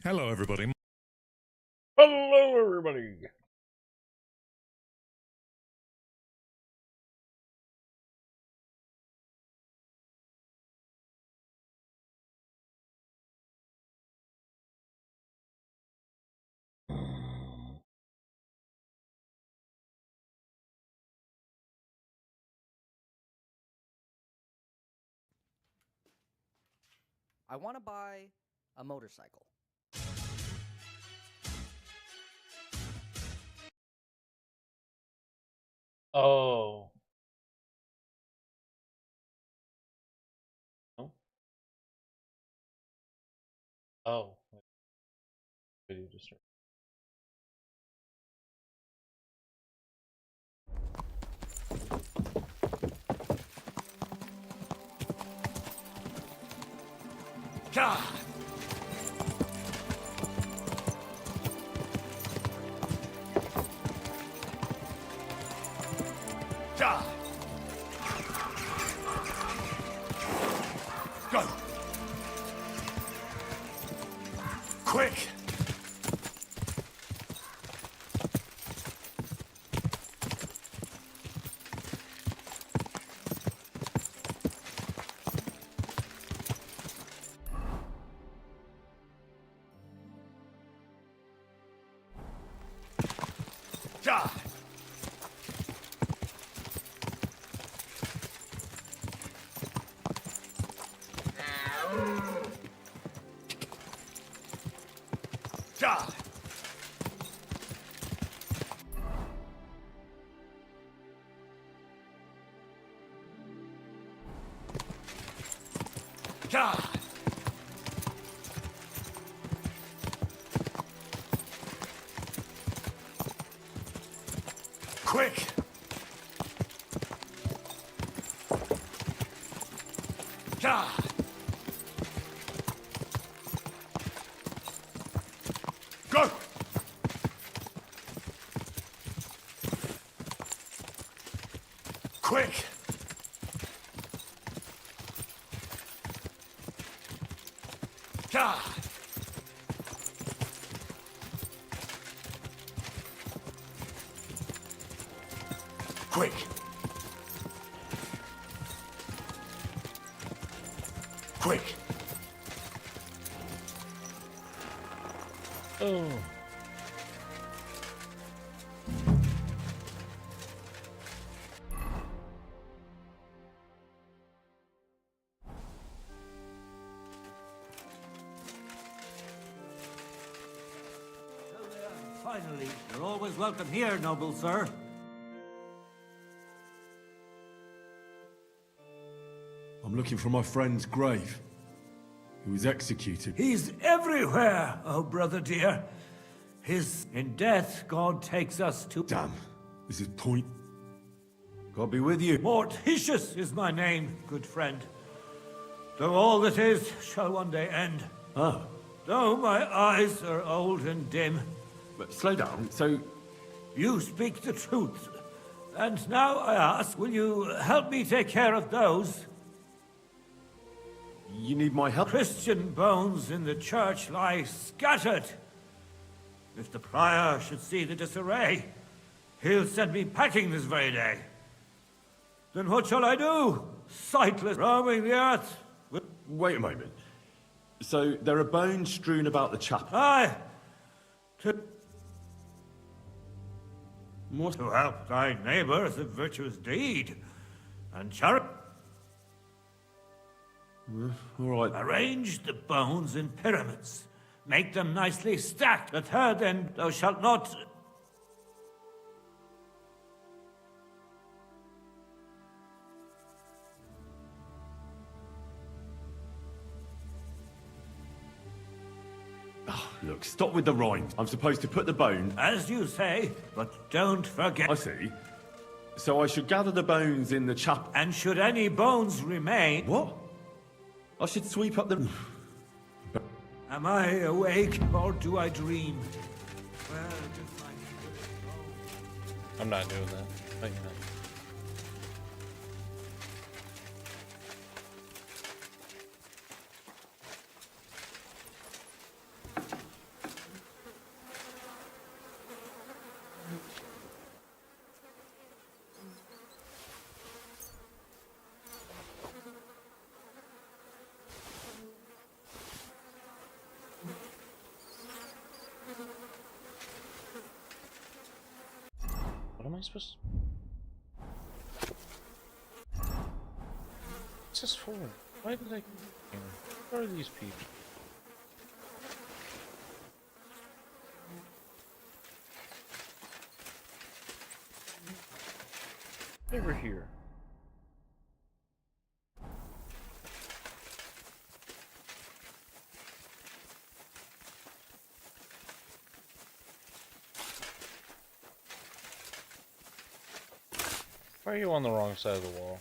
Hello, everybody. Hello, everybody. I want to buy a motorcycle. Oh. Oh. Oh. Video just started. God! God! Go! Quick! God! God! God! Quick! God! Go! Quick! God! Quick! Quick! Oh. Finally, you're always welcome here, noble sir. I'm looking for my friend's grave. He was executed. He's everywhere, oh brother dear. In death, God takes us to... Damn, this is point. God be with you. Mortitius is my name, good friend. Though all that is shall one day end. Oh, Though my eyes are old and dim, but slow down. So, you speak the truth. And now I ask, will you help me take care of those? you need my help? Christian bones in the church lie scattered. If the prior should see the disarray, he'll send me packing this very day. Then what shall I do? Sightless, roaming the earth. Wait a moment. So, there are bones strewn about the chapel. Aye, What? to help thy neighbour is a virtuous deed. And charity. All right. Arrange the bones in pyramids. Make them nicely stacked. At her then thou shalt not... Look, stop with the rhymes. I'm supposed to put the bone... As you say, but don't forget... I see. So I should gather the bones in the chapel. And should any bones remain... What? I should sweep up the... Am I awake or do I dream? Where do my spirits go? I'm not doing that. Thank you. supposed to... What's this for? Why did I... What are these people? Over here. Why are you on the wrong side of the wall?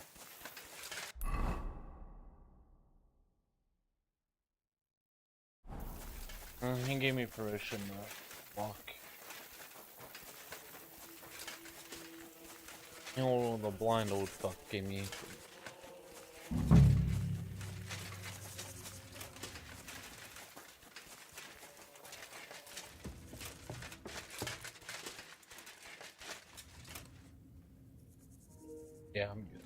He gave me permission to walk. Oh, the blind old fuck gave me. Yeah, I'm good.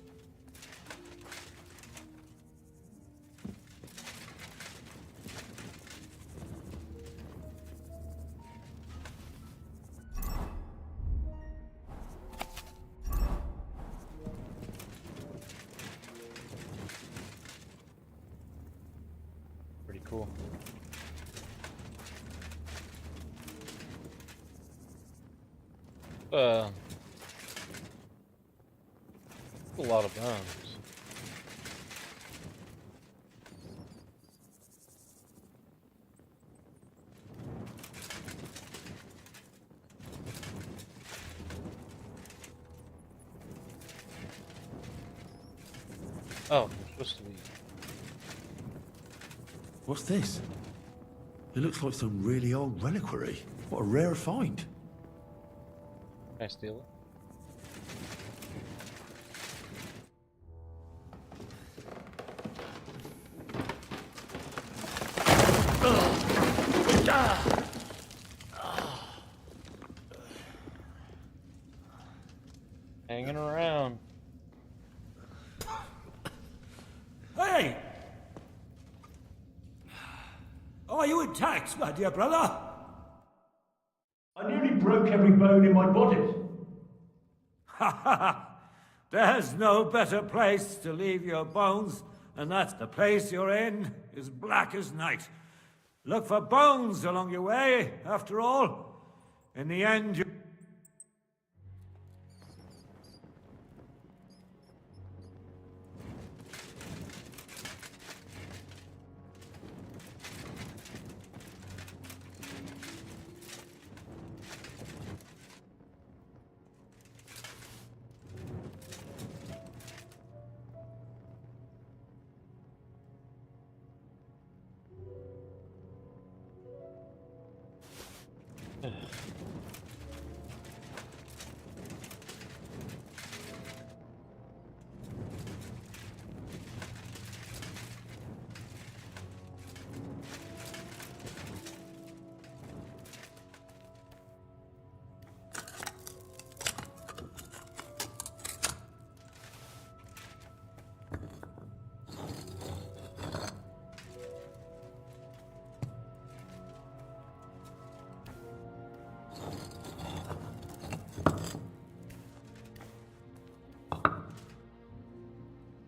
Pretty cool. A lot of bones. Oh, I'm supposed to be. What's this? It looks like some really old reliquary. What a rare find. Can I steal it? Hanging around. Hey! Are you attacked, my dear brother? I nearly broke every bone in my body. Ha ha ha! There's no better place to leave your bones, and that's the place you're in, is black as night. Look for bones along your way, after all. In the end, you...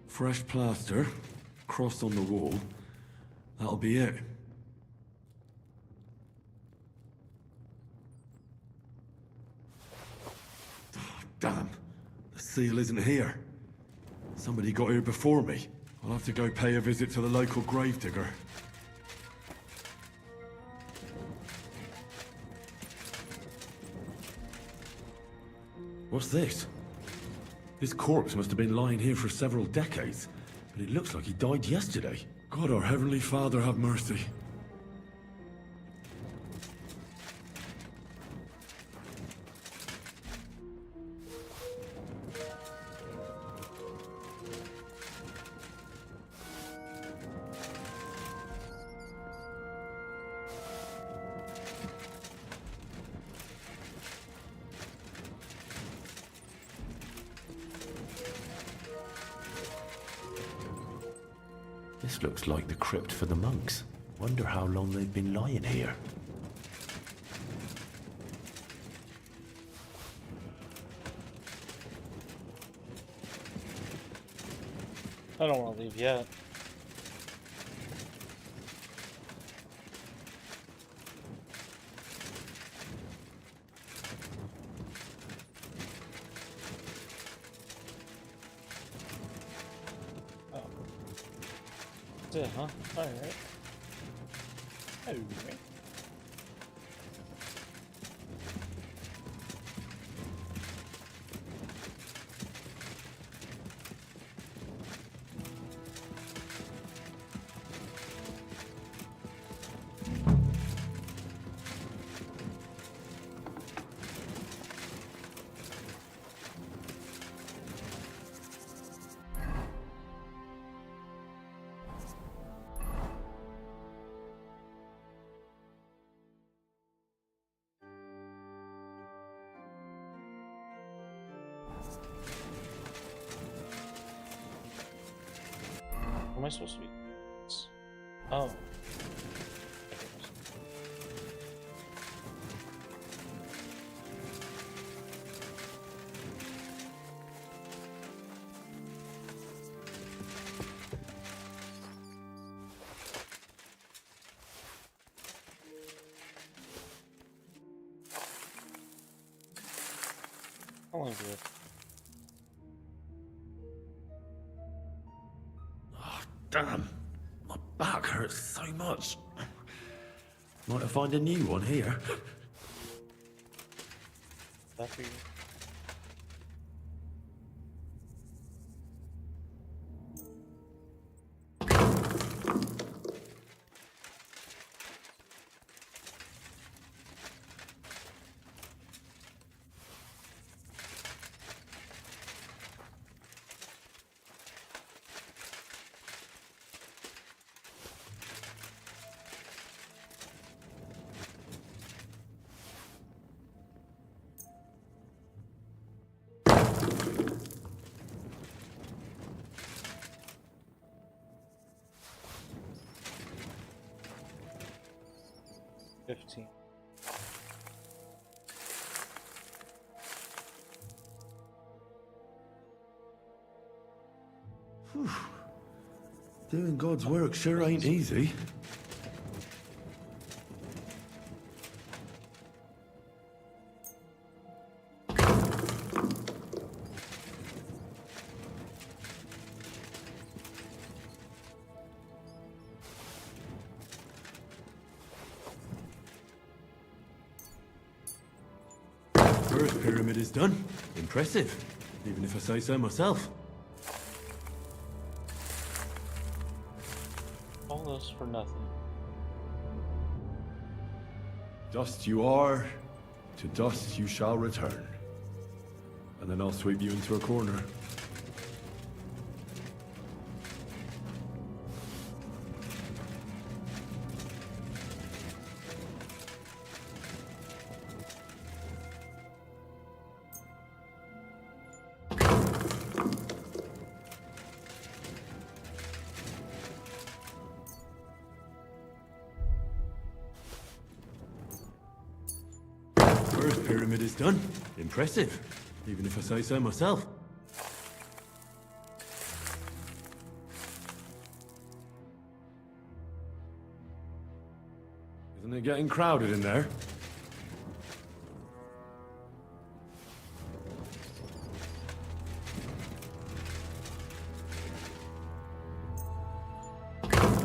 Fresh plaster, cross on the wall. That'll be it. Oh, damn. The seal isn't here. Somebody got here before me. I'll have to go pay a visit to the local gravedigger. What's this? This corpse must have been lying here for several decades, but it looks like he died yesterday. God, our Heavenly Father, have mercy. This looks like the crypt for the monks. Wonder how long they've been lying here. I don't want to leave yet. Oh. That's it, huh? Alright. Alright. Am I supposed to be? Oh. How long do it? Damn, my back hurts so much. Might I find a new one here? That for you? $15. Doing God's work sure ain't easy. First pyramid is done. Impressive, even if I say so myself. All this for nothing. Dust you are, to dust you shall return. And then I'll sweep you into a corner. First pyramid is done. Impressive, even if I say so myself. Isn't it getting crowded in there?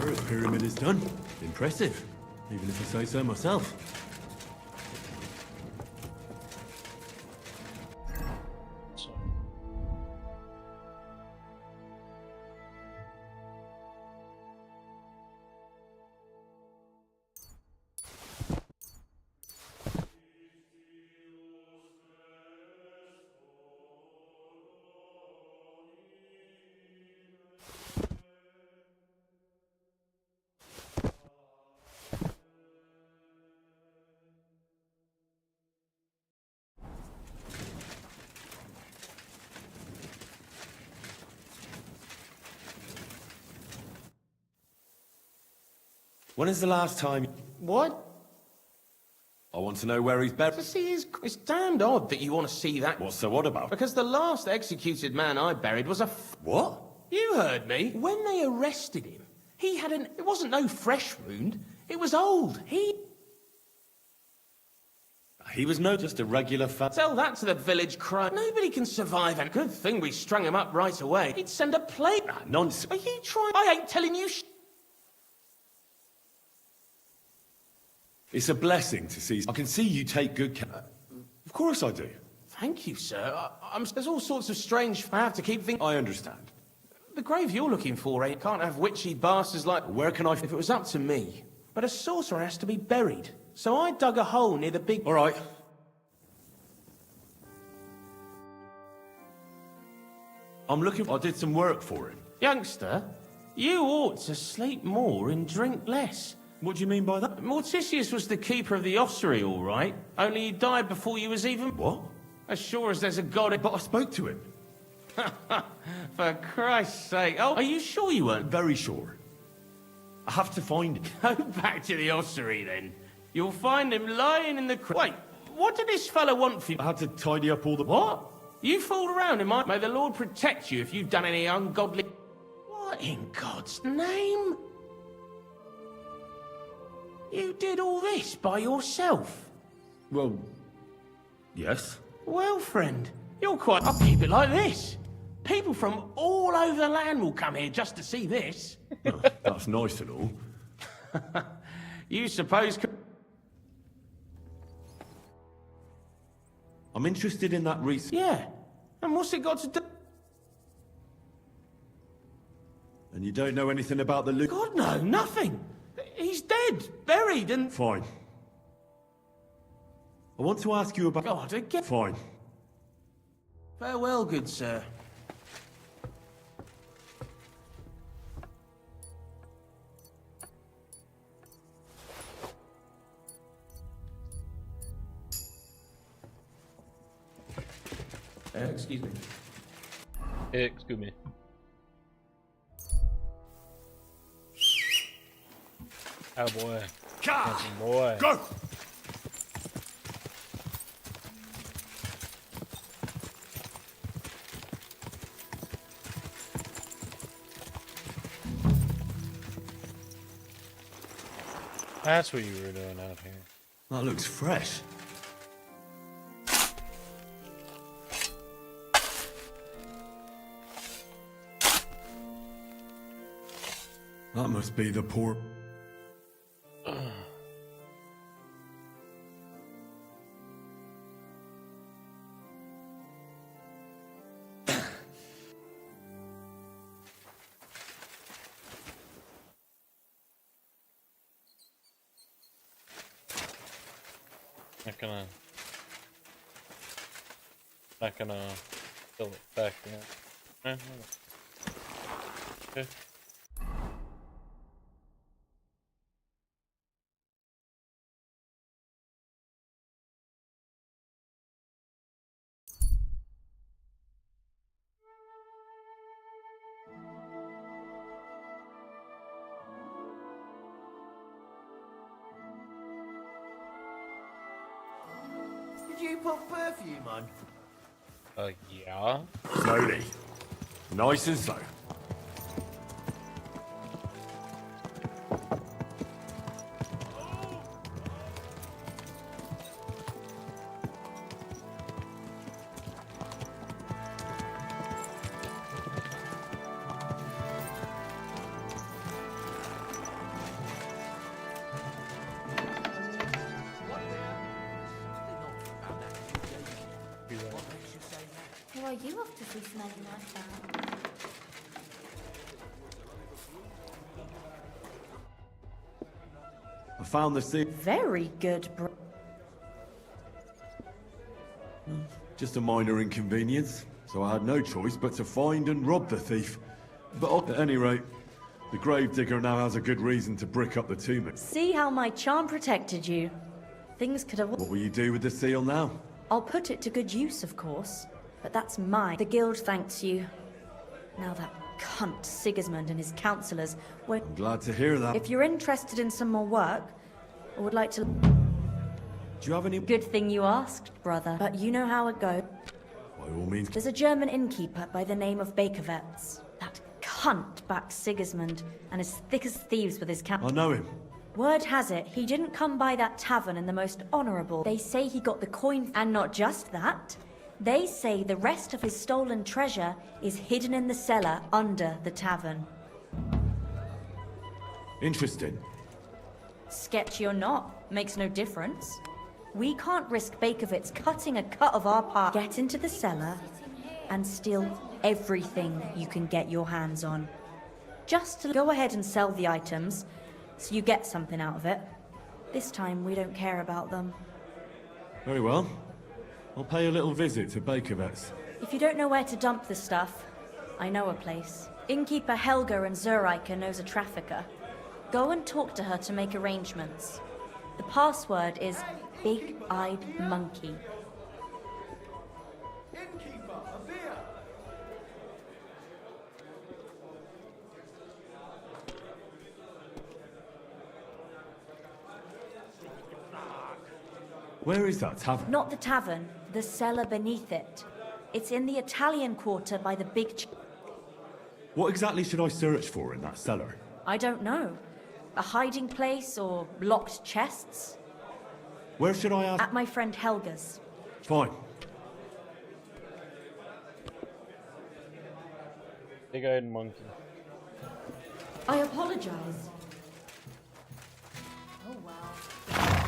First pyramid is done. Impressive, even if I say so myself. So. When is the last time... What? I want to know where he's buried. See, it's damned odd that you want to see that. What's so odd about it? Because the last executed man I buried was a What? You heard me. When they arrested him, he had an... It wasn't no fresh wound. It was old. He was no just a regular Tell that to the village crime. Nobody can survive, and good thing we strung him up right away. He'd send a plate. nonsense. Are you trying? I ain't telling you It's a blessing to see. I can see you take good care. Of course I do. Thank you, sir. There's all sorts of strange... I have to keep thinking... I understand. The grave you're looking for, can't have witchy bastards like... Where can I... If it was up to me. But a sorcerer has to be buried. So I dug a hole near the big... All right. I'm looking... I did some work for him. Youngster, you ought to sleep more and drink less. What do you mean by that? Morticius was the keeper of the ossuary, all right. Only he died before you was even... What? As sure as there's a god... But I spoke to him. For Christ's sake. Oh, are you sure you weren't? Very sure. I have to find him. Go back to the ossuary, then. You'll find him lying in the... Wait, what did this fellow want for you? I had to tidy up all the... What? You fooled around him, May the Lord protect you if you've done any ungodly... What in God's name? You did all this by yourself? Well, yes. Well, friend, you're quite... I'll keep it like this. People from all over the land will come here just to see this. Oh, that's nice and all. You suppose... I'm interested in that research. Yeah. And what's it got to do... And you don't know anything about the loot? God, no, nothing. He's dead, buried, and... Fine. I want to ask you about... God, again... Fine. Farewell, good sir. Excuse me. Excuse me. Oh boy. Car! Boy. Go! That's what you were doing out here. That looks fresh. That must be the poor... Not gonna fill it back in. Okay. Did you put perfume on? Yeah. Slowly. Nice and slow. Who are you off to see smelling like that? I found the seal. Very good, bro. Just a minor inconvenience, so I had no choice but to find and rob the thief. But at any rate, the gravedigger now has a good reason to brick up the tomb. See how my charm protected you. Things could have... What will you do with the seal now? I'll put it to good use, of course. But that's mine. The guild thanks you. Now that cunt Sigismund and his councillors won't... I'm glad to hear that. If you're interested in some more work, or would like to... Do you have any... Good thing you asked, brother. But you know how it goes. By all means. There's a German innkeeper by the name of Bakervetz. That cunt backs Sigismund and is thick as thieves with his I know him. Word has it, he didn't come by that tavern in the most honourable. They say he got the coin, and not just that. They say the rest of his stolen treasure is hidden in the cellar under the tavern. Interesting. Sketchy or not, makes no difference. We can't risk Bakovitz cutting a cut of our part. Get into the cellar and steal everything you can get your hands on. Just to go ahead and sell the items, so you get something out of it. This time, we don't care about them. Very well. I'll pay a little visit to Bakovets. If you don't know where to dump the stuff, I know a place. Innkeeper Helga in Zurich knows a trafficker. Go and talk to her to make arrangements. The password is Big-Eyed Monkey. Innkeeper, a beer! Where is that tavern? Not the tavern, the cellar beneath it. It's in the Italian quarter by the big What exactly should I search for in that cellar? I don't know. A hiding place or locked chests? Where should I ask? At my friend Helga's. Fine. Big-eyed monkey. I apologize. Oh, wow.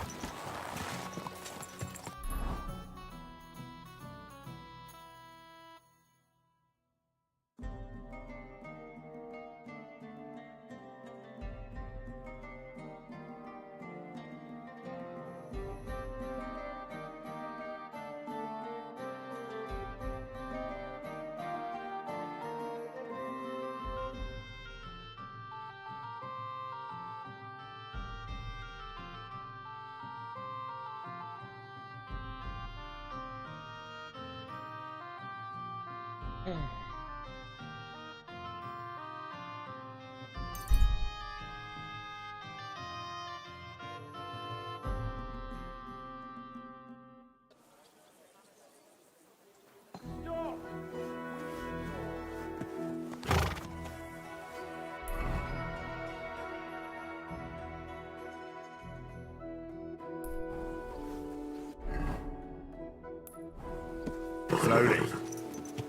Slowly.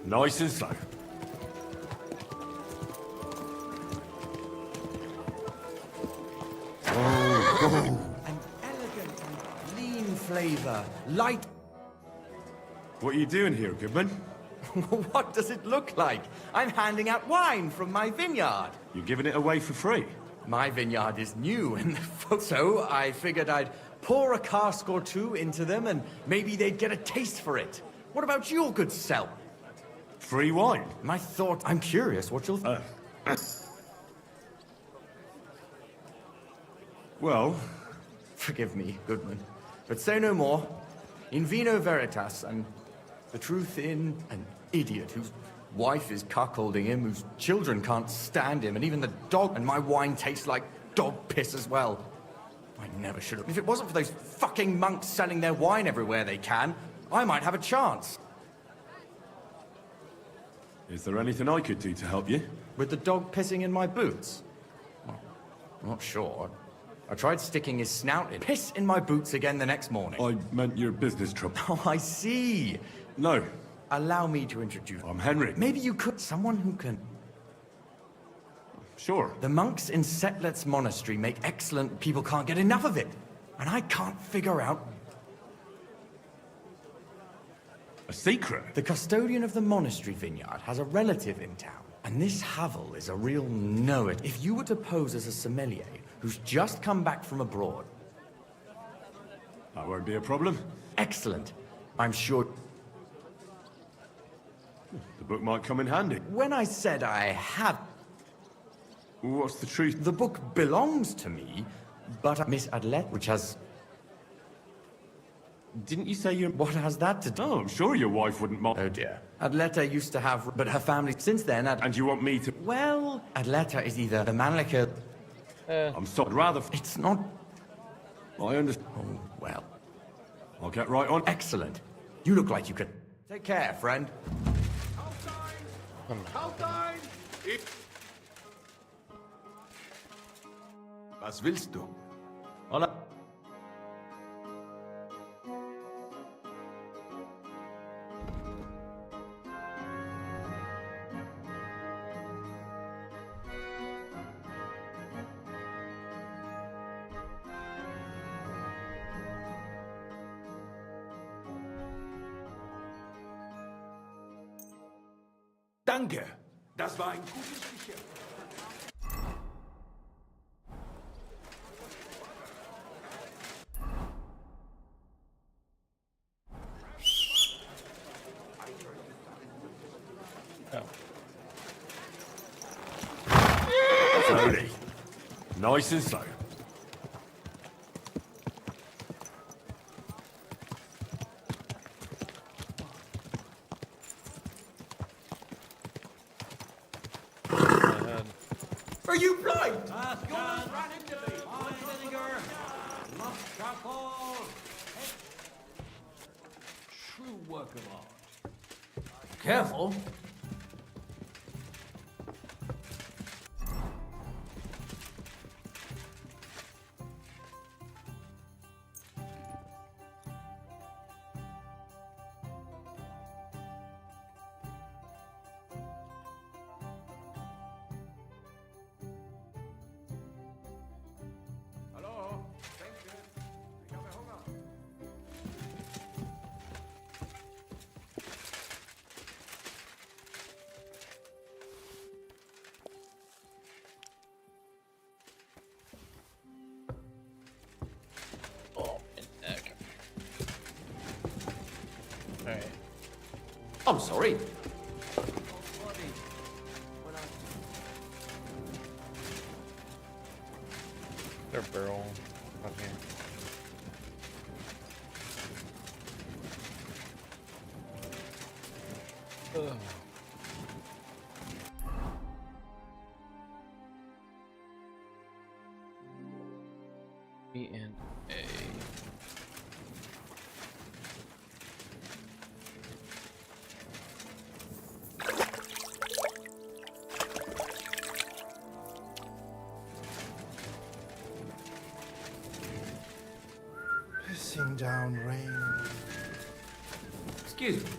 Nice and slow. An elegant and clean flavour. Light. What are you doing here, Goodman? What does it look like? I'm handing out wine from my vineyard. You're giving it away for free? My vineyard is new, and so I figured I'd pour a cask or two into them, and maybe they'd get a taste for it. What about your good self? Free wine? My thought. I'm curious what you'll. Well, Forgive me, Goodman, but say no more. In vino veritas, and the truth in an idiot whose wife is cuckolding him, whose children can't stand him, and even the dog. And my wine tastes like dog piss as well. I never should have. If it wasn't for those fucking monks selling their wine everywhere they can, I might have a chance. is there anything I could do to help you? With the dog pissing in my boots? Well, I'm not sure. I tried sticking his snout in. Piss in my boots again the next morning. I meant your business trouble. Oh, I see. No, Allow me to introduce. I'm Henry. Maybe you could. Someone who can. Sure. The monks in Setlet's monastery make excellent. People can't get enough of it. And I can't figure out. A secret? The custodian of the monastery vineyard has a relative in town. And this Havel is a real know-it. If you were to pose as a sommelier who's just come back from abroad. That won't be a problem. Excellent. I'm sure. The book might come in handy. When I said I have. What's the truth? The book belongs to me, but Miss Adlet, which has. Didn't you say your... What has that to do? Oh, I'm sure your wife wouldn't mind. Oh dear. Adleta used to have, but her family since then. And you want me to... Well, Adleta is either the Manlica. I'm sorry. I'd rather... It's not. I understand. Oh well. I'll get right on. Excellent. You look like you could. Take care, friend. Was willst du? Hola. Danke. Das war ein gutes Geschäft. Slowly. Nice and slow. Are you blind? True work of art. Careful. Hallo? Danke. Ich habe Hunger. Oh, an egg. Alright. I'm sorry. Their barrel. Okay. Ugh. B and A. Pissing down rain. Excuse me.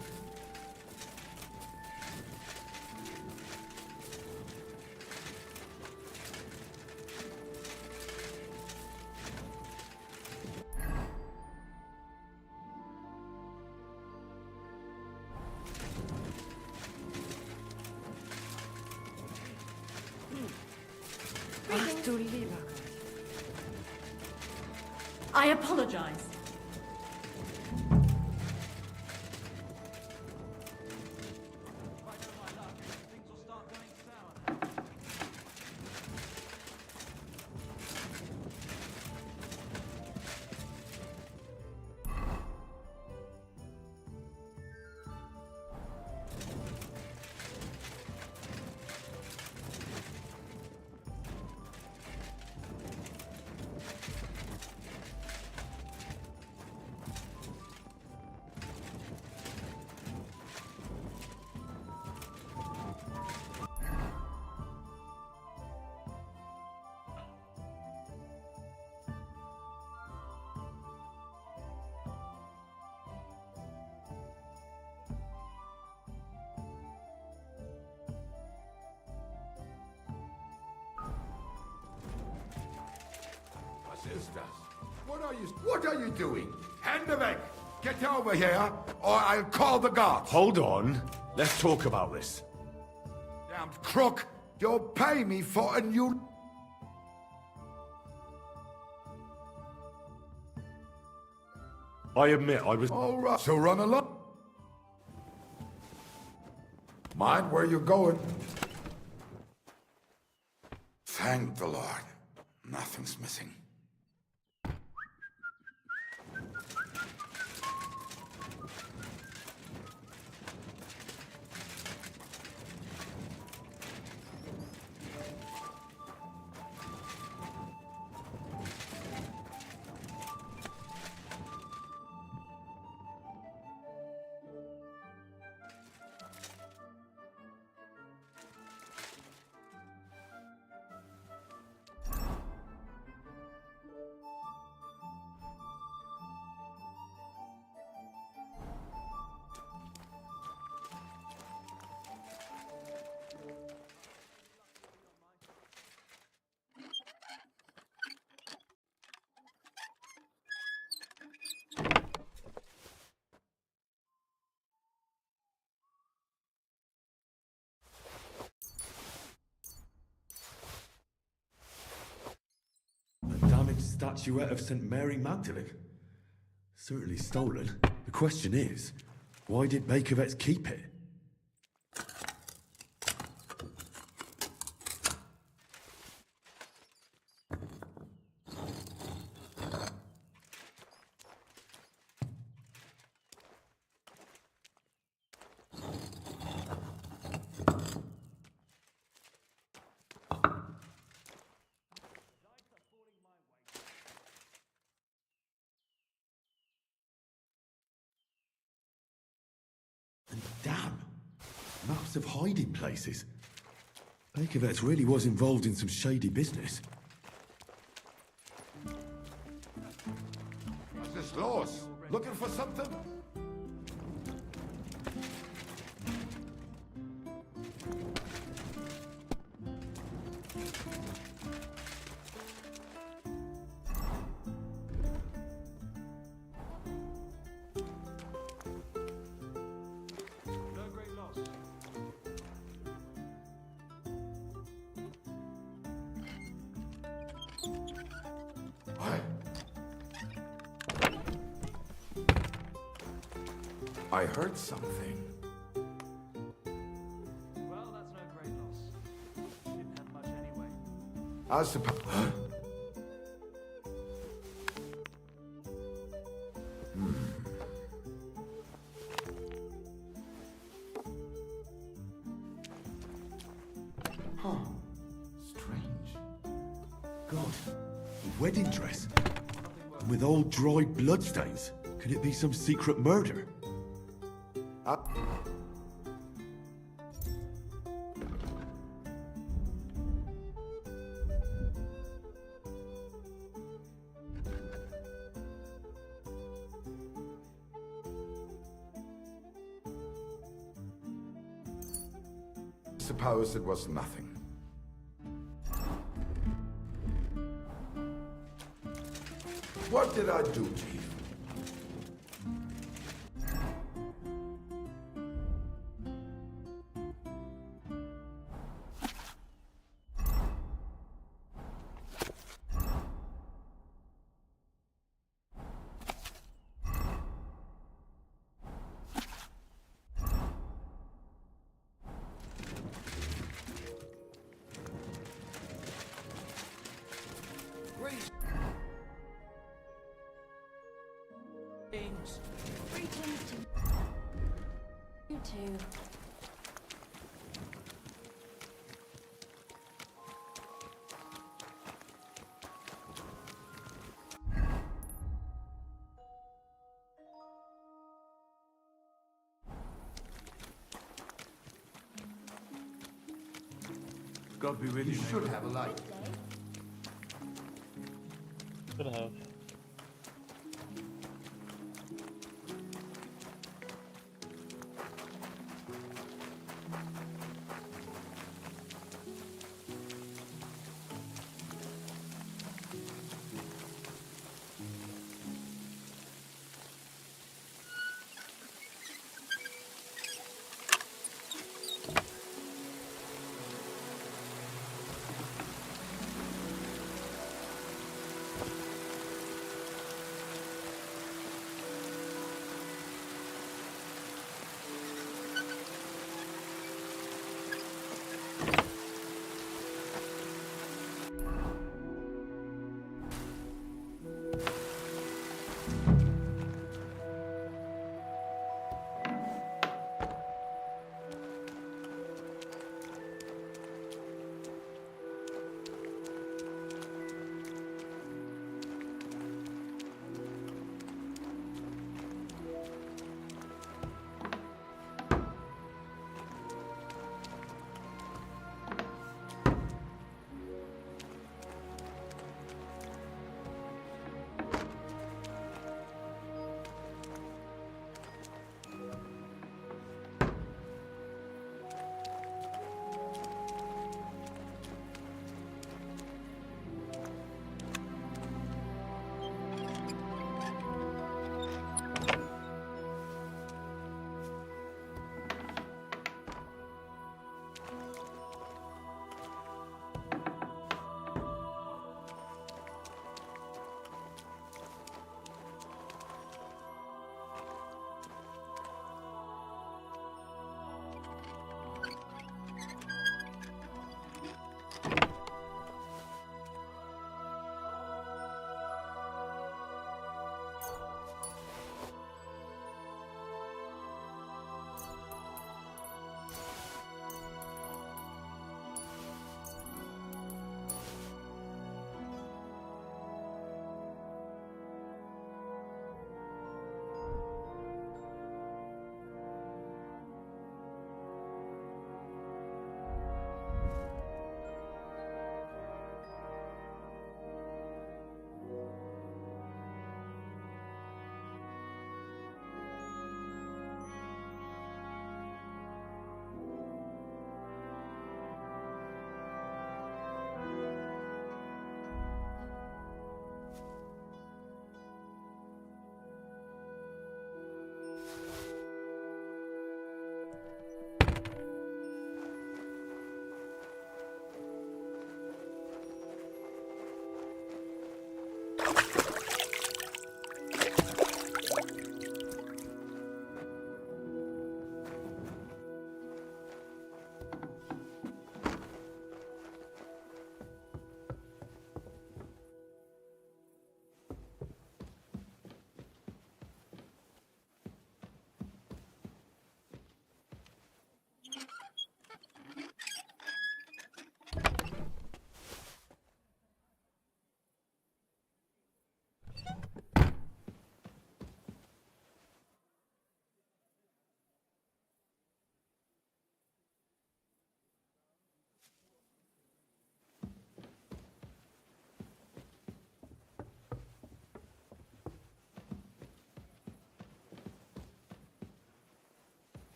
I apologize. Is das? What are you doing? Hände weg! Get over here, or I'll call the guards. Hold on. Let's talk about this. Damn crook! You'll pay me for a new... I admit I was... All right, so run along. Mind where you're going. Thank the Lord. Nothing's missing. statuette of St. Mary Magdalene? Certainly stolen. The question is, why did Bakovets keep it? And damn, maps of hiding places. Bakovets really was involved in some shady business. What's this, Los? Looking for something? What? I heard something. Well, that's no great loss. Didn't have much anyway. I suppose. Huh? Huh. Strange. God, a wedding dress. And with old dry bloodstains. Could it be some secret murder? Suppose it was nothing. What did I do to you? Greetings to you too. God be with you. You should have a light. Should have.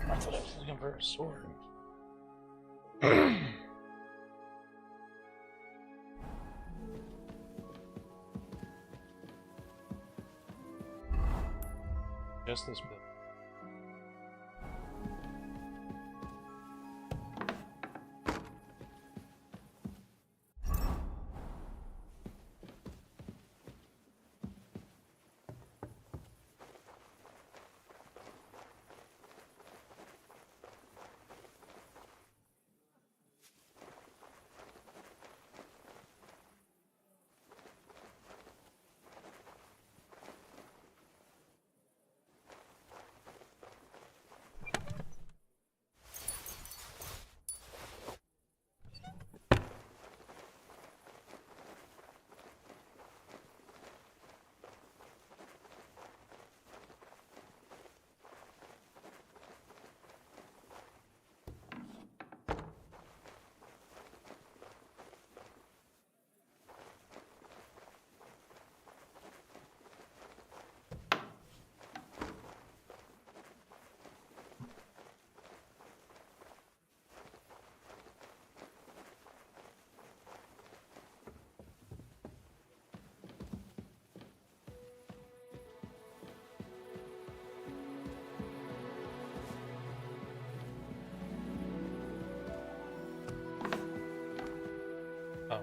I thought I was looking for a sword. Just this bit. Oh.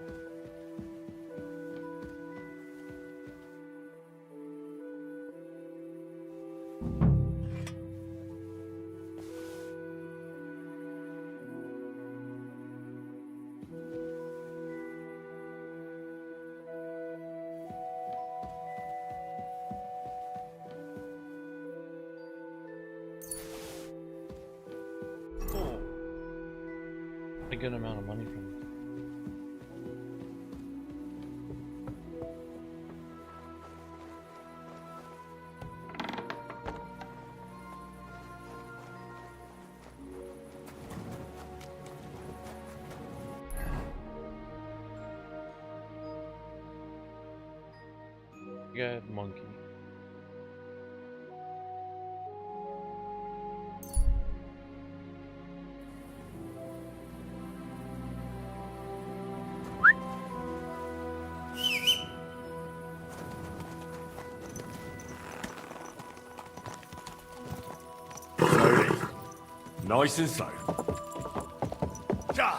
Cool. A good amount of money from it. Good monkey. Slowly. Nice and slow. Ja!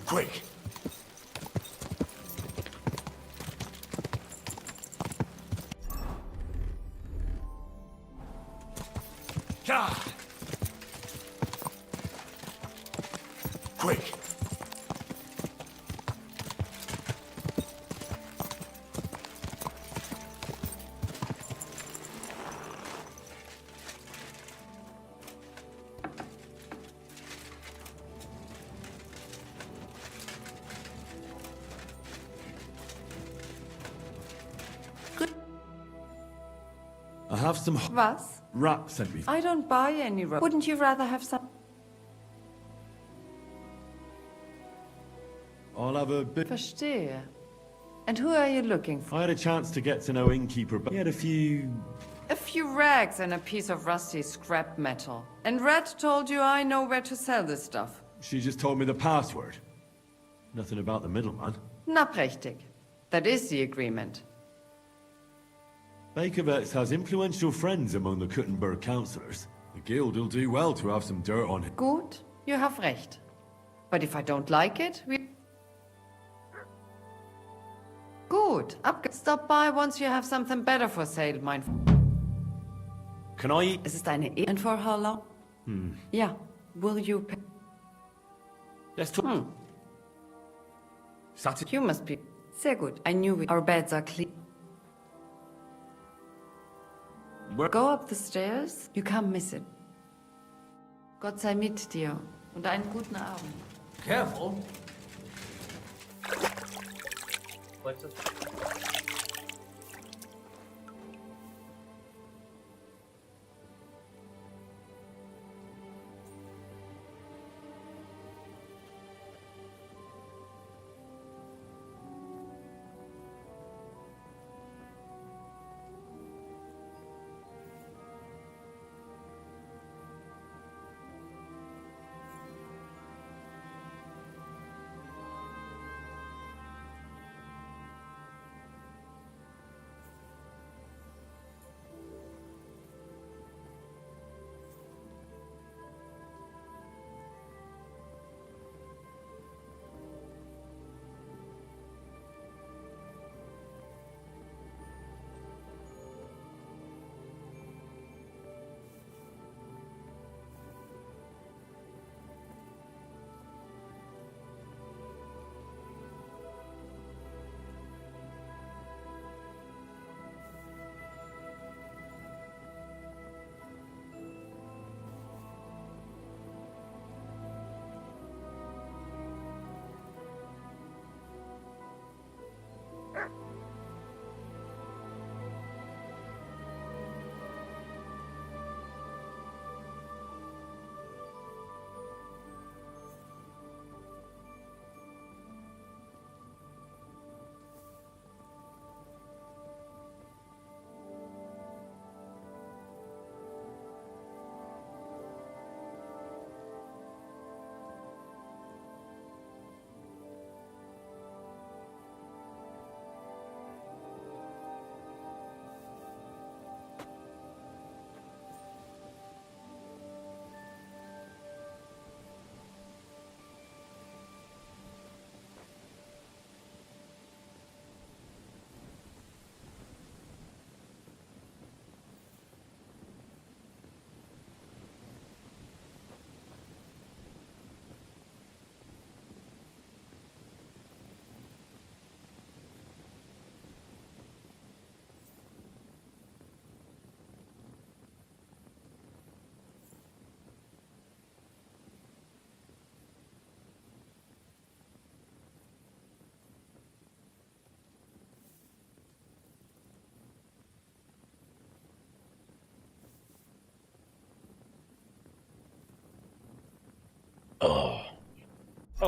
Quick! Ja! Quick! I have some Was? rat sent me. I don't buy any rope. Wouldn't you rather have some? I'll have a bit. Verstehe. And who are you looking for? I had a chance to get to know Innkeeper, but he had a few. A few rags and a piece of rusty scrap metal. And Red told you I know where to sell this stuff. She just told me the password. Nothing about the middleman. Na prächtig. That is the agreement. Bakervetz has influential friends among the Kuttenberg councillors. The guild will do well to have some dirt on it. Gut, you have recht. But if I don't like it, we... Gut, stop by once you have something better for sale, mein... Can I... Es ist eine And for how long? Yeah, will you pay... Let's talk. Saturday. You must be... Sehr gut. I knew it. Our beds are clean. Go up the stairs. You can't miss it. Gott sei mit dir. Und einen guten Abend. Careful. What's it?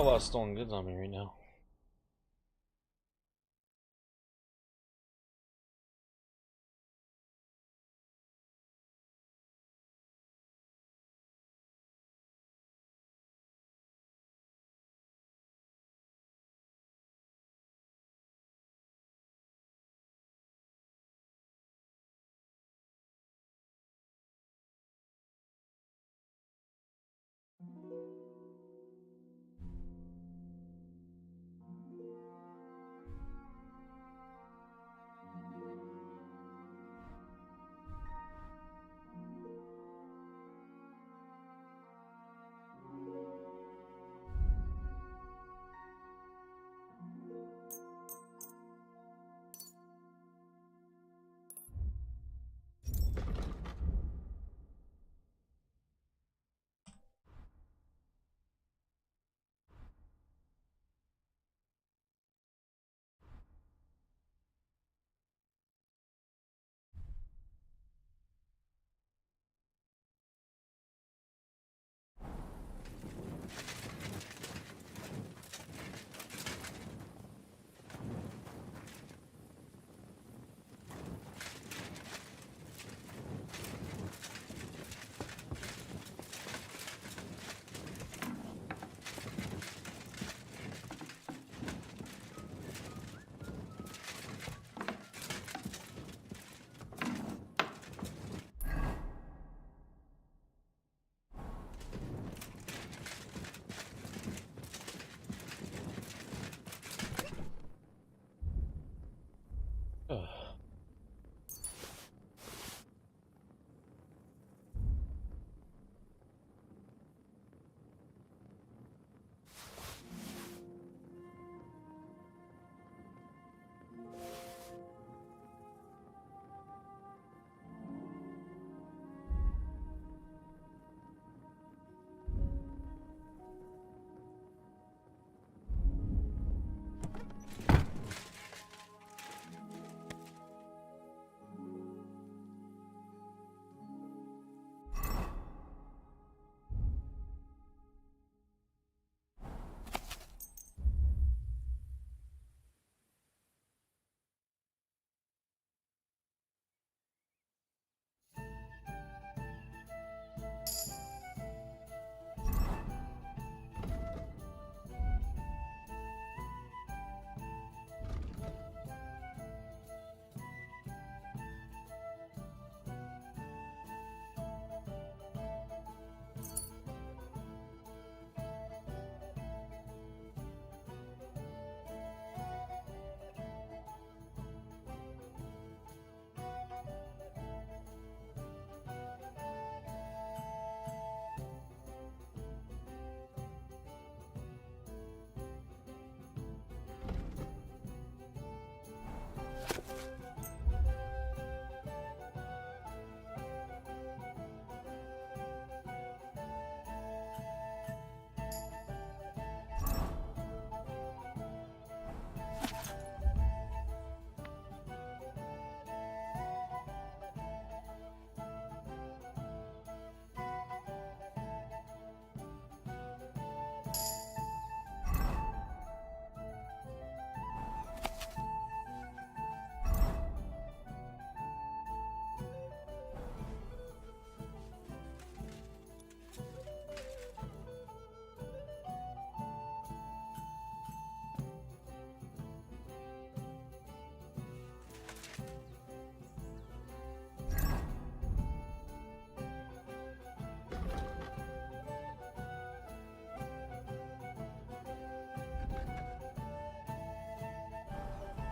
Got a lot of stolen goods on me right now.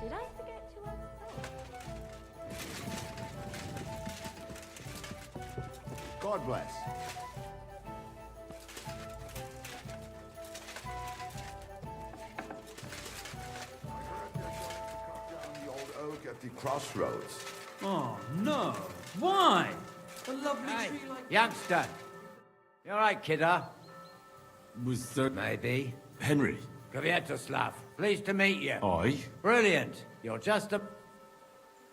Did I forget to God bless. The old oak at the crossroads. Oh, no. Why? A lovely Hey, tree like... youngster. You alright, kidder? Was there... Maybe. Henry? Kvietoslav, pleased to meet you. I? Brilliant. You're just a...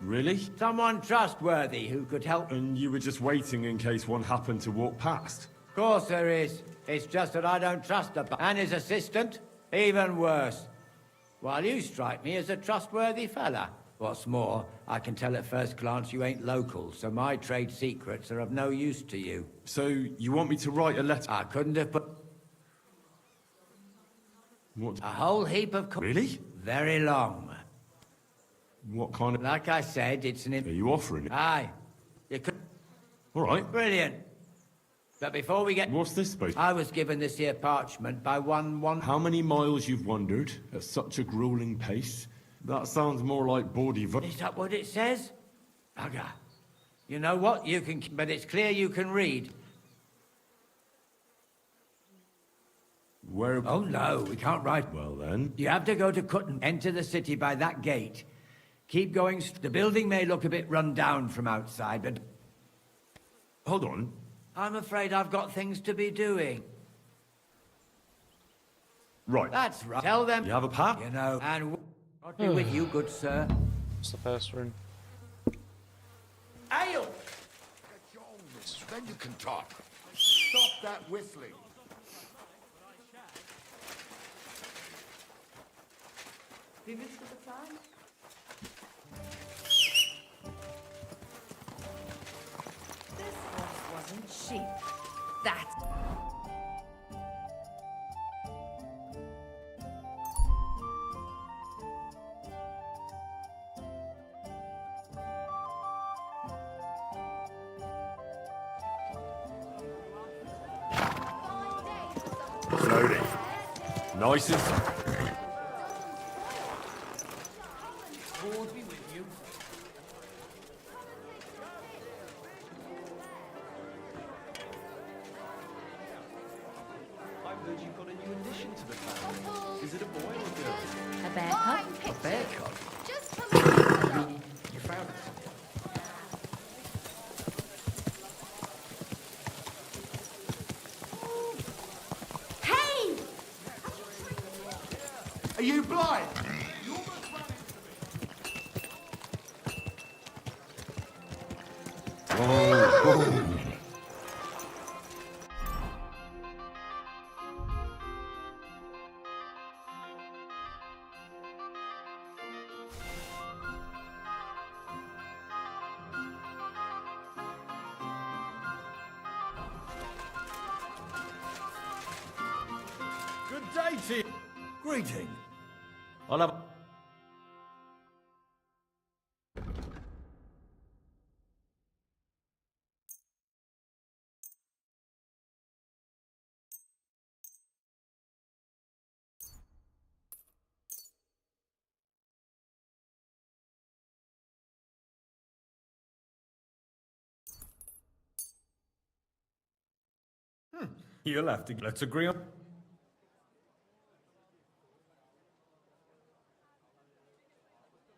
Really? someone trustworthy who could help... And you were just waiting in case one happened to walk past? Of course there is. It's just that I don't trust the and his assistant, even worse. While you strike me as a trustworthy fella. What's more, I can tell at first glance you ain't local, so my trade secrets are of no use to you. So, you want me to write a letter? I couldn't have put... What? A whole heap of... Really? Very long. What kind of... Like I said, it's an... Are you offering it? Aye. You could... All right. Brilliant. But before we get... What's this supposed to... I was given this here parchment by one... How many miles you've wandered at such a grueling pace? That sounds more like bawdy... Is that what it says? Bugger. You know what? You can... But it's clear you can read. Where... Oh, no, we can't write. Well, then... You have to go to Cutton. Enter the city by that gate. Keep going... The building may look a bit run down from outside, but... Hold on. I'm afraid I've got things to be doing. Right. That's right. Tell them... You have a path? You know, and... God be with you, good sir. What's the first room? Ale! Then you can talk. Stop that whistling. Wie willst du bezahlen? This horse wasn't cheap. That's... Slowly. Nice and... I've heard you've got a new addition to the family. Is it a boy or a girl? A bear cub? A bear cub? Just come in. You found it. Hey! Are you blind? Good day to you. Greeting. I'll have... You'll have to... Let's agree on...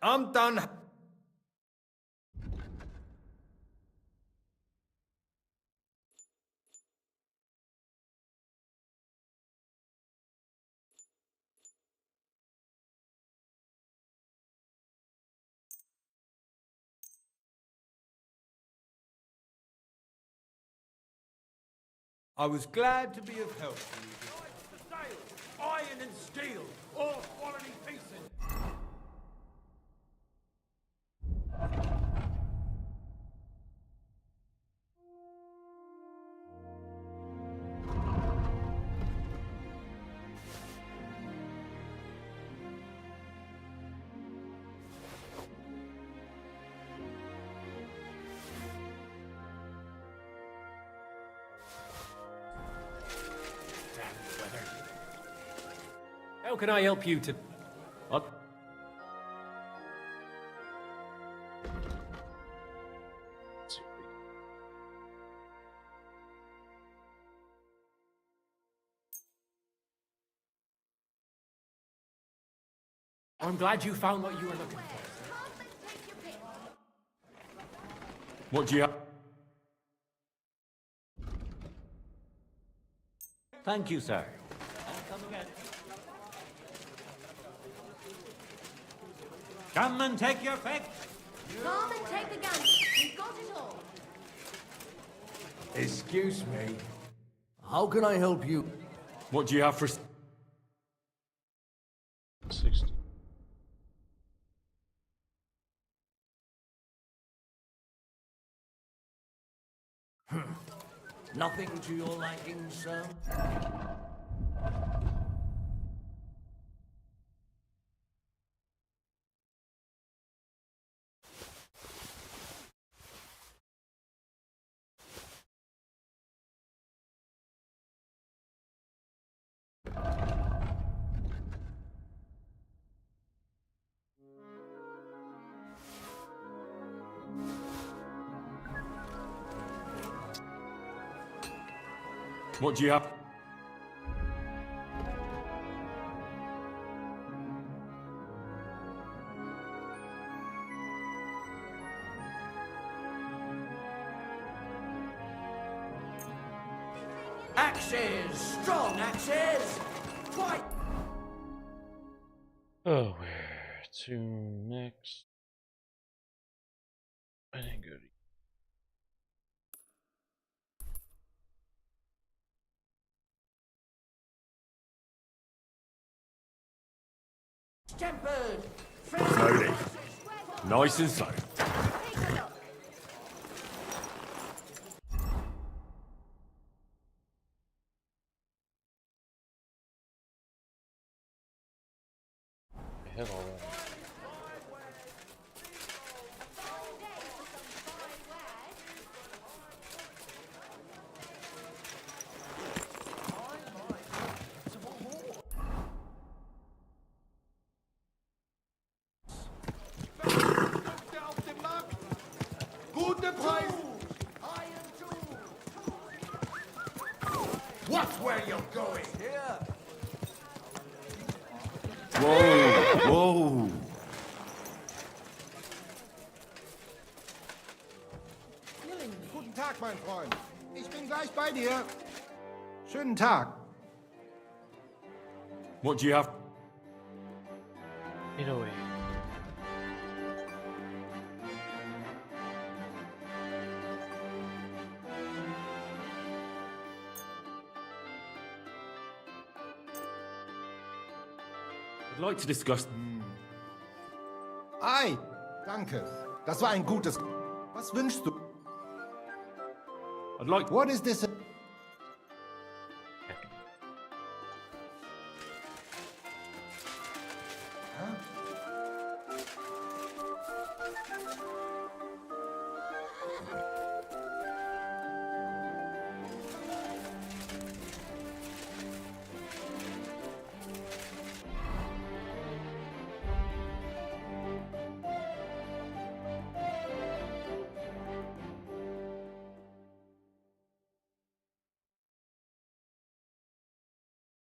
I'm done. I was glad to be of help to you. Iron and steel, all quality pieces. How can I help you to... I'm glad you found what you were looking for. What do you have? Thank you, sir. Come and take your pick. Come and take the gun. We've got it all. Excuse me. How can I help you? What do you have for... 60. Nothing to your liking, sir? What do you have? Axes! Strong axes! Fight! Oh, where to next? I didn't go to. Tempered! Slowly. Nice and slow. I hit all that. Gute Preis! Watch where you're going! Here! Whoa, whoa. Guten Tag, mein Freund. Ich bin gleich bei dir. Schönen Tag. What do you have? 808. I'd like to discuss... Ei, danke. Das war ein gutes... Was wünschst du? I'd like... What is this?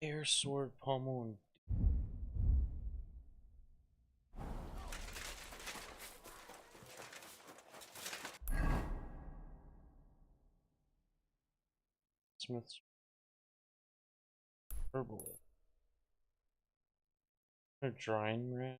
Air sword pommel and Smith's herbal. A drying rat.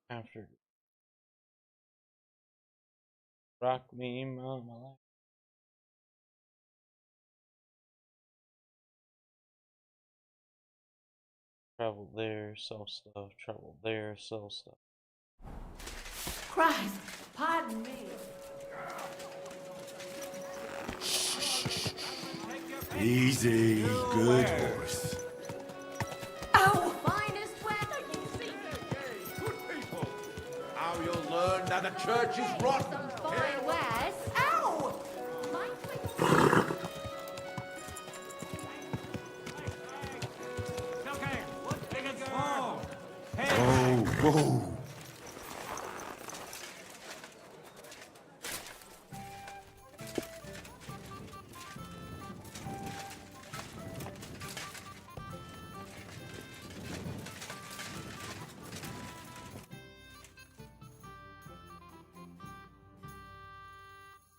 After rock me out of my life. Travel there, sell stuff. Travel there, sell stuff. Christ, pardon me. Easy, good horse. Ow! Finest weather you've seen. Good people. Now you'll learn that the church is rotten. Some fine wares. Ow! Oh, whoa.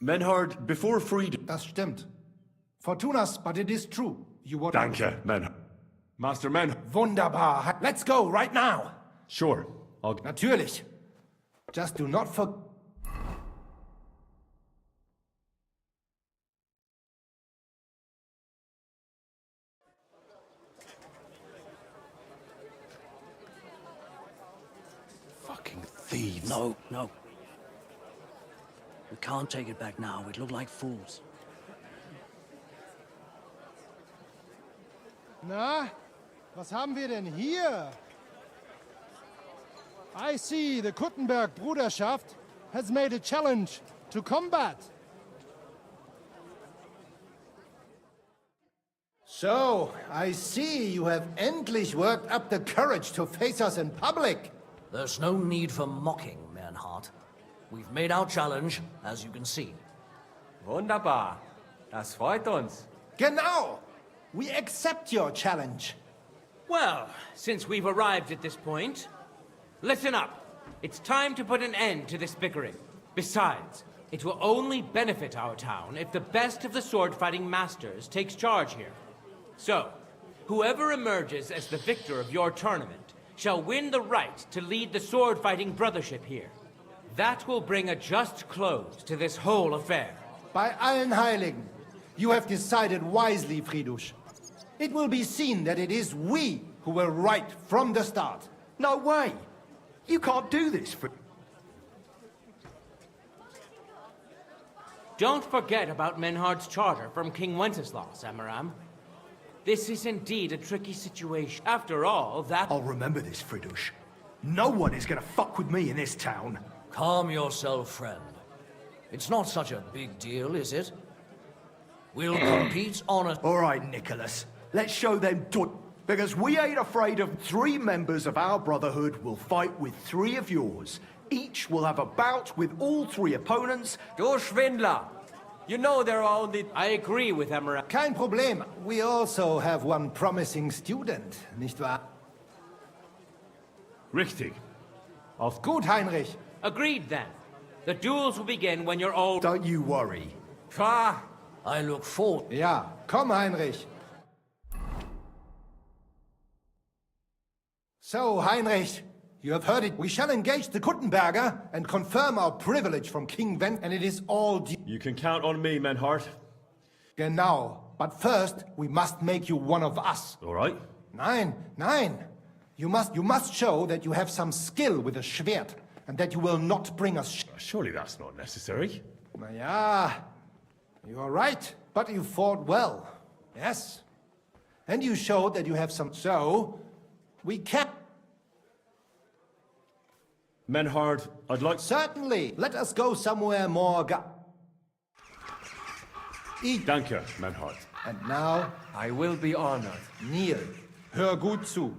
Menhard, before freedom... Das stimmt. Fortunas, but it is true. You would... Danke, Menhard. Master Menhard. Wunderbar. Let's go right now. Sure, I'll... Natürlich. Just do not forget... Fucking thieves. No, no. We can't take it back now. We'd look like fools. Na, was haben wir denn hier? I see the Kuttenberg Bruderschaft has made a challenge to combat. So, I see you have endlich worked up the courage to face us in public. There's no need for mocking, Mernhardt. We've made our challenge, as you can see. Wunderbar. Das freut uns. Genau. We accept your challenge. Well, since we've arrived at this point, listen up. It's time to put an end to this bickering. Besides, it will only benefit our town if the best of the sword-fighting masters takes charge here. So, whoever emerges as the victor of your tournament shall win the right to lead the sword-fighting brothership here. That will bring a just close to this whole affair. Bei allen Heiligen, you have decided wisely, Fridush. It will be seen that it is we who were right from the start. No way! You can't do this for... Don't forget about Menhard's charter from King Wenceslaus, Amaram. This is indeed a tricky situation. After all, that... I'll remember this, Fridush. No one is gonna fuck with me in this town. Calm yourself, friend. It's not such a big deal, is it? We'll compete on a... All right, Nicholas. Let's show them because we ain't afraid of 3 members of our brotherhood will fight with 3 of yours. Each will have a bout with all 3 opponents. Du Schwindler! You know there are only... I agree with Amaram. Kein Problem. We also have one promising student, nicht wahr? Richtig. Auf gut, Heinrich. Agreed, then. The duels will begin when you're all... Don't you worry. Pah! I look forward... Ja, komm, Heinrich. So, Heinrich, you have heard it. We shall engage the Kuttenberger and confirm our privilege from King Wen, and it is all due... You can count on me, Menhard. Genau. But first, we must make you one of us. All right. Nein, nein. You must show that you have some skill with a Schwert, and that you will not bring us... Surely that's not necessary. Na ja, you are right, but you fought well. Yes. And you showed that you have some... So, we can... Menhard, I'd like... Certainly. Let us go somewhere more Eat. Danke, Menhard. And now... I will be honored. Kneel. Hör gut zu.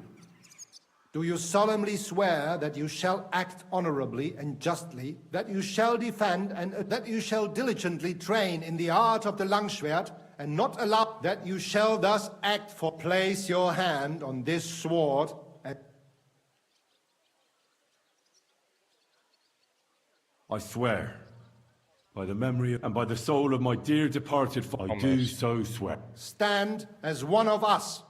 Do you solemnly swear that you shall act honorably and justly, that you shall defend and that you shall diligently train in the art of the Langschwert, and not allow that you shall thus act for... Place your hand on this sword and... I swear, by the memory and by the soul of my dear departed father, I do so swear. Stand as one of us.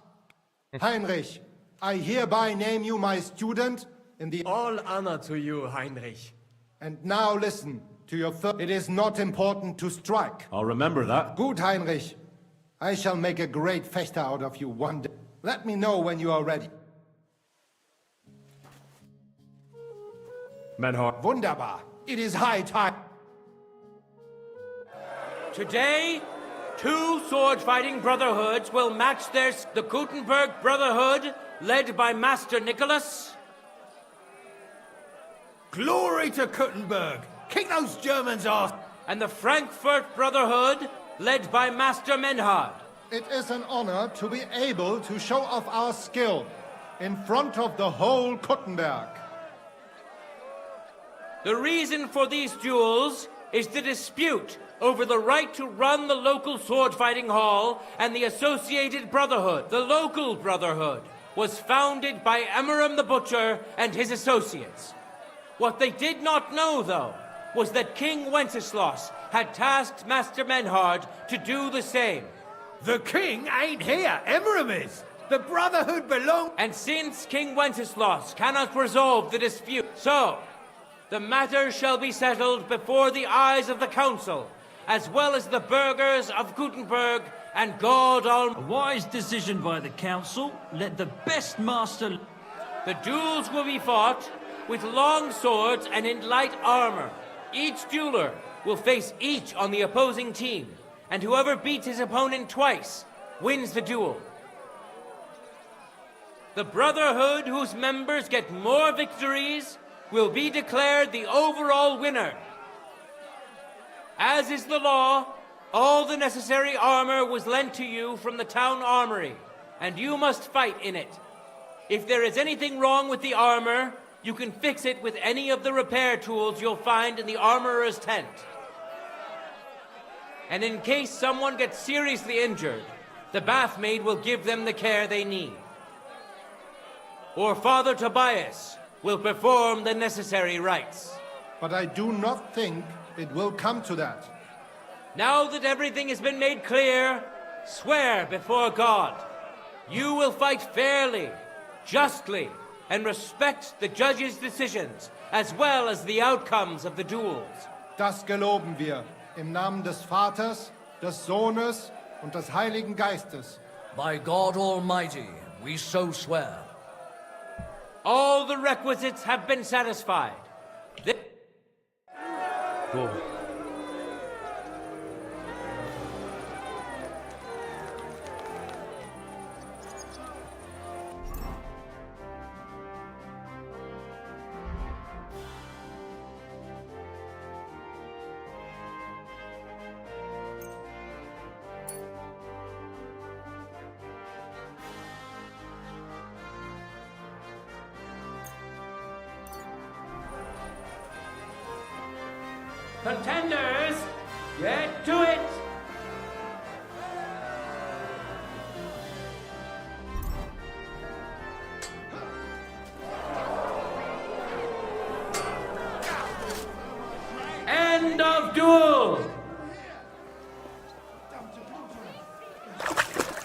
Heinrich, I hereby name you my student in the... All honor to you, Heinrich. And now listen to your first... It is not important to strike. I'll remember that. Gut, Heinrich. I shall make a great fechter out of you one day. Let me know when you are ready. Menhard. Wunderbar. It is high time. Today, 2 sword-fighting brotherhoods will match the Gutenberg Brotherhood, led by Master Nicholas. Glory to Gutenberg! Kick those Germans off! And the Frankfurt Brotherhood, led by Master Menhard. It is an honor to be able to show off our skill in front of the whole Gutenberg. The reason for these duels is the dispute over the right to run the local sword-fighting hall and the associated brotherhood. The local brotherhood was founded by Amaram the Butcher and his associates. What they did not know, though, was that King Wenceslas had tasked Master Menhard to do the same. The king ain't here, Emmeram is. The Brotherhood belong... And since King Wenceslas cannot resolve the dispute, so the matter shall be settled before the eyes of the council, as well as the burghers of Gutenberg and God Almighty. A wise decision by the council. Let the best master... The duels will be fought with long swords and in light armor. Each dueler will face each on the opposing team, and whoever beats his opponent twice wins the duel. The Brotherhood, whose members get more victories, will be declared the overall winner. As is the law, all the necessary armor was lent to you from the town armory, and you must fight in it. If there is anything wrong with the armor, you can fix it with any of the repair tools you'll find in the armorer's tent. And in case someone gets seriously injured, the bathmaid will give them the care they need. Or Father Tobias will perform the necessary rites. But I do not think it will come to that. Now that everything has been made clear, swear before God. You will fight fairly, justly, and respect the judge's decisions, as well as the outcomes of the duels. Das geloben wir, im Namen des Vaters, des Sohnes und des Heiligen Geistes. By God Almighty, we so swear. All the requisites have been satisfied. Cool. Contenders, get to it! End of duel!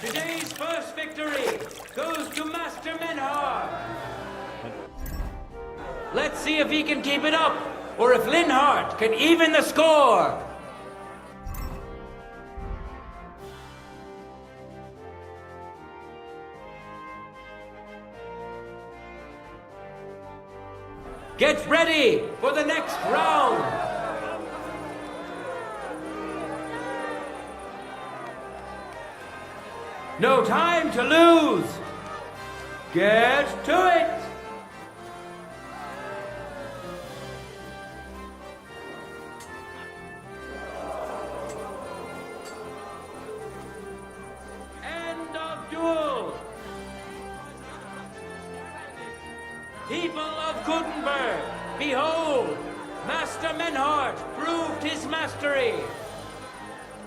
Today's first victory goes to Master Menhard. Let's see if he can keep it up, or if Linhart can even the score. Get ready for the next round. No time to lose. Get to it. People of Gutenberg, behold, Master Menhard proved his mastery.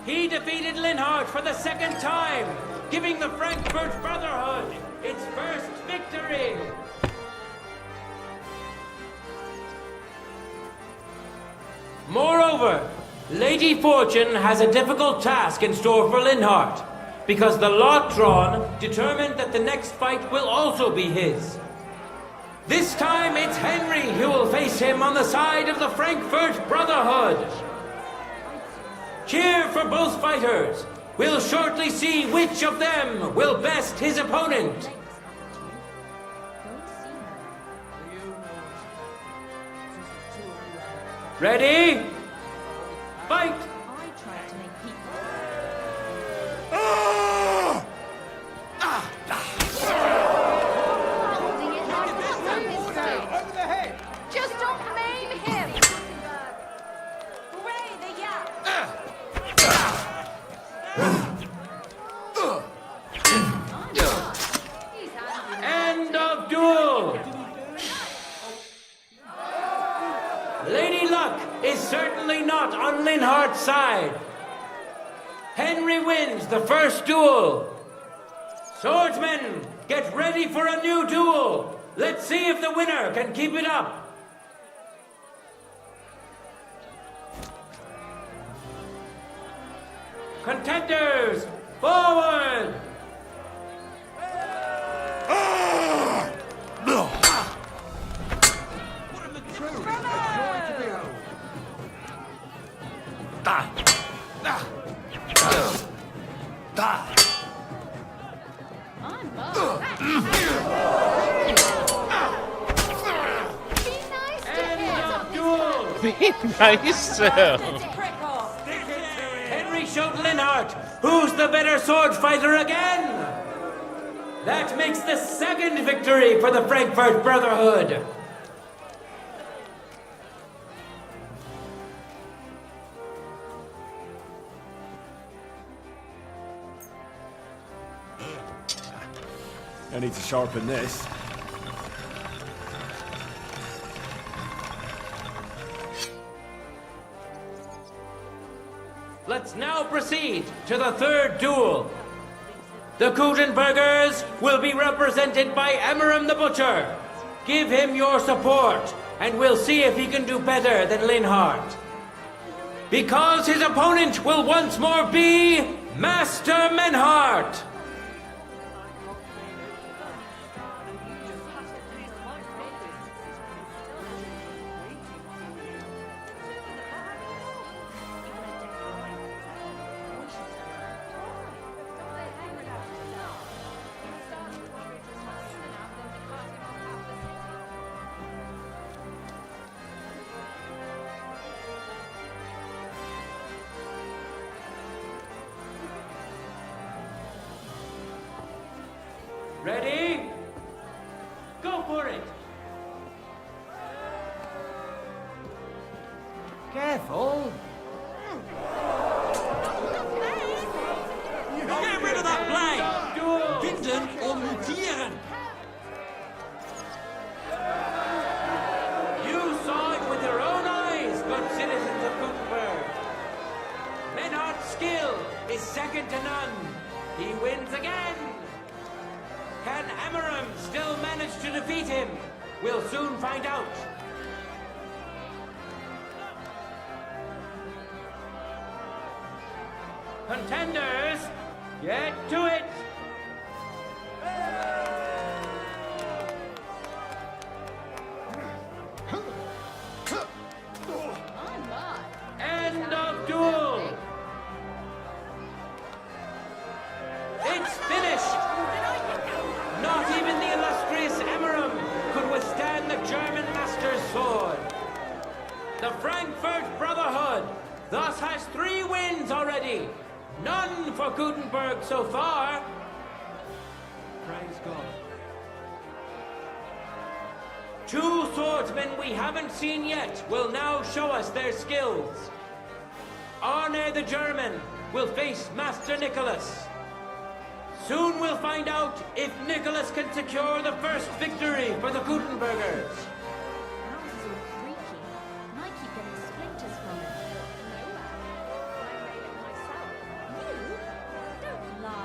He defeated Linhart for the second time, giving the Frankfurt Brotherhood its first victory. Moreover, Lady Fortune has a difficult task in store for Linhart, because the lot drawn determined that the next fight will also be his. This time it's Henry who will face him on the side of the Frankfurt Brotherhood. Cheer for both fighters. We'll shortly see which of them will best his opponent. Ready? Fight! I tried to make people... Just don't maim him! Hooray, the yap! End of duel! Lady Luck is certainly not on Linhart's side. Henry wins the first duel. Swordsmen, get ready for a new duel. Let's see if the winner can keep it up. Contenders, forward! Be nice to him. Henry showed Linhart who's the better sword fighter again. That makes the second victory for the Frankfurt Brotherhood. I need to sharpen this. Let's now proceed to the third duel. The Gutenbergers will be represented by Emmeram the Butcher. Give him your support, and we'll see if he can do better than Linhart. Because his opponent will once more be Master Menhart. Ready? Go for it! Careful. Get rid of that blade! Binden or mutieren! You saw it with your own eyes, good citizens of Gutenberg. Menhardt's skill is second to none. He wins again. Can Emmeram still manage to defeat him? We'll soon find out. Contenders, get to it! End of duel! It's finished! Not even the illustrious Emmeram could withstand the German master's sword. The Frankfurt Brotherhood thus has 3 wins already. None for Gutenberg so far. Praise God. 2 swordsmen we haven't seen yet will now show us their skills. Arne the German will face Master Nicholas. Soon we'll find out if Nicholas can secure the first victory for the Gutenbergers.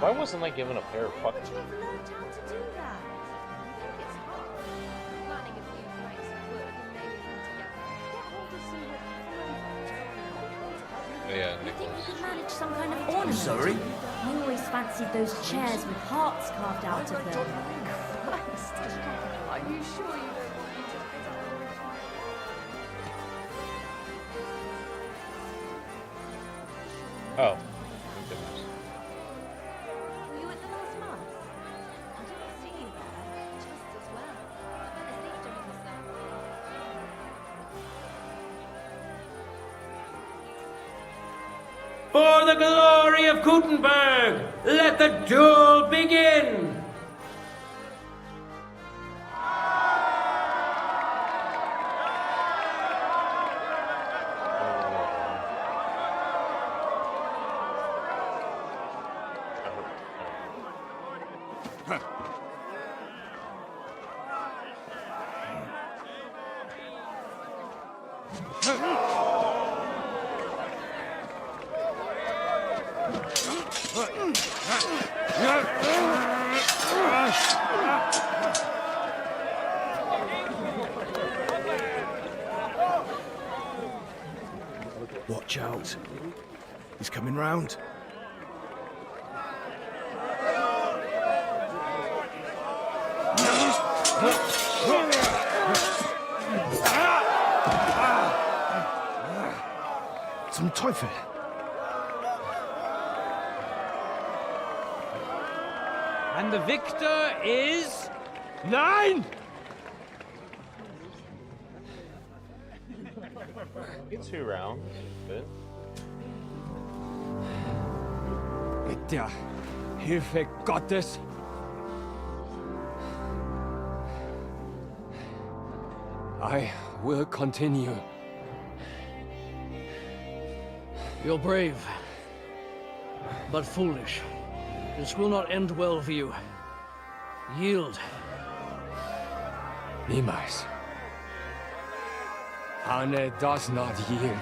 Why wasn't I given a pair of fucking... Yeah, Nicholas. You manage some kind of ornament. Sorry? I always fancied those chairs with hearts carved out of them. Christ. Are you sure you don't want me to... Oh. Were you at the last month? I didn't see you there. Just as well. For the glory of Gutenberg, let the duel begin! Watch out. He's coming round. Zum Teufel! And the victor is... Nein! Get 2 rounds. Good. Mit der Hilfe Gottes. I will continue. You're brave, but foolish. This will not end well for you. Yield. Niemals. Arne does not yield.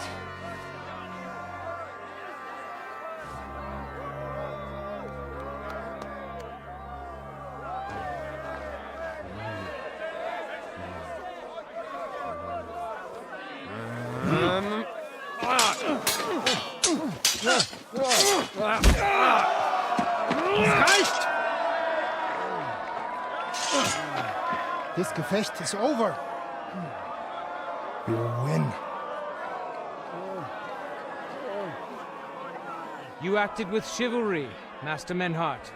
This Gefecht is over. You win. You acted with chivalry, Master Menhart.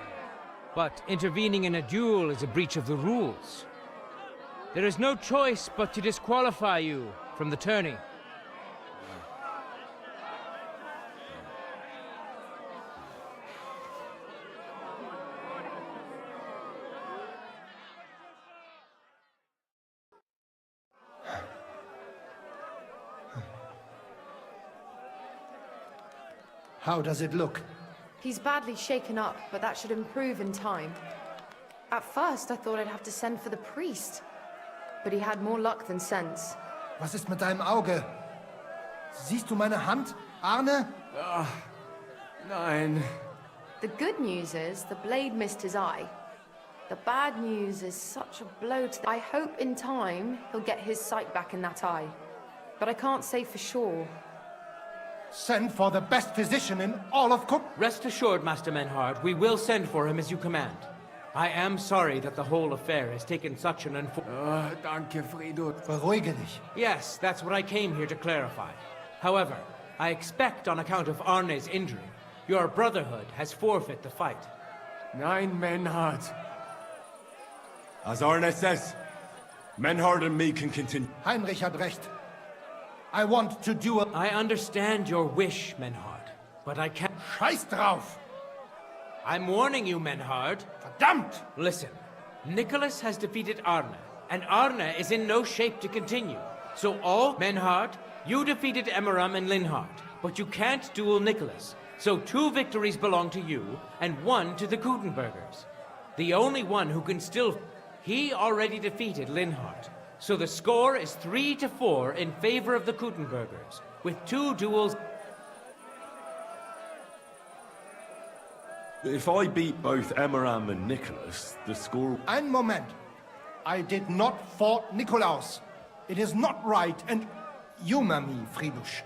But intervening in a duel is a breach of the rules. There is no choice but to disqualify you from the tourney. How does it look? He's badly shaken up, but that should improve in time. At first, I thought I'd have to send for the priest. But he had more luck than sense. Was ist mit deinem Auge? Siehst du meine Hand, Arne? Nein. The good news is the blade missed his eye. The bad news is such a blow to... I hope in time he'll get his sight back in that eye. But I can't say for sure. Send for the best physician in all of Cook. Rest assured, Master Menhart, we will send for him as you command. I am sorry that the whole affair has taken such an Danke, Frido. Beruhige dich. Yes, that's what I came here to clarify. However, I expect on account of Arne's injury, your brotherhood has forfeit the fight. Nein, Menhart. As Arne says, Menhart and me can continue. Heinrich hat recht. I want to duel. I understand your wish, Menhart, but I can't... Scheiß drauf! I'm warning you, Menhart. Verdammt! Listen, Nicholas has defeated Arne, and Arne is in no shape to continue. So all... Menhart, you defeated Emmeram and Linhart, but you can't duel Nicholas. So 2 victories belong to you, and 1 to the Gutenbergers. The only one who can still... He already defeated Linhart. So the score is 3-4 in favor of the Gutenbergers, with 2 duels... If I beat both Emmeram and Nicholas, the score... Ein Moment. I did not fought Nikolaus. It is not right, and humor me, Fridusch.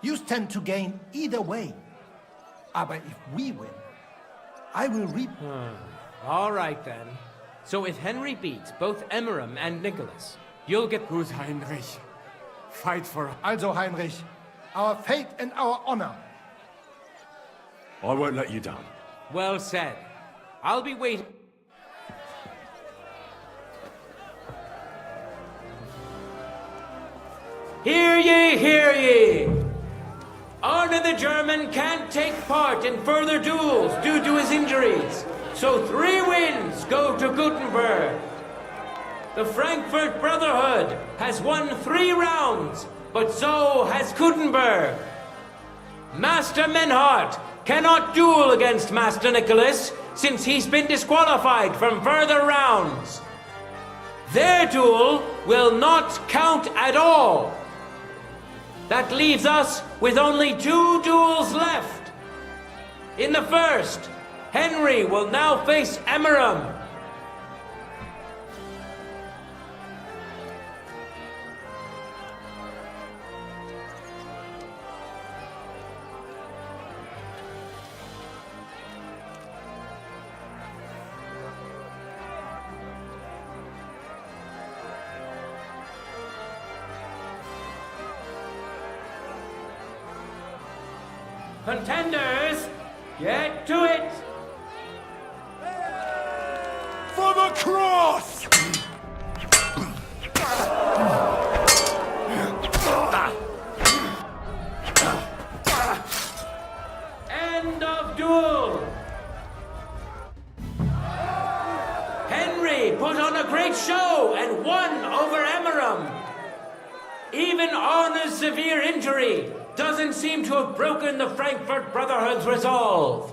You stand to gain either way. Aber if we win, I will reap... All right, then. So if Henry beats both Emmeram and Nicholas, you'll get... Gut, Heinrich. Fight for... Also, Heinrich, our fate and our honor. I won't let you down. Well said. I'll be waiting... Hear ye, hear ye! Arne the German can't take part in further duels due to his injuries. So 3 wins go to Gutenberg. The Frankfurt Brotherhood has won 3 rounds, but so has Gutenberg. Master Menhart cannot duel against Master Nicholas since he's been disqualified from further rounds. Their duel will not count at all. That leaves us with only 2 duels left. In the first, Henry will now face Emmeram. Contenders, get to it! For the cross! End of duel! Henry put on a great show and won over Emeram. Even Arna's severe injury doesn't seem to have broken the Frankfurt Brotherhood's resolve.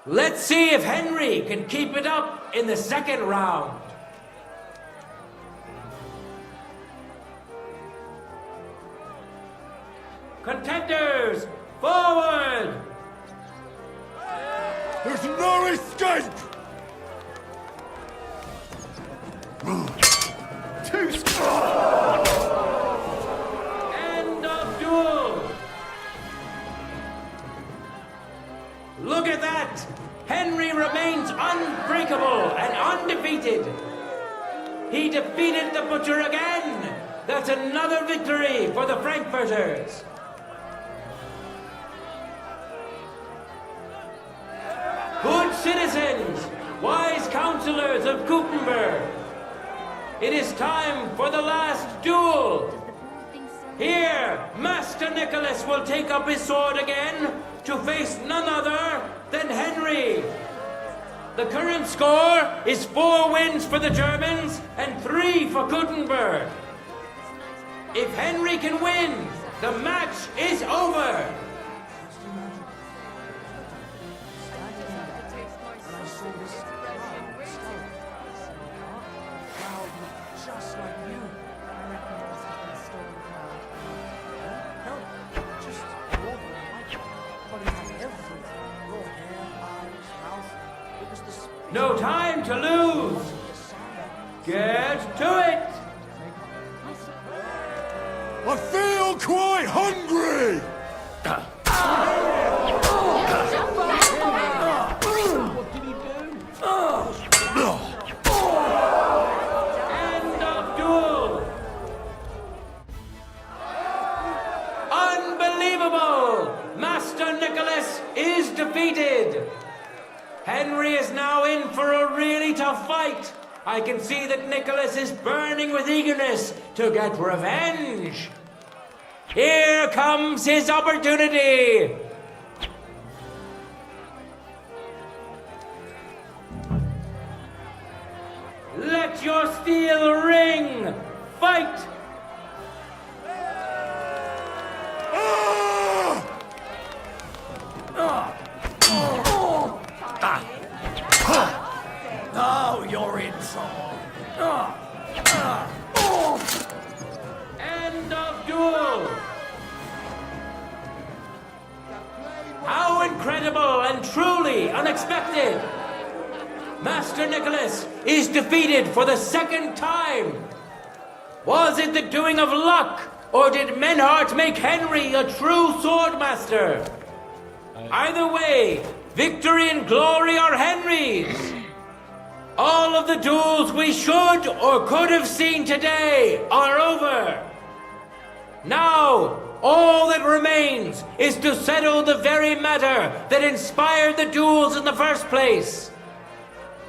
Let's see if Henry can keep it up in the second round. Contenders, forward! There's no escape! End of duel! Look at that! Henry remains unbreakable and undefeated. He defeated the Butcher again! That's another victory for the Frankfurters! Good citizens, wise counselors of Gutenberg, it is time for the last duel. Here, Master Nicholas will take up his sword again to face none other than Henry. The current score is 4 wins for the Germans and 3 for Gutenberg. If Henry can win, the match is over. No time to lose. Get to it. I feel quite hungry! End of duel. Unbelievable! Master Nicholas is defeated. Henry is now in for a really tough fight. I can see that Nicholas is burning with eagerness to get revenge. Here comes his opportunity. Let your steel ring. Fight. Now you're in trouble. End of duel. How incredible and truly unexpected. Master Nicholas is defeated for the second time. Was it the doing of luck, or did Menhart make Henry a true swordmaster? Either way, victory and glory are Henry's. All of the duels we should or could have seen today are over. Now, all that remains is to settle the very matter that inspired the duels in the first place.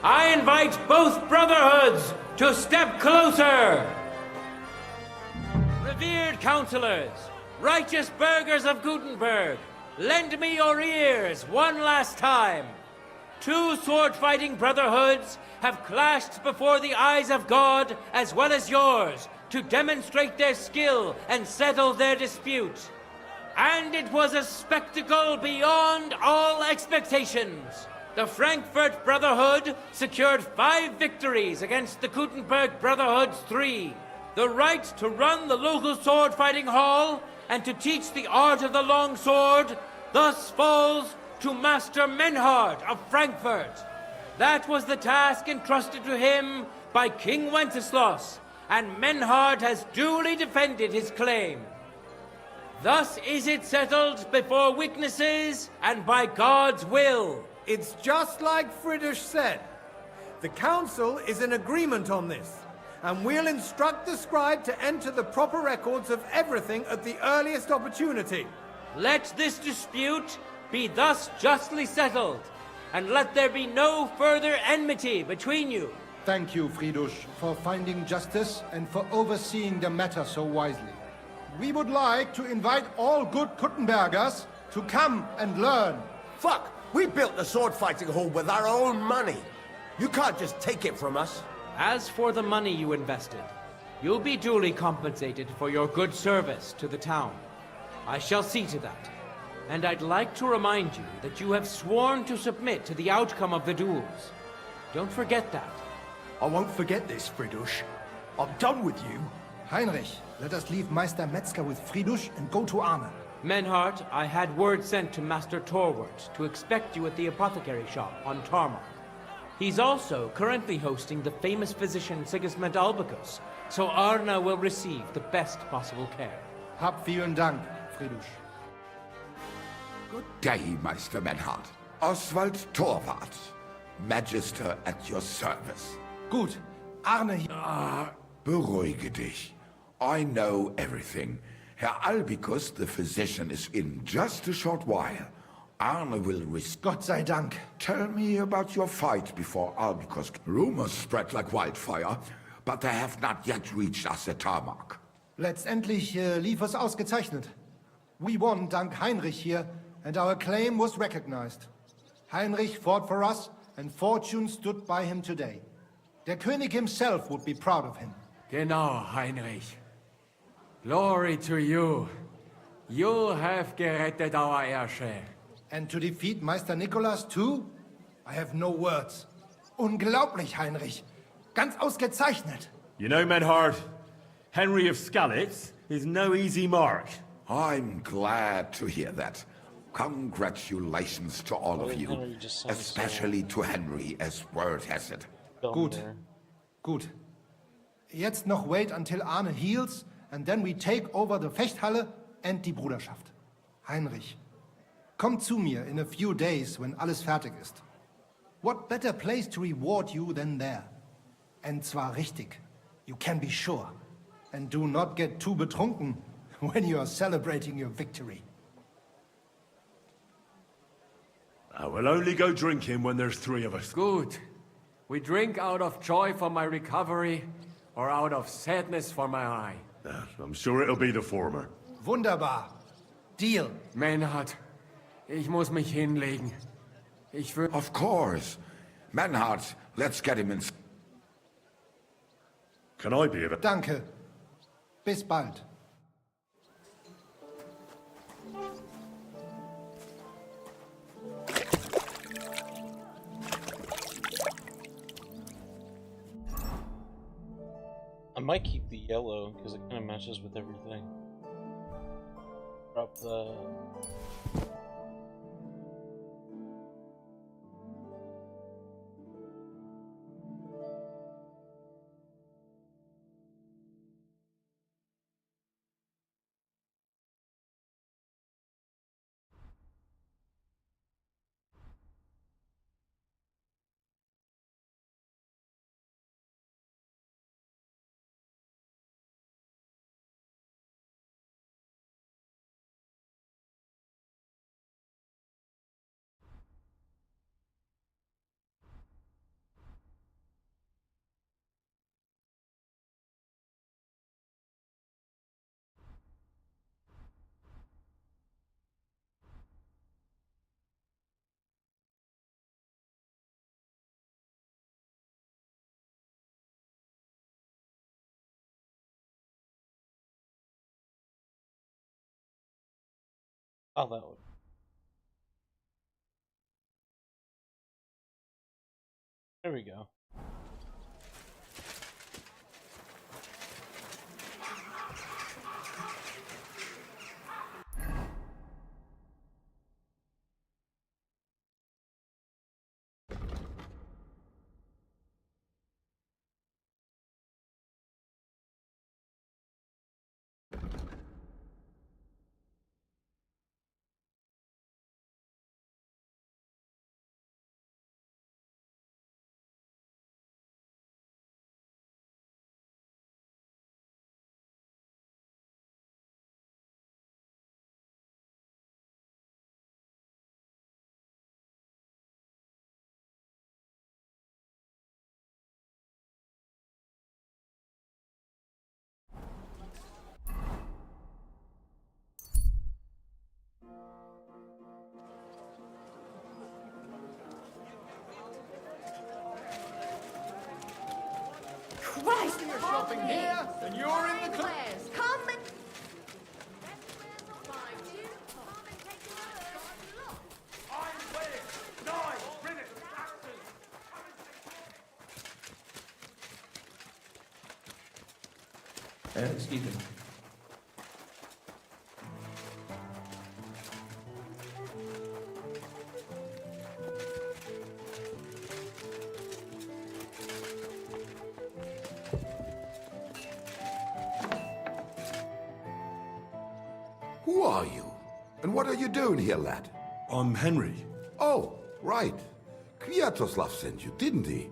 I invite both brotherhoods to step closer. Revered counselors, righteous burghers of Gutenberg, lend me your ears one last time. 2 sword-fighting brotherhoods have clashed before the eyes of God as well as yours to demonstrate their skill and settle their dispute. And it was a spectacle beyond all expectations. The Frankfurt Brotherhood secured 5 victories against the Gutenberg Brotherhood's 3. The right to run the local sword-fighting hall and to teach the art of the long sword thus falls to Master Menhart of Frankfurt. That was the task entrusted to him by King Wenceslas, and Menhart has duly defended his claim. Thus is it settled before witnesses and by God's will. It's just like Friedrich said. The council is in agreement on this, and we'll instruct the scribe to enter the proper records of everything at the earliest opportunity. Let this dispute be thus justly settled, and let there be no further enmity between you. Thank you, Fridush, for finding justice and for overseeing the matter so wisely. We would like to invite all good Kuttenbergers to come and learn. Fuck! We built the sword fighting hall with our own money. You can't just take it from us. As for the money you invested, you'll be duly compensated for your good service to the town. I shall see to that. And I'd like to remind you that you have sworn to submit to the outcome of the duels. Don't forget that. I won't forget this, Fridush. I'm done with you. Heinrich, let us leave Meister Metzger with Fridush and go to Arne. Menhart, I had word sent to Master Torwart to expect you at the apothecary shop on Tarmar. He's also currently hosting the famous physician Sigismund Albicus, so Arne will receive the best possible care. Hab vielen Dank, Fridush. Good day, Meister Menhart. Oswald Torwart, Magister at your service. Gut, Arne hier. Beruhige dich. I know everything. Herr Albicus, the physician, is in just a short while. Arne will Gott sei Dank. Tell me about your fight before Albicus. Rumors spread like wildfire, but they have not yet reached us at Tarmac. Letztendlich lief es ausgezeichnet. We won dank Heinrich here, and our claim was recognized. Heinrich fought for us, and fortune stood by him today. Der König himself would be proud of him. Genau, Heinrich. Glory to you. You have gerettet our Herrscher. And to defeat Meister Nicholas too? I have no words. Unglaublich, Heinrich. Ganz ausgezeichnet. You know, Menhard, Henry of Skalitz is no easy mark. I'm glad to hear that. Congratulations to all of you, especially to Henry, as word has it. Gut. Gut. Jetzt noch wait until Arne heals, and then we take over the Fechthalle and die Bruderschaft. Heinrich, komm zu mir in a few days when alles fertig ist. What better place to reward you than there? And zwar richtig. You can be sure. And do not get too betrunken when you are celebrating your victory. I will only go drinking when there's three of us. Good. We drink out of joy for my recovery, or out of sadness for my eye. I'm sure it'll be the former. Wunderbar. Deal. Menhard, ich muss mich hinlegen. Ich will... Of course. Menhard, let's get him in... Can I be of it? Danke. Bis bald. I might keep the yellow because it kind of matches with everything. Drop the that one. There we go. Right! You're shopping here, and you're in the club. Come and... Excuse me. Who are you? And what are you doing here, lad? I'm Henry. Oh, right. Kwiatoslav sent you, didn't he?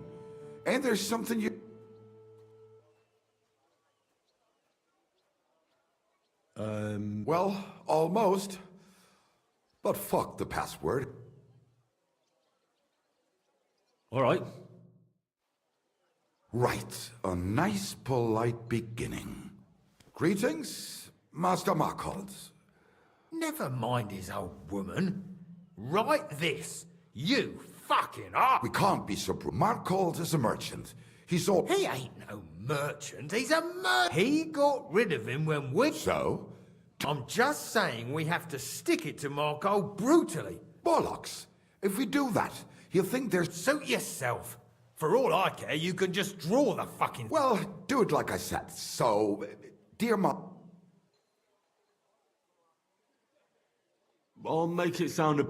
And there's something you... Well, almost. But fuck the password. All right. Right. A nice, polite beginning. Greetings, Master Markhold. Never mind his old woman. Write this. You fucking up. We can't be so... Markhold is a merchant. He's all... He ain't no merchant. He's a He got rid of him when we... So? I'm just saying we have to stick it to Markhold brutally. Bollocks. If we do that, he'll think there's... Suit yourself. For all I care, you can just draw the fucking... Well, do it like I said. So, dear I'll make it sound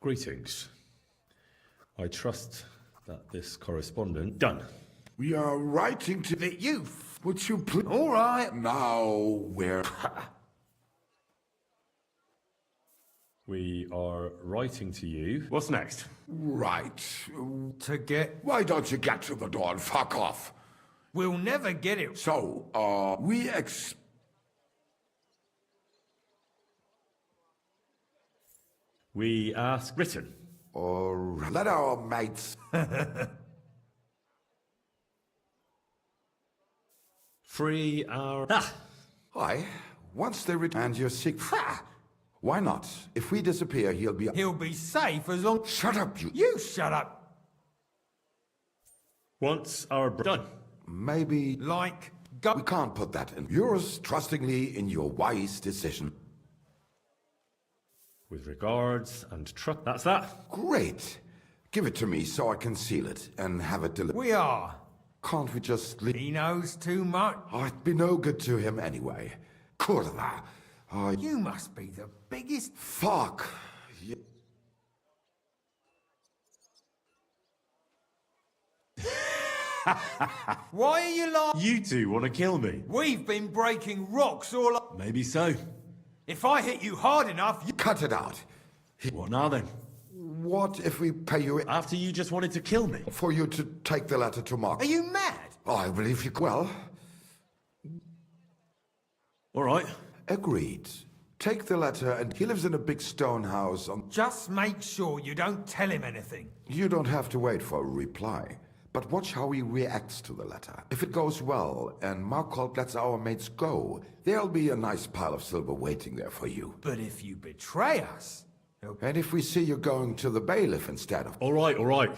Greetings. I trust that this correspondent... Done. We are writing to... The you... Would you please... All right. Now, we're... We are writing to you. What's next? Right. To get... Why don't you get to the door and fuck off? We'll never get it. So, we We ask written. Or let our mates... Free our... Hi. Once they return and you're sick... Why not? If we disappear, he'll be... He'll be safe as long... Shut up, you... You shut up. Once our... Done. Maybe... Like... We can't put that in. Yours trustingly in your wise decision. With regards and trust. That's that. Great. Give it to me so I can seal it and have it delivered. We are. Can't we just leave? He knows too much. I'd be no good to him anyway. Kurwa. You must be the biggest... Fuck. Why are you laughing? You two want to kill me? We've been breaking rocks all up. Maybe so. If I hit you hard enough, you... Cut it out. What now then? What if we pay you... After you just wanted to kill me? For you to take the letter to Mark. Are you mad? I believe you... Well... All right. Agreed. Take the letter and he lives in a big stone house on... Just make sure you don't tell him anything. You don't have to wait for a reply. But watch how he reacts to the letter. If it goes well and Markhold lets our mates go, there'll be a nice pile of silver waiting there for you. But if you betray us... And if we see you going to the bailiff instead of... All right, all right.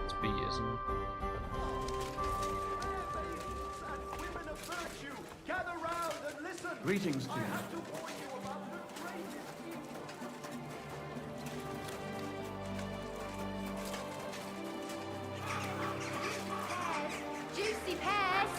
It's B, isn't it? Greetings to you. Juicy pears!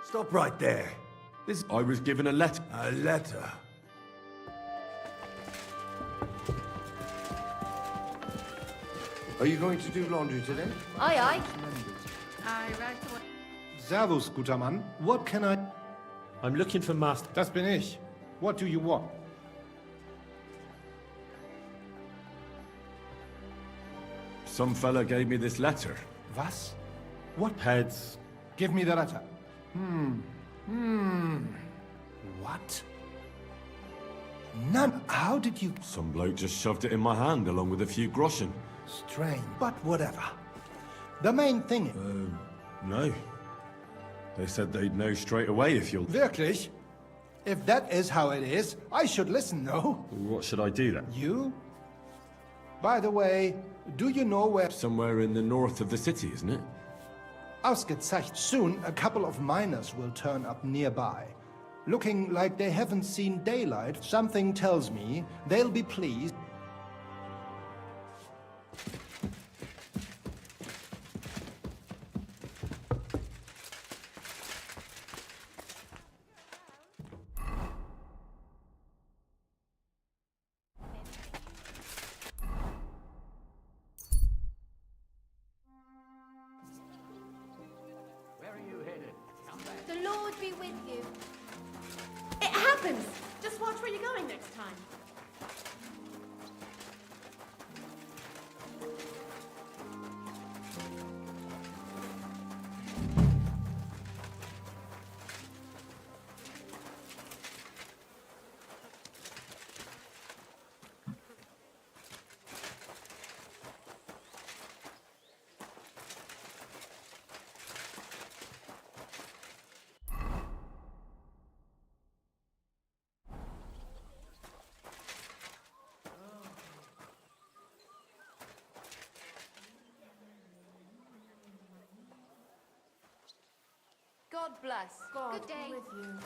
Stop right there. I was given a letter. A letter? Are you going to do laundry today? Aye, aye. Servus, guter Mann. What can I... I'm looking for Master. Das bin ich. What do you want? Some fella gave me this letter. Was? What? Heads. Give me the letter. What? None. How did you... Some bloke just shoved it in my hand along with a few groschen. Strange, but whatever. The main thing... No. They said they'd know straight away if you'll... Wirklich? If that is how it is, I should listen, no? What should I do then? You? By the way, do you know where... Somewhere in the north of the city, isn't it? Ausgezeichnet. Soon, a couple of miners will turn up nearby. Looking like they haven't seen daylight, something tells me they'll be pleased. The Lord be with you. It happens! Just watch where you're going next time. God bless. God Good day. be with you.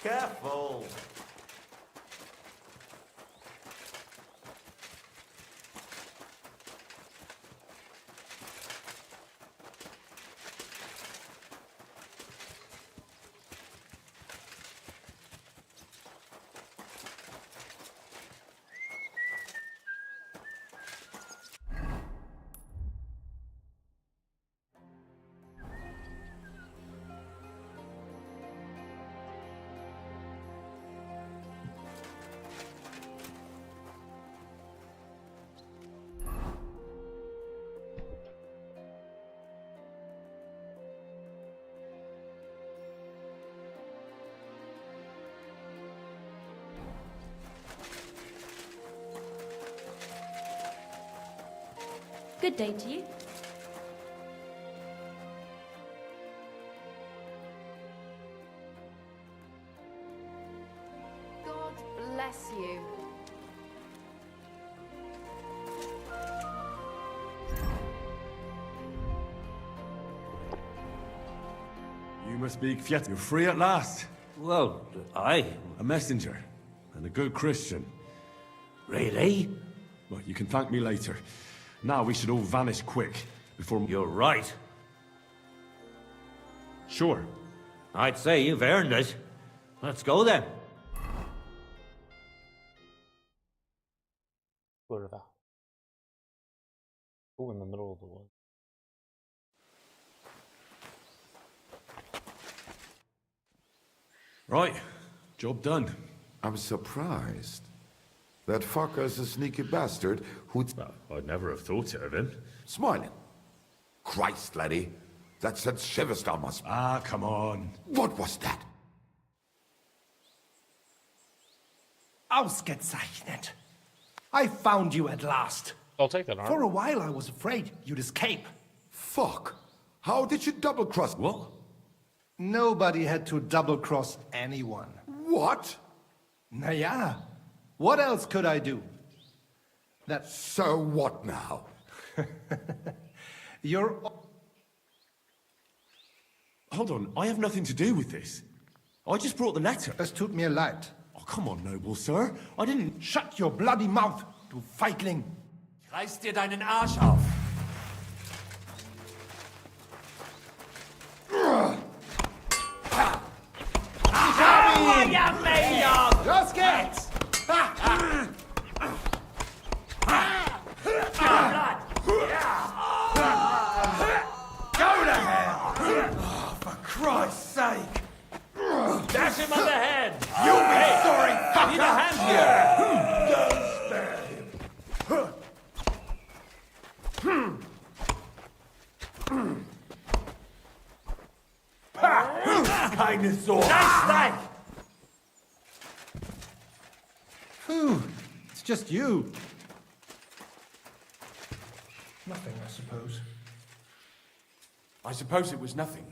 Careful. Good day to you. God bless you. You must be Kviet. You're free at last. Well, aye. A messenger. And a good Christian. Really? Well, you can thank me later. Now we should all vanish quick, before... You're right. Sure. I'd say you've earned it. Let's go then. Where are they? Oh, in the middle of the woods. Right. Job done. I'm surprised. That fucker's a sneaky bastard who'd... Well, I'd never have thought it of him. Smiling. Christ, laddie. That sent shivers down my spine. Ah, come on. What was that? Ausgezeichnet. I found you at last. I'll take that, For a while I was afraid you'd escape. Fuck. How did you double-cross... What? Nobody had to double-cross anyone. What? Naja. What else could I do? That... So what now? You're... Hold on, I have nothing to do with this. I just brought the letter. Es tut mir leid. Oh, come on, noble sir. I didn't... Shut your bloody mouth, du Feigling. Reiß dir deinen Arsch auf. Los geht's! Go to hell! Oh, for Christ's sake! Dash him on the head! You'll be sorry, Need a hand here! Keine Sorge! Nice. Phew, it's just you. Nothing, I suppose. I suppose it was nothing.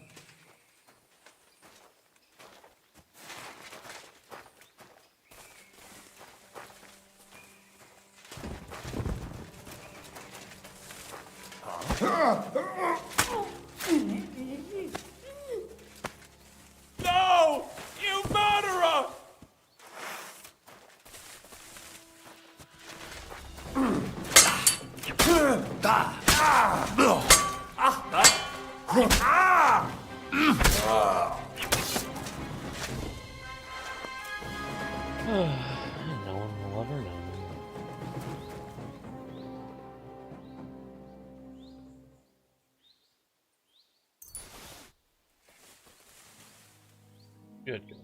No! You murderer! No one will ever know. Good God.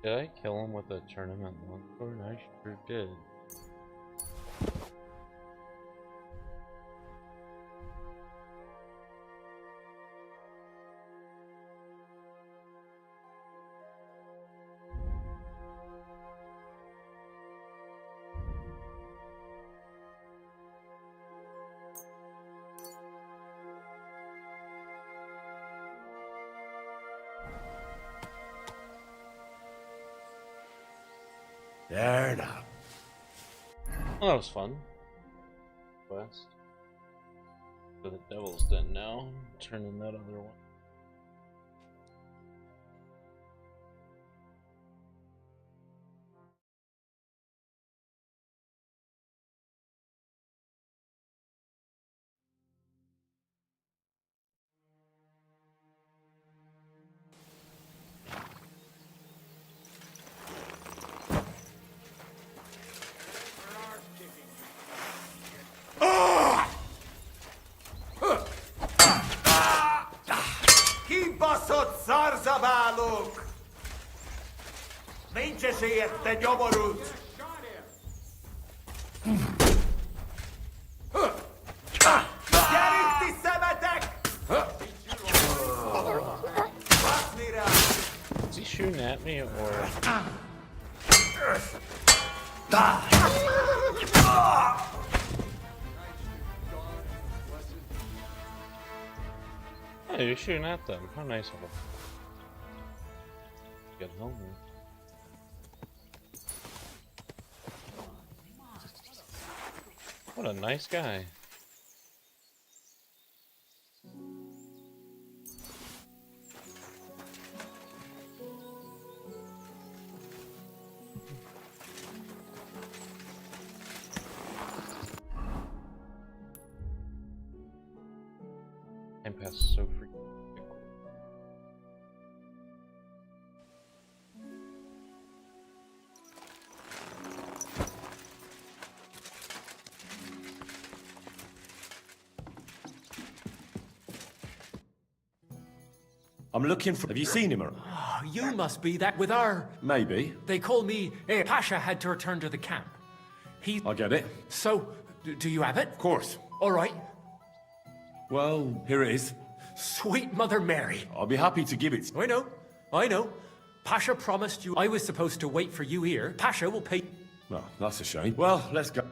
Did I kill him with a tournament longsword? I sure did. There now. Well, that was fun. Quest. For the Devil's Den now. Turn in that other one. Zarzabálok! Nincs esélyed, te nyomorult! Gyerünk, ti szemetek! Baszni rá! Is he shooting at me or? Oh, you're shooting at them. How nice of them. Get home. What a nice guy. Time passes so freaking quick. I'm looking for... Have you seen him? Oh, you must be that with our... Maybe. They call me... Pasha had to return to the camp. I get it. So, do you have it? Of course. All right. Well, here it is. Sweet Mother Mary. I'll be happy to give it. I know. Pasha promised you I was supposed to wait for you here. Pasha will pay... Well, that's a shame. Well, let's go.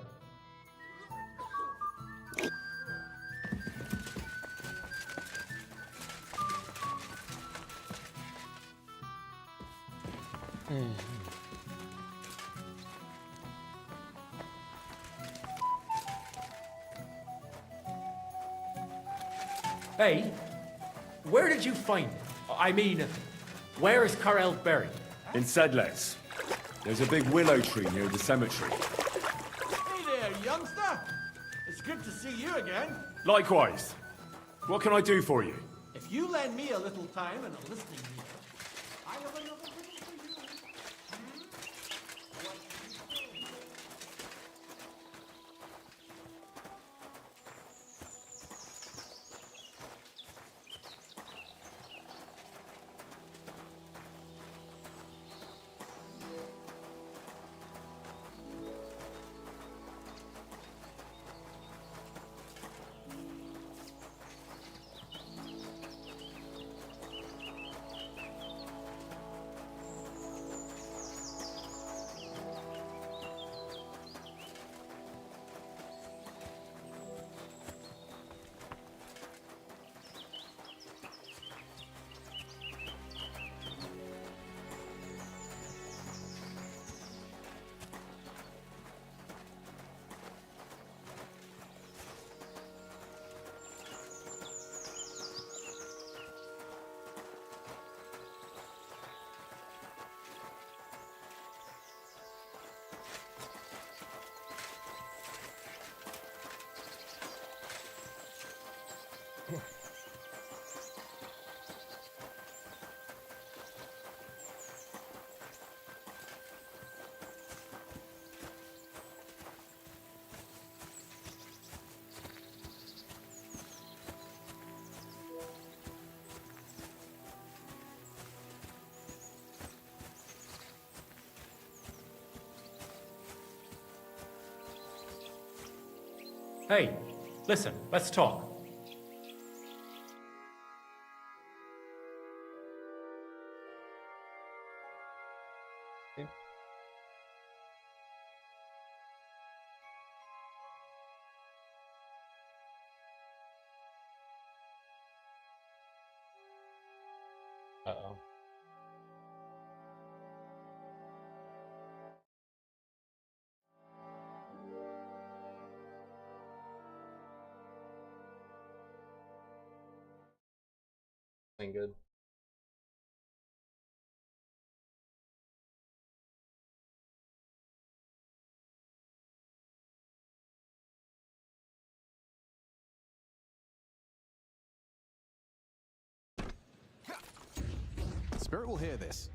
Hey, where did you find him? I mean, where is Karel buried? In Sedlets. There's a big willow tree near the cemetery. Hey there, youngster. It's good to see you again. Likewise. What can I do for you? If you lend me a little time and a listening ear, I have another riddle for you. Hey, listen, let's talk. Uh-oh. Ain't good. Spirit will hear this.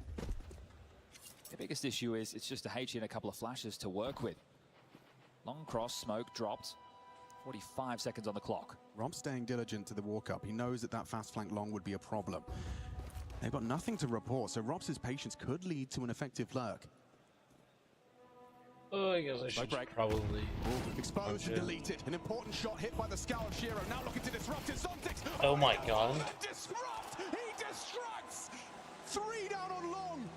The biggest issue is it's just a HE and a couple of flashes to work with. Long cross, smoke dropped. 45 seconds on the clock. Rob's staying diligent to the walk-up. He knows that that fast flank long would be a problem. They've got nothing to report, so Rob's patience could lead to an effective lurk. Oh, I guess I should probably... Exposed and deleted. An important shot hit by the Scowl of Shiro. Now looking to disrupt his optics. Oh my god. Disrupt! He distracts! 3 down on long!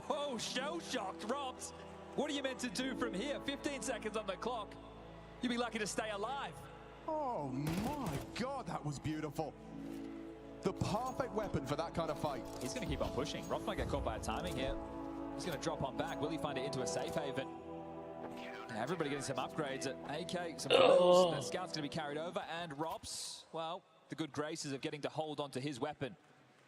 Oh, shell-shocked, Robs. What are you meant to do from here? 15 seconds on the clock. You'd be lucky to stay alive. Oh my god, that was beautiful. The perfect weapon for that kind of fight. He's going to keep on pushing. Rob might get caught by a timing here. He's going to drop on back. Will he find it into a safe haven? And everybody getting some upgrades at AK, some kills. The scout's going to be carried over, and Rob's, well, the good graces of getting to hold onto his weapon.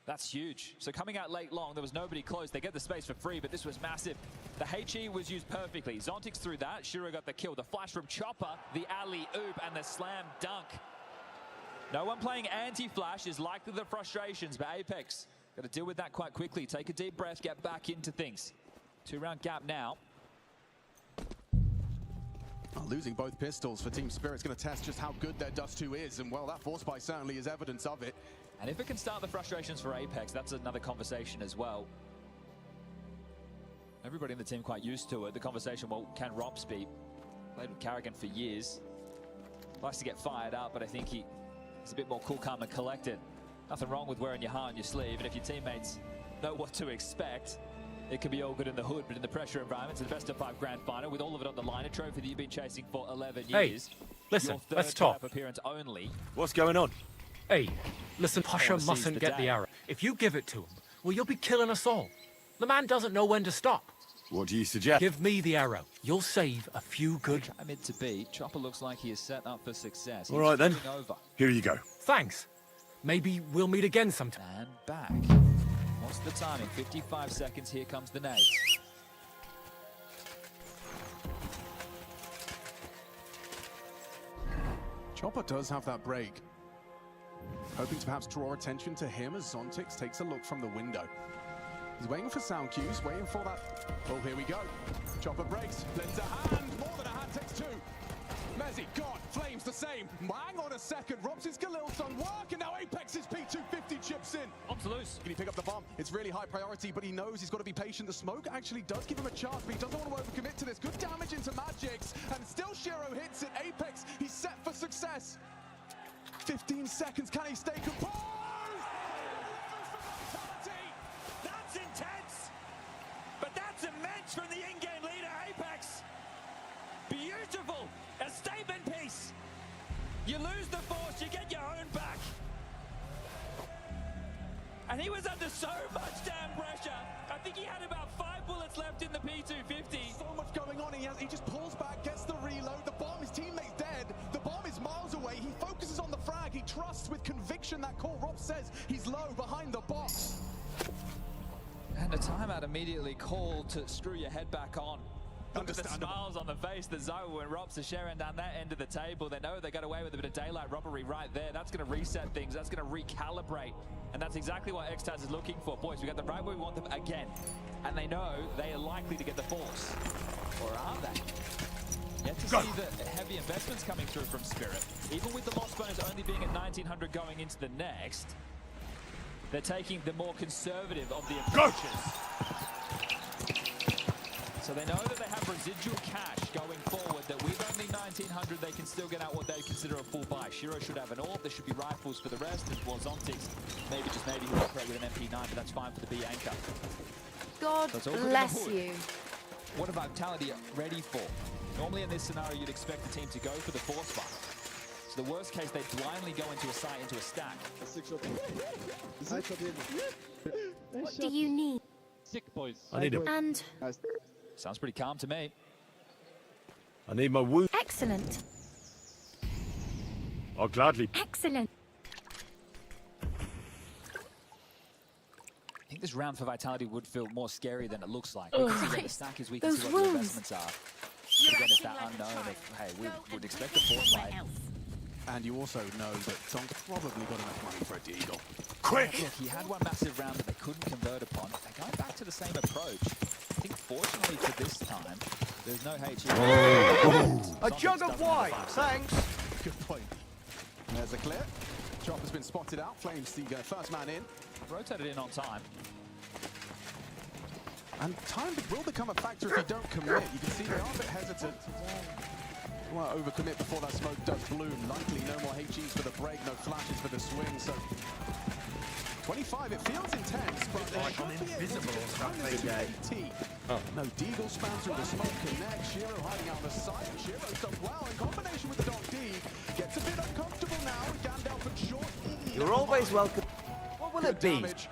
That's huge. So coming out late long, there was nobody close. They get the space for free, but this was massive. The HE was used perfectly. Zontix through that. Shiro got the kill. The flash from Chopper, the alley-oop, and the slam dunk. No one playing anti-flash is likely the frustrations, but Apex got to deal with that quite quickly. Take a deep breath, get back into things. 2-round gap now. Losing both pistols for Team Spirit's going to test just how good their Dust 2 is, and well, that force buy certainly is evidence of it. And if it can start the frustrations for Apex, that's another conversation as well. Everybody in the team quite used to it. The conversation, well, can Robs be? Played with Carrigan for years. Likes to get fired up, but I think he's a bit more cool, calm, and collected. Nothing wrong with wearing your heart on your sleeve, and if your teammates know what to expect, it can be all good in the hood, but in the pressure environment, it's the best of 5 grand final with all of it on the line. A trophy that you've been chasing for 11 years. Listen, your let's third talk. trap appearance only. What's going on? Hey, listen, Pasha seize mustn't the get day. the arrow. If you give it to him, well, you'll be killing us all. The man doesn't know when to stop. What do you suggest? Give me the arrow. You'll save a few good... I'm mid to beat. Chopper looks like he is set up for success. All right, then. He's over. Here you go. Thanks. Maybe we'll meet again sometime. And back. What's the timing? 55 seconds. Here comes the nade. Chopper does have that break. Hoping to perhaps draw attention to him as Zontix takes a look from the window. He's waiting for sound cues, waiting for that. Oh, here we go. Chopper breaks, lends a hand, more than a hand takes 2. Mezzi, God, Flames the same. Hang on a second, Robs' Galil's done work, and now Apex's P250 chips in. Bomb's loose. Can he pick up the bomb? It's really high priority, but he knows he's got to be patient. The smoke actually does give him a chance, but he doesn't want to overcommit to this. Good damage into Magix, and still Shiro hits it. Apex, he's set for success. 15 seconds, can he stay composed? That's intense, but that's immense from the in-game leader, Apex. Beautiful, a statement piece. You lose the force, you get your own back. And he was under so much damn pressure. I think he had about 5 bullets left in the P250. So much going on, he just pulls back, gets the reload, the bomb, his teammate's dead, the bomb is miles away, he focuses on the frag, he trusts with conviction that call. Rob says he's low behind the box. And a timeout immediately called to screw your head back on. Look at the smiles on the face that Zoe and Robs are sharing down that end of the table. They know they got away with a bit of daylight robbery right there. That's going to reset things. That's going to recalibrate. And that's exactly what Xtaz is looking for. Boys, we got the right where we want them again. And they know they are likely to get the force. Or are they? Yet to see the heavy investments coming through from Spirit. Even with the loss bonus only being at 1900 going into the next, they're taking the more conservative of the approaches. So they know that they have residual cash going forward, that with only 1900 they can still get out what they consider a full buy. Shiro should have an AWP, there should be rifles for the rest, and well, Zontix maybe he'll operate with an MP9, but that's fine for the B anchor. God bless you. What about Vitality ready for? Normally in this scenario you'd expect the team to go for the force buy. So the worst case, they blindly go into a site, into a stack. What do you need? Sick boys. I need a... And... Sounds pretty calm to me. I need my wound. Excellent. I'll gladly... Excellent. I think this round for Vitality would feel more scary than it looks like. Oh, We can see where the Christ. stack is, we can Those see what the wounds. investments are. Again, it's that unknown of, hey, we would expect a force buy. And you also know that Zonk probably got enough money for a deagle. Quick! Look, he had one massive round that they couldn't convert upon. They're going back to the same approach. I think fortunately for this time, there's no HE. A jug of wine, thanks. Good point. There's a clear. Chopper's been spotted out. Flames the first man in. Rotated in on time. And time will become a factor if you don't commit. You can see they are a bit hesitant. Well, overcommit before that smoke does bloom. Likely no more HEs for the break, no flashes for the swing, so 25, it feels intense, but like I'm invisible or something. No, Deagle spam through the smoke connect. Shiro hiding out the side. Shiro's done well in combination with the Doc D. Gets a bit uncomfortable now, and Gandalf and Short. You're always welcome. What will it be? Damage.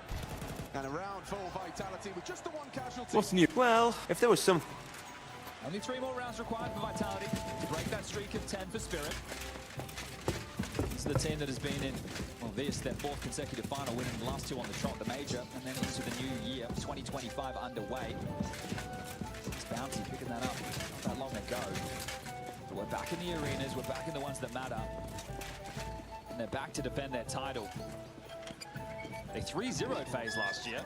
And around full vitality with just the one casualty. What's new? Well, if there was some... Only 3 more rounds required for Vitality to break that streak of 10 for Spirit. This is the team that has been in, well, this, their 4th consecutive final, winning the last 2 on the trot, the major, and then into the new year, 2025 underway. It's Bounty picking that up not that long ago. But we're back in the arenas, we're back in the ones that matter. And they're back to defend their title. They 3-0'd FaZe last year.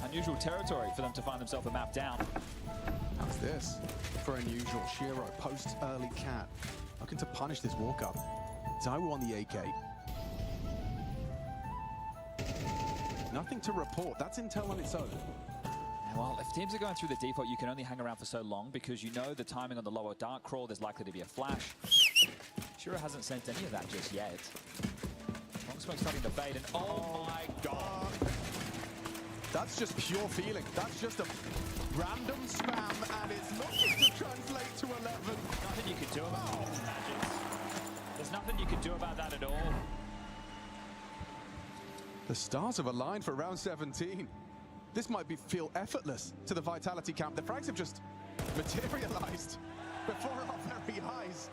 Unusual territory for them to find themselves a map down. How's this? For unusual, Shiro posts early cat. Looking to punish this walk-up. Zaiwu on the AK. Nothing to report. That's intel on its own. Well, if teams are going through the default, you can only hang around for so long because you know the timing on the lower dark crawl, there's likely to be a flash. Shiro hasn't sent any of that just yet. Long smoke starting to fade, and oh my god! That's just pure feeling. That's just a random spam, and it's looking to translate to 11. Nothing you can do about it, Magic. There's nothing you can do about that at all. The stars have aligned for round 17. This might feel effortless to the Vitality camp. The frags have just materialized before our very eyes.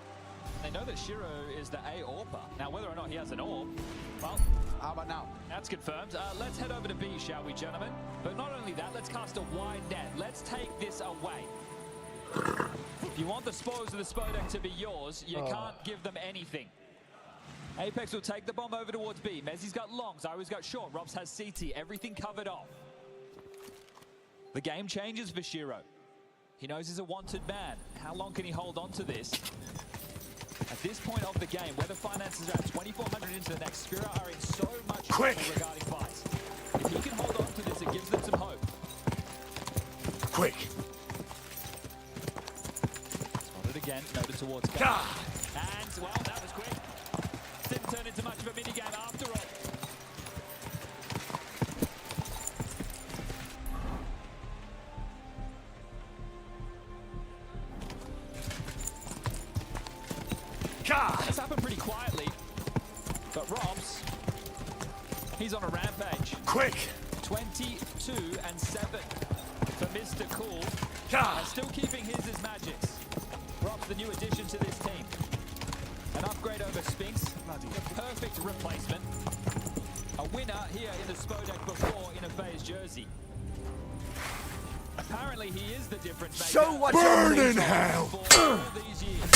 They know that Shiro is the A AWPer. Now, whether or not he has an AWP, well, how about now? That's confirmed. Let's head over to B, shall we, gentlemen? But not only that, let's cast a wide net. Let's take this away. If you want the spoils of the Spodek to be yours, you can't give them anything. Apex will take the bomb over towards B. Mezzi's got longs, Iru's got short, Robs has CT, everything covered off. The game changes for Shiro. He knows he's a wanted man. How long can he hold on to this? At this point of the game, where the finances are at 2,400 into the next, Spirit are in so much trouble regarding buys. If he can hold on to this, it gives them some hope. Quick! Spotted again, noted towards K. And, well, that was quick. Didn't turn into much of a minigame after all. It's happened pretty quietly, but Robs, he's on a rampage. Quick! 22 and 7 for Mr. Cool. And still keeping his as Magics. Robs, the new addition to this team. An upgrade over Spinks, the perfect replacement. A winner here in the Spodek before in a FaZe jersey. Apparently he is the difference maker. Show what Burn you're in hell! For all these years.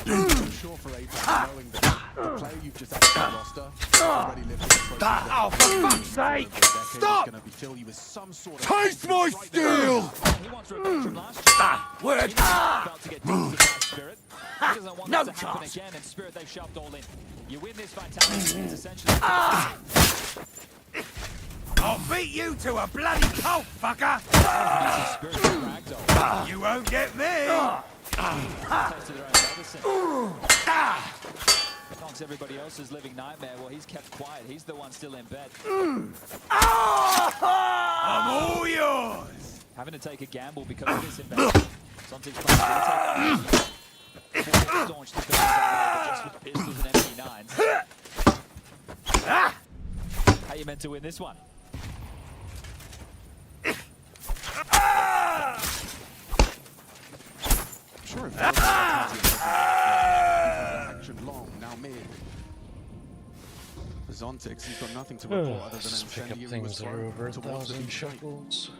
I'm sure for Apex, knowing that the player you've just added to the roster already lived in the process. Oh, for fuck's sake! Stop! Going to fill you with some sort of Taste my steel! He wants revenge from last year. Word! About to get deep by Spirit. He doesn't want No that to happen chance. again, and Spirit, they've shoved all in. You win this Vitality, it's essentially... I'll beat you to a bloody pulp, fucker! You won't get me! Close to their own medicine. Knocks everybody else's living nightmare. Well, he's kept quiet. He's the one still in bed. I'm all yours! Having to take a gamble because of this investment. Something's probably going to take staunch defenders out there, just with pistols and MP9s. How you meant to win this one? Sure, action long, now mid. For Zontix, he's got nothing to report other than an Just pick up incendiary things that are over whistle towards the 1,000 beach. shekels.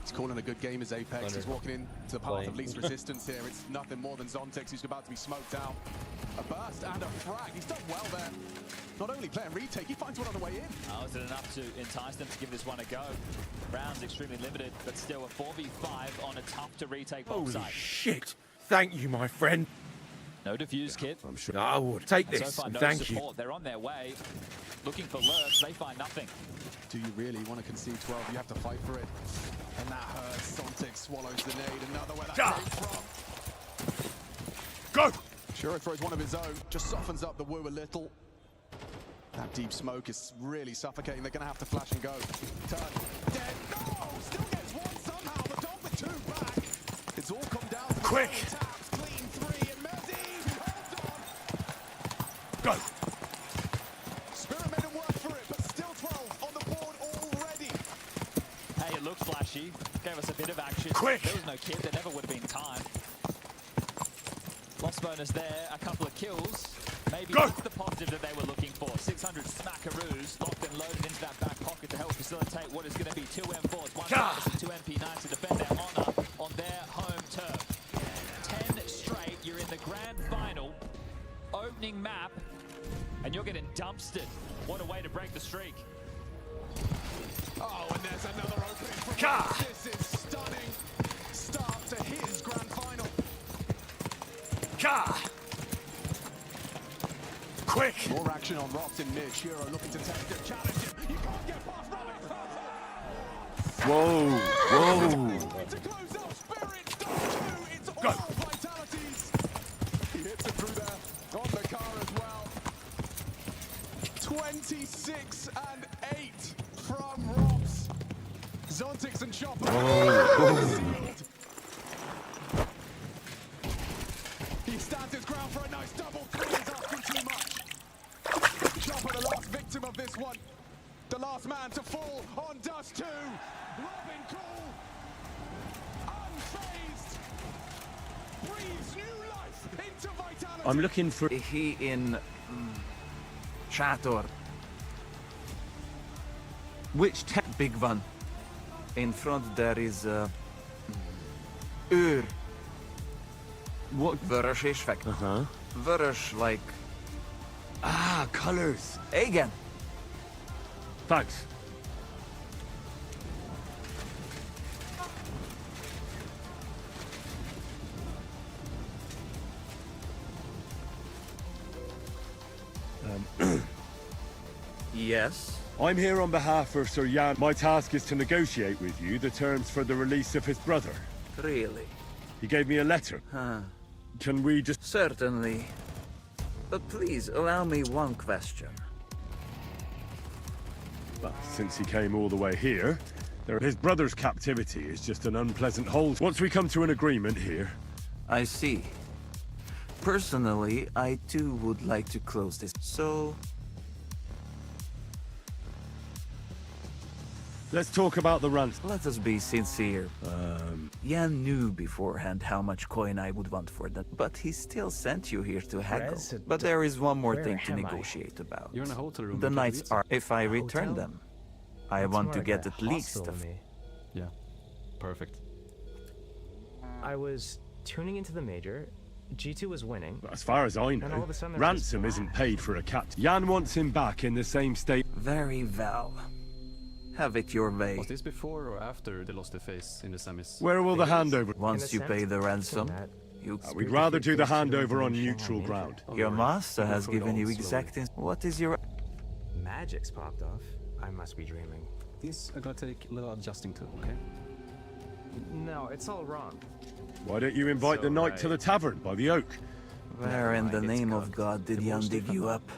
He's calling a good game as Apex. He's walking in to the path of least resistance here. It's nothing more than Zontix who's about to be smoked out. A burst and a frag. He's done well there. Not only playing retake, he finds one on the way in. Oh, is it enough to entice them to give this one a go? Rounds extremely limited, but still a 4v5 on a tough to retake bomb Holy site. shit! Thank you, my friend. No defuse kit. I'm sure I would. Take And this, so far, and no thank support. They're on their way. Looking for lurks, they find nothing. Do you really want to concede 12? You have to fight for it. And that hurts. Zontix swallows the nade. Another where that came from. Go! Sure throws one of his own, just softens up the woo a little. That deep smoke is really suffocating. They're going to have to flash and go. Turn. Dead. No! Still gets one somehow. The dog with two back. It's all come down to quick. Taps, clean three, and Mezzi holds on. Go. Spirit made him work for it, but still 12 on the board already. Hey, it looked flashy. Gave us a bit of action. Quick. There was no kid. There never would have been time. Lost bonus there. A couple of kills. Maybe that's the positive that they were looking for. 600 smackaroos locked and loaded into that back pocket to help facilitate what is going to be two M4s, one Travis and two MP9s to defend their honor on their home turf. 10 straight, you're in the grand final, opening map, and you're getting dumpstered. What a way to break the streak. Oh, and there's another opening from Rops. This is stunning start to his grand final. Quick! More action on Rops in mid. Shiro looking to test it, challenge him. You can't get past Robin. Whoa! Whoa! To close out Spirit, stop two. It's all vitalities. He hits it through there on the car as well. 26 and 8 from Rops. Zontix and Chopper. He stands his ground for a nice double. Cleans asking too much. Chopper, the last victim of this one. The last man to fall on Dust 2. Robin Cool. Unfazed. Breathes new life into vitality. I'm looking for he in Chator. Which big one? In front there is What? Vörös és fekete. Vörös like colors. Igen. Thanks. Yes? I'm here on behalf of Sir Jan. My task is to negotiate with you the terms for the release of his brother. Really? He gave me a letter. Can we just... Certainly. But please, allow me one question. Well, since he came all the way here, his brother's captivity is just an unpleasant hole. Once we come to an agreement here... I see. Personally, I too would like to close this. So... Let's talk about the ransom. Let us be sincere. Jan knew beforehand how much coin I would want for that, but he still sent you here to haggle. But there is one more thing to negotiate about. You're in a hotel room. The knights are... If I return them, I want to get at least a... Yeah, perfect. I was tuning into the major. G2 was winning. As far as I know, ransom isn't paid for a cat. Jan wants him back in the same state. Very well. Have it your way. Was this before or after they lost their face in the semis? Where will the handover... Once you pay the ransom, you... We'd rather do the handover on neutral ground. Your master has given you exact... What is your... Magic's popped off. I must be dreaming. This I'm gonna take a little adjusting to, okay? No, it's all wrong. Why don't you invite the knight to the tavern by the oak? Where in the name of God did Jan dig you up?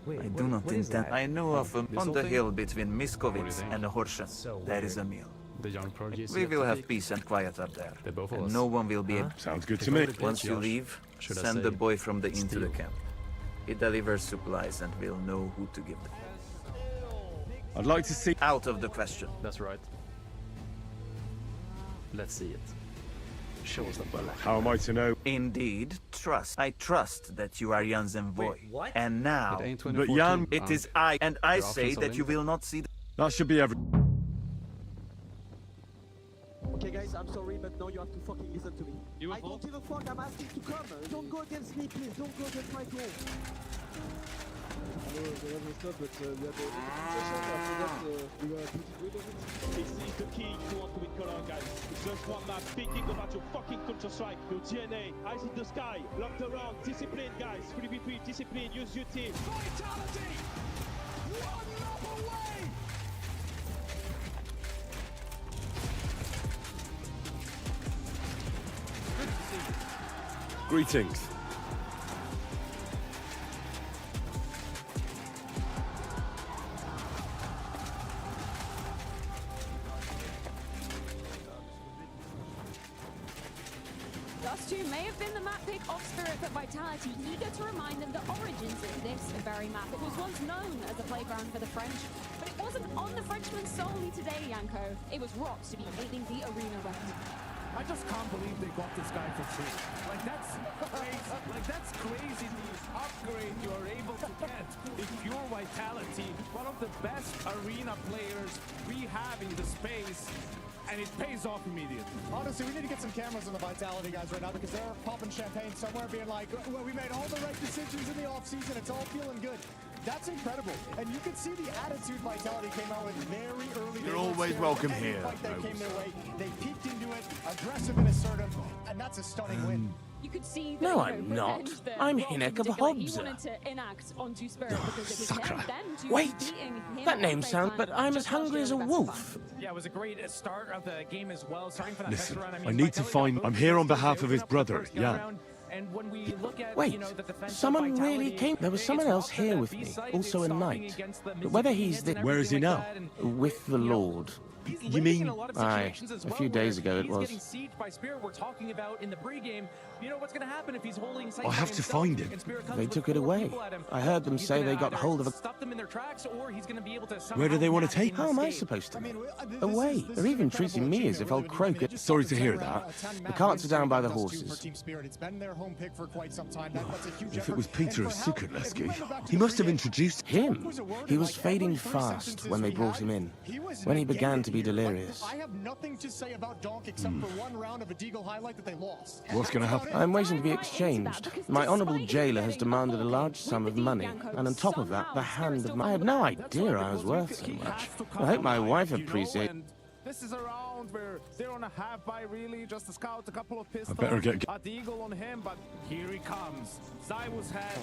I do not intend... I know of him on the hill between Miskovitz and Horsen. There is a meal. The young prodigy. We will have peace and quiet up there. And no one will be... Sounds good to me. Once you leave, send the boy from the inn to the camp. He delivers supplies and will know who to give them. I'd like to see... Out of the question. That's right. Let's see it. Show us the bullet. How am I to know? Indeed, trust. I trust that you are Jan's envoy. Wait, what? And now... But Jan... It is I, and I say that you will not see... That should be every... Okay guys, I'm sorry, but now you have to fucking listen to me. I don't give a fuck, I'm asking to come. Don't go against me, please. Don't go against my goal. I know the level is tough, but we had a session after that, we were pretty good at it. This is the key if you want to win Cologne, guys. It's just one map. Speaking about your fucking Counter-Strike, your DNA, eyes in the sky, locked around, discipline, guys. 3v3, discipline, use your team. Vitality! One lap away! Greetings. Last two may have been the map pick of Spirit, but Vitality eager to remind them the origins of this very map. It was once known as a playground for the French, but it wasn't on the Frenchmen solely today, Yanko. It was Rops to be aiding the arena wet. I just can't believe they got this guy for free. Like, that's crazy. Like, that's crazy. The upgrade you are able to get in pure Vitality. One of the best arena players we have in the space. And it pays off immediately. Honestly, we need to get some cameras on the Vitality guys right now because they're popping champagne somewhere being like, well, we made all the right decisions in the offseason. It's all feeling good. That's incredible. And you can see the attitude Vitality came out with very early. You're always welcome here. Fight that came their way. They peeked into it, aggressive and assertive, and that's a stunning win. You could see No, I'm not. I'm Hinek of Hobbs. He wanted to enact onto Spirit because it was Sucker. them to Wait, beating him that on name phase sounds, one. but I'm as Just last hungry year as a was the best wolf. Yeah, it was a great start of the game as well. Starting for that Listen, next round, I need to find... I'm here on behalf of his brother, yeah. And when we look at, Wait, you know, the defense of someone Vitality, really came. There was someone else here with me, also a knight. But whether he's the... Where is he now? With the Lord. You mean... Aye, a few days ago it was. Getting sieged by Spirit. We're talking about in the pregame. You know what's going to happen if he's holding... I have to find him. They took it away. I heard them say they got hold of a... Stop them in their tracks, or he's going to be able to... Where do they want to take me? How am I supposed to know? Away. They're even treating me as if I'll croak it. Sorry to hear that. The carts are down by the horses. It's been their home pick for quite some time. That's a huge If it was Peter Sukarleski, he must have introduced him. He was fading fast when they brought him in, when he began to be delirious. I have nothing to say about Donk except for one round of a Deagle highlight that they lost. What's going to happen? I'm waiting to be exchanged. My honourable jailer has demanded a large sum of money, and on top of that, the hand of my... I had no idea I was worth so much. I hope my wife appreciates... This is a round where they're on a half by really, just to scout a couple of pistols. I better get... A Deagle on him, but here he comes. Zywu's head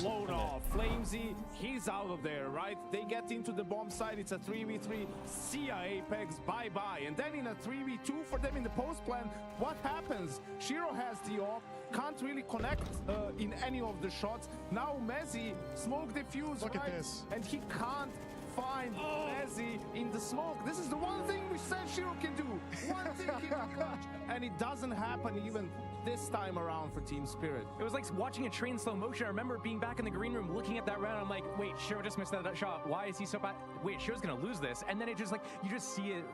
blown off. Flamesy, he's out of there, right? They get into the bomb site. It's a 3v3. See ya, Apex, bye-bye. And then in a 3v2 for them in the post plan, what happens? Shiro has the op, can't really connect in any of the shots. Now Mezzy, smoke defuse, Look right? at this. And he can't find Mezzy in the smoke. This is the one thing we said Shiro can do. One thing he can clutch. And it doesn't happen even this time around for Team Spirit. It was like watching a train slow motion. I remember being back in the green room looking at that round. I'm like, wait, Shiro just missed that shot. Why is he so bad? Wait, Shiro's gonna lose this. And then it just like, you just see it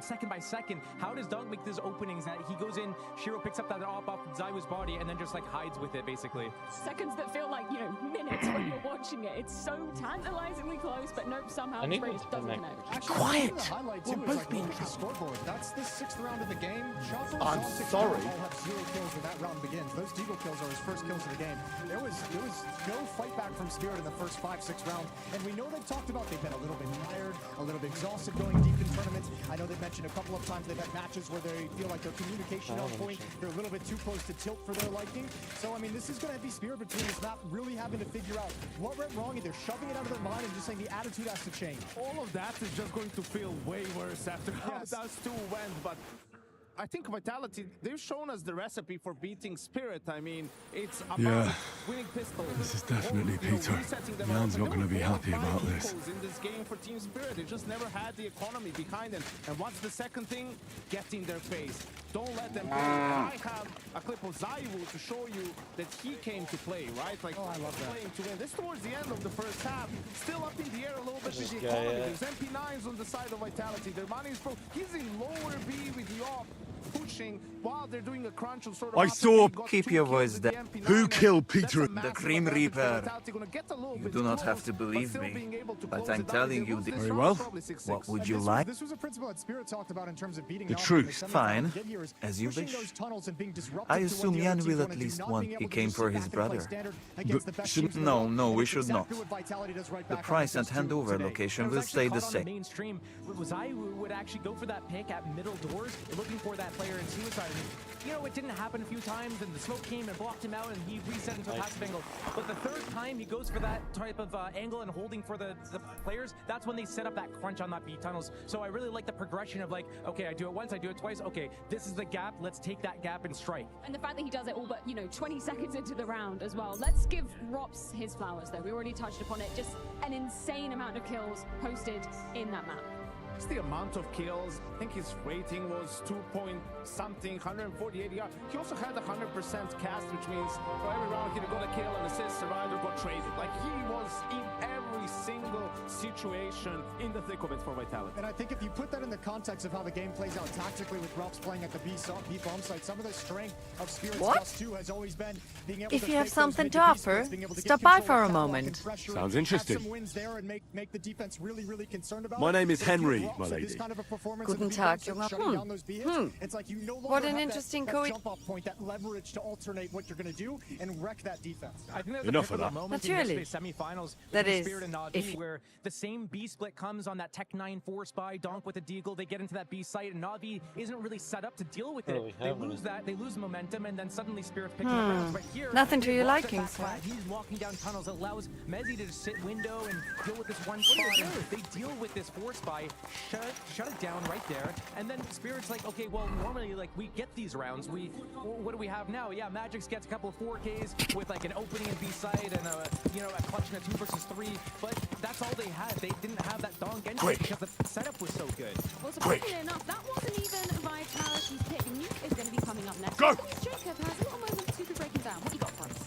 second by second. How does Dunk make those openings that he goes in, Shiro picks up that op off Zywu's body and then just like hides with it basically. Seconds that feel like, you know, minutes when you're watching it. It's so tantalizingly close, but nope, somehow the race doesn't connect. Quiet! We're both being scoreboard. That's the 6th round of the game. I'm sorry. All have 0 kills when that round begins. Those Deagle kills are his first kills of the game. There was no fight back from Spirit in the first 5-6 rounds, and we know they've talked about they've been a little bit tired, a little bit exhausted going deep in tournaments. I know they've mentioned a couple of times they've had matches where they feel like their communication on point. They're a little bit too close to tilt for their liking. So I mean, this is going to be Spirit between this map really having to figure out what went wrong, and they're shoving it out of their mind and just saying the attitude has to change. All of that is just going to feel way worse after how those two went, but I think Vitality, they've shown us the recipe for beating Spirit. I mean, it's about winning pistols. This is definitely Peter. Jan's not going to be happy about this. In this game for Team Spirit, they just never had the economy behind them. And what's the second thing? Get in their face. Don't let them play. I have a clip of Zywoo to show you that he came to play, right? Like, I love that. Playing to win. This towards the end of the first half, still up in the air a little bit with the economy. There's MP9s on the side of Vitality. Their money is pro. He's in lower B with the op, pushing while they're doing a crunch of sort of... I saw... Keep your voice down. Who killed Peter? The Grim Reaper. You do not have to believe me, but I'm telling you the... Very well. What would you like? This was a principle that Spirit talked about in terms of beating The truth. Fine, as you wish. I assume Jan will at least want. He came for his brother. But No, we should not. The price and handover location will stay the same. Mainstream, Zywoo would actually go for that pick at middle doors, looking for that player in suicide. You know, it didn't happen a few times, and the smoke came and blocked him out, and he reset into a passive angle. But the third time he goes for that type of angle and holding for the players, that's when they set up that crunch on that B tunnels. So I really like the progression of like, okay, I do it once, I do it twice, okay, this is the gap, let's take that gap and strike. And the fact that he does it all but, you know, 20 seconds into the round as well. Let's give Rops his flowers, though. We already touched upon it. Just an insane amount of kills posted in that map. Just the amount of kills. I think his rating was 2-point-something, 148 yards. He also had 100% cast, which means for every round he got a kill, an assist, survived, or got traded. Like, he was in every single situation in the thick of it for Vitality. And I think if you put that in the context of how the game plays out tactically with Ralph's playing at the B bomb site, some of the strength of Spirit's +2 has always been being able If to you have fake those something to mid-B offer, splits, being able to stop get by control for of a catwalk moment. and pressure Sounds and interesting. have some wins there and make the defense really, really concerned about My it. name is But if you Henry, drop my to lady. this kind of a performance Guten at the B Tag, bomb site, junger shutting Mann. down those B hits, it's like you no longer What an have interesting that jump off point, that leverage to alternate what you're going to do and wreck that defense. I think there's Enough a of pivotal that. moment Naturally. in yesterday's semifinals That between is, Spirit and Na'Vi, where the same B split comes on that Tech 9 force by Donk with a deagle. They get into that B site, and Na'Vi isn't really set up to deal with it. They lose that, they lose momentum, and then suddenly Spirit's picking up rounds. But here, Nothing to they your lock it liking, back sir. flat. He's walking down tunnels. It allows Mezzi to just sit window and deal with this one spot. And they deal with this force by shut it down right there. And then Spirit's like, okay, well, normally, like, we get these rounds. What do we have now? Yeah, Magix gets a couple of 4Ks with like an opening in B side and a clutch in a 2 versus 3. But that's all they had. They didn't have that Donk entry because the setup was so good. Well, surprisingly enough, that wasn't even Vitality's pick. Nuke is going to be coming up next. Go! Jacob has a little moment to be breaking down. What you got for us?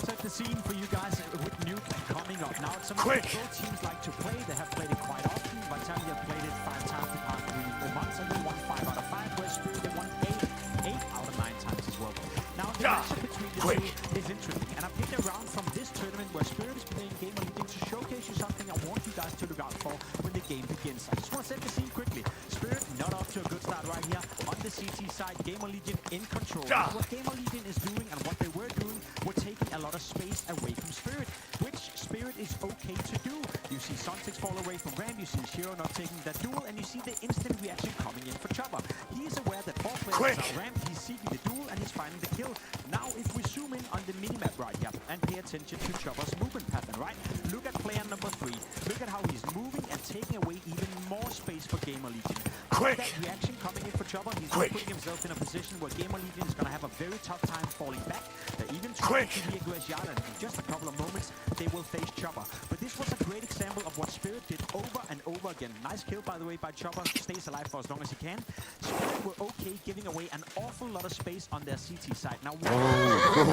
Set the scene for you guys with Nuke coming up. Now it's something that both teams like to play. They have played it quite often. Vitality have played it 5 times the past 3 months and they won 5 out of 5, where Spirit they won 8 out of 9 times as well. Now the matchup between the two is interesting, and I picked a round from this tournament where Spirit is playing Game of Leading to showcase you something I want you guys to look out for when the game begins. I just want to set the scene quickly. Spirit not off to a good start right here on the CT side. Game of Legion in control. What Game of Legion is doing and what they were doing were taking a lot of space away from Spirit, which Spirit is okay to do. You see Sontix fall away from Ram, you see Shiro not taking that duel, and you see the instant reaction coming in for Chopper. He is aware that 4 players are Ram, he's seeking the duel, and he's finding the kill. Now if we zoom in on the minimap right here and pay attention to Chopper's movement pattern, right? Look at player number 3. Look at how he's moving and taking away even more space for Gamer Legion. That reaction coming in for Chopper, he's putting himself in a position where Gamer Legion is going to have a very tough time falling back. They're even trying to be aggressive, and in just a couple of moments, they will face Chopper. But this was a great example of what Spirit did over and over again. Nice kill, by the way, by Chopper. Stays alive for as long as he can. Spirit were okay giving away an awful lot of space on their CT side. Now,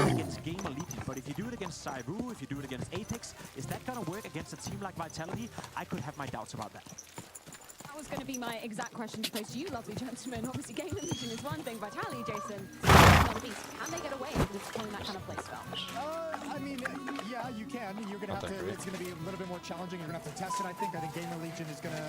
against Gamer Legion, but if you do it against Cyru, if you do it against Apex, is that going to work against a team like Vitality? I could have my doubts about that. That was going to be my exact question to pose to you, lovely gentlemen. Obviously, Game of Legion is one thing. Vitality, Jason, another beast. Can they get away with playing that kind of play style? I mean, yeah, you can. You're going to have to, it's going to be a little bit more challenging. You're going to have to test it, I think. I think Gamer Legion is going to,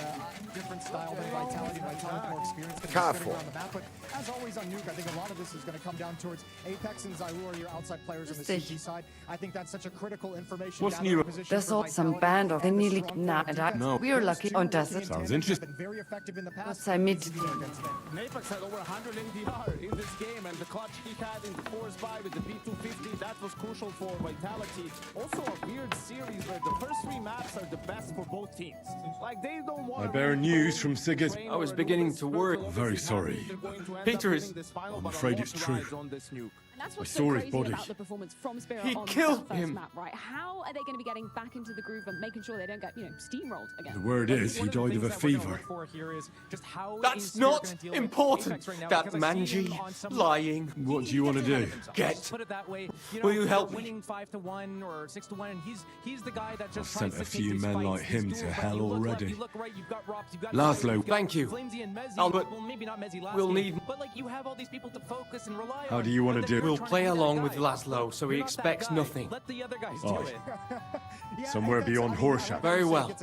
different style than Vitality. Vitality more experience, going to be sitting around the map. But as always on Nuke, I think a lot of this is going to come down towards Apex and Zyru are your outside players on the CT side. I think that's such a critical information. What's new? Das soll zum Band of den liegt nah. No. We're lucky und das ist Sounds interesting. Very effective in the past. sei mit. Apex had over 100 NDR in this game, and the clutch he had in the force buy with the P250, that was crucial for Vitality. Also a weird series where the first 3 maps are the best for both teams. Like, they don't want I bear news from Sigurd. I was beginning to worry. Very sorry. Peter is... I'm afraid it's true. And that's I what's saw so his crazy body. about the performance from Spirit He on killed the first him. map, right? How are they going to be getting back into the groove and making sure they don't get, steamrolled again? The word is he died of a fever. That's not important. That Manji lying. What do you want to do? Get. Put it that way. Will you help me? Winning 5-1 or 6-1, and he's the guy that just I've sent tries a to take few these men fights, like these him duels, to right? hell You look left, already. you look right, you've got Rops, you've got Laszlo. Thank you. Flamesy and Mezzi, Albert, well, maybe not Mezzi last we'll game, need... but like you have all these people to focus and rely on. How do you want to do it? We'll play along with Laszlo, so he expects nothing. Let the other guys Aye. do it. Somewhere beyond Horseshoe. Very well.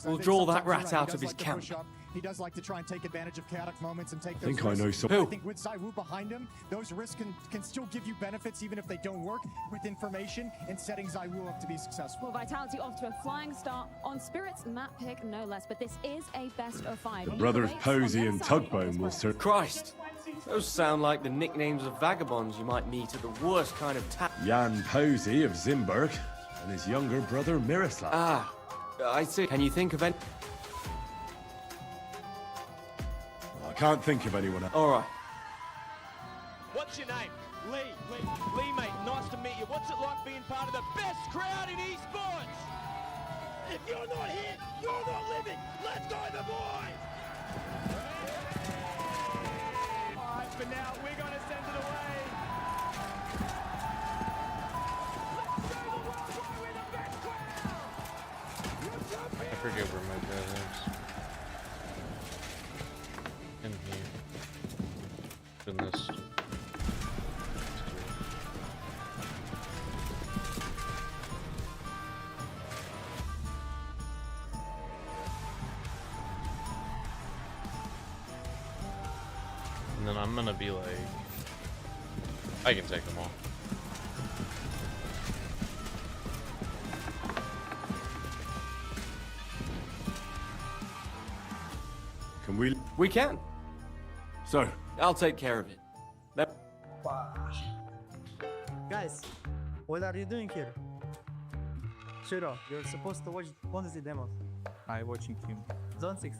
We'll draw that rat out of his camp. He does like to try and take advantage of chaotic moments and take I those think I know risks. some. I think with Zyru behind him, those risks can still give you benefits even if they don't work with information and setting Zyru up to be successful. Well, Vitality off to a flying start on Spirit's map pick, no less. But this is a best of 5. The brothers Posey and Tugbone will serve. Christ. Those sound like the nicknames of vagabonds you might meet at the worst kind of Jan Posey of Zimberg and his younger brother Miroslav. Ah, I see. Can you think of any... I can't think of anyone else. All right. What's your name? Lee. Lee, mate, nice to meet you. What's it like being part of the best crowd in esports? If you're not here, you're not living. Let's go, the boys! Alright, for now, we're going to send it away. I forget where my guy lives. In here. In this. And then I'm gonna be like, I can take them all. Can we? We can. So, I'll take care of it. Guys, what are you doing here? Shiro, you're supposed to watch Bonzi demos. I'm watching him. Zone 6.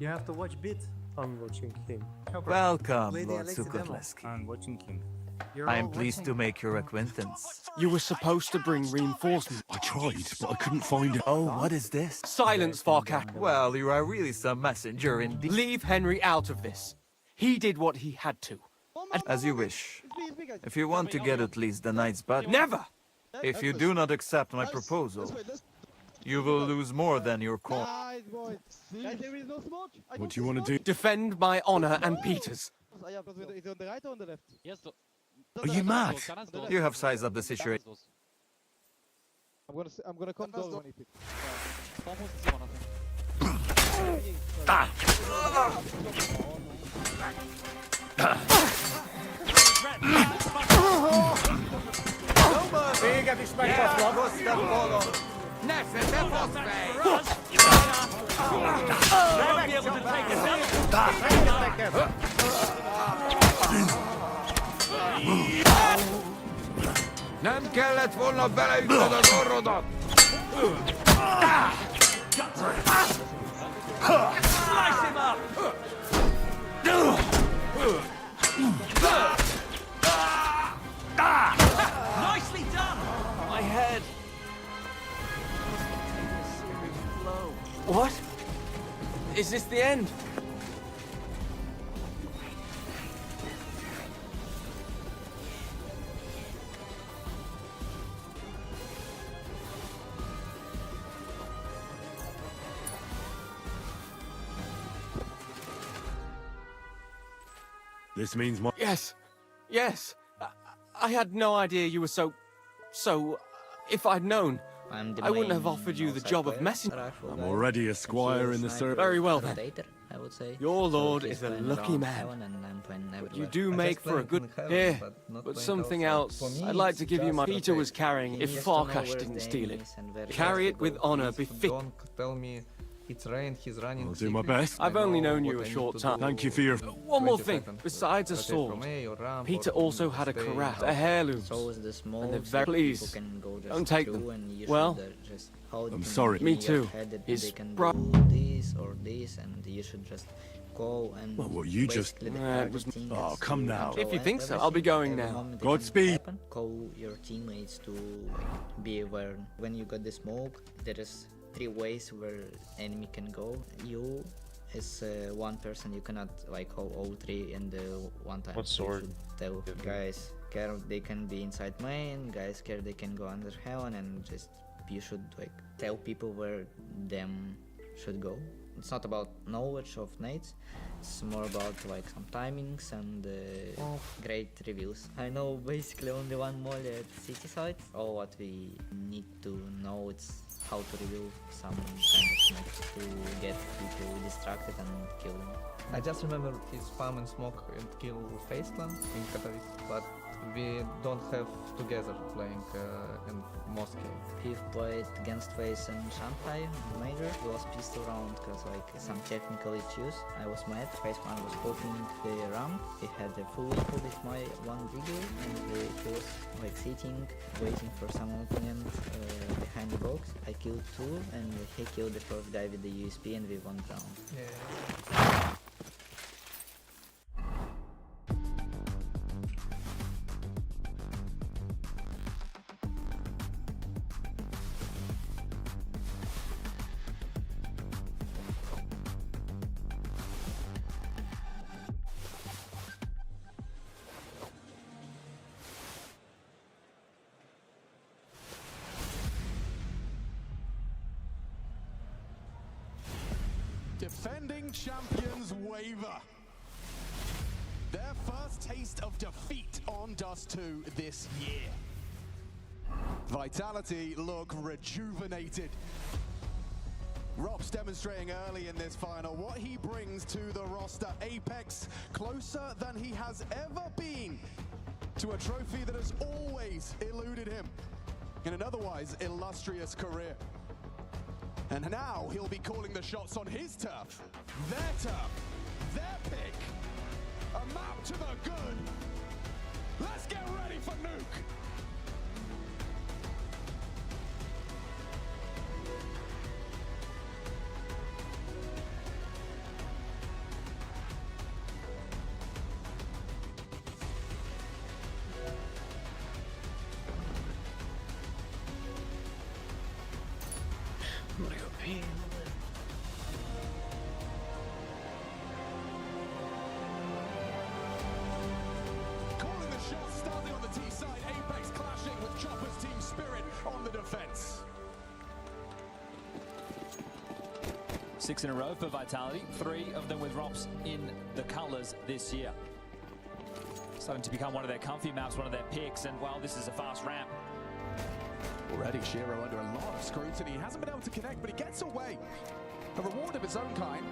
You have to watch Beat. I'm watching him. Welcome, Lady Lord Alexi demo. Sukotleski. I'm watching him. I am pleased to make your acquaintance. You were supposed to bring reinforcements. I tried, but I couldn't find it. Oh, what is this? Silence, Farcat. Well, you are really some messenger indeed. Leave Henry out of this. He did what he had to. As you wish. If you want to get at least the knight's butt. Never! If you do not accept my proposal, you will lose more than your coin. What do you want to do? Defend my honor and Peter's. Are you mad? You have sized up the situation. I'm gonna come down when he picks. Figa di spectacular. Neffe, det måste Nem kellett volna beleütnöd az orrodat! Slice him up! Nicely done! My head. What? Is this the end? This means my... Yes. Yes. I had no idea you were so... If I'd known, I wouldn't have offered you the job of messenger. I'm already a squire in the service. Very well then. I would say. Your lord is a lucky man. You do make for a good... Here, but something else. I'd like to give you my... Peter was carrying if Farkash didn't steal it. Carry it with honor befit. Tell me it's rain, he's running. I'll do my best. I've only known you a short time. Thank you for your... One more thing. Besides a sword, Peter also had a cuirass, a heirloom. And they're very pleased. Don't take them. Well, I'm sorry. Me too. His brother. This or this, and you should just go and. Well, what you just... Oh, come now. If you think so, I'll be going now. Godspeed. Call your teammates to be aware. When you got the smoke, there is 3 ways where enemy can go. You is one person, you cannot like hold all 3 in the one time. What sword? Tell guys care they can be inside main, guys care they can go under heaven, and just you should like tell people where them should go. It's not about knowledge of nades, it's more about like some timings and great reviews. I know basically only one mole at city side. All what we need to know is how to review some kind of snacks to get people distracted and kill them. I just remember his spam and smoke and kill Face Clan in Katowice, but we don't have together playing in Moscow. He played against Face and Shanghai major. He was pissed around because like some technical issues. I was mad. Faceman was poking the ramp. He had a full eco with my one digger, and he was like sitting, waiting for some opponent behind the box. I killed 2, and he killed the first guy with the USP, and we won round. Yeah. defending champions waver. Their first taste of defeat on Dust 2 this year. Vitality look rejuvenated. Rob's demonstrating early in this final what he brings to the roster. Apex closer than he has ever been to a trophy that has always eluded him in an otherwise illustrious career. And now he'll be calling the shots on his turf, their pick. A map to the good. Let's get ready for Nuke. I'm gonna go pee a little bit. Calling the shots, starting on the T side. Apex clashing with Chopper's team spirit on the defense. 6 in a row for Vitality, 3 of them with Rops in the colors this year. Starting to become one of their comfy maps, one of their picks, and well, this is a fast ramp. Already Shiro under a lot of scrutiny. He hasn't been able to connect, but he gets away. A reward of his own kind.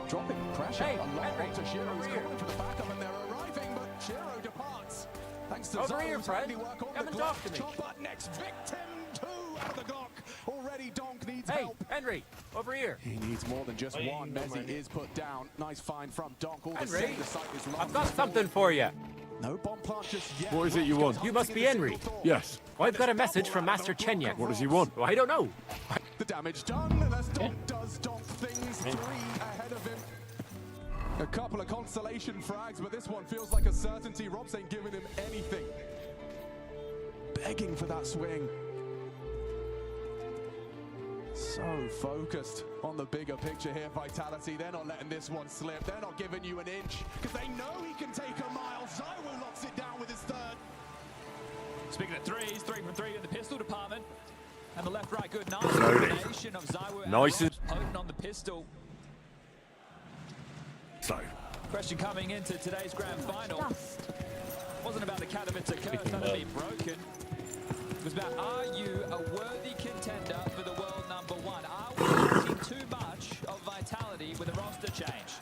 Dropping pressure a lot onto Shiro. He's calling for the backup, and they're arriving, but Shiro departs. Thanks to Zoe's handiwork on the Glock. Chopper next victim 2 out of the Glock. Already Donk needs help. Henry, over here. He needs more than just one. Mezzi is put down. Nice find from Donk. All the Henry, same, the site is long. I've got something for you. No bomb plant just yet. What is it you want? You must be Henry. Yes. Well, I've got a message from Master Chenyak. What does he want? Well, I don't know. The damage done, and as Donk does Donk things, 3 ahead of him. A couple of consolation frags, but this one feels like a certainty. Rob's ain't giving him anything. Begging for that swing. So focused on the bigger picture here, Vitality. They're not letting this one slip. They're not giving you an inch, because they know he can take a mile. Zywo locks it down with his third. Speaking of threes, 3 from 3 in the pistol department. And the left-right good nice combination of Zywo Nice. and Rops potent on the pistol. So. Question coming into today's grand final. Wasn't about the cat of its curse that had been broken. It was about, are you a worthy contender for the world #1? Are we asking too much of Vitality with a roster change?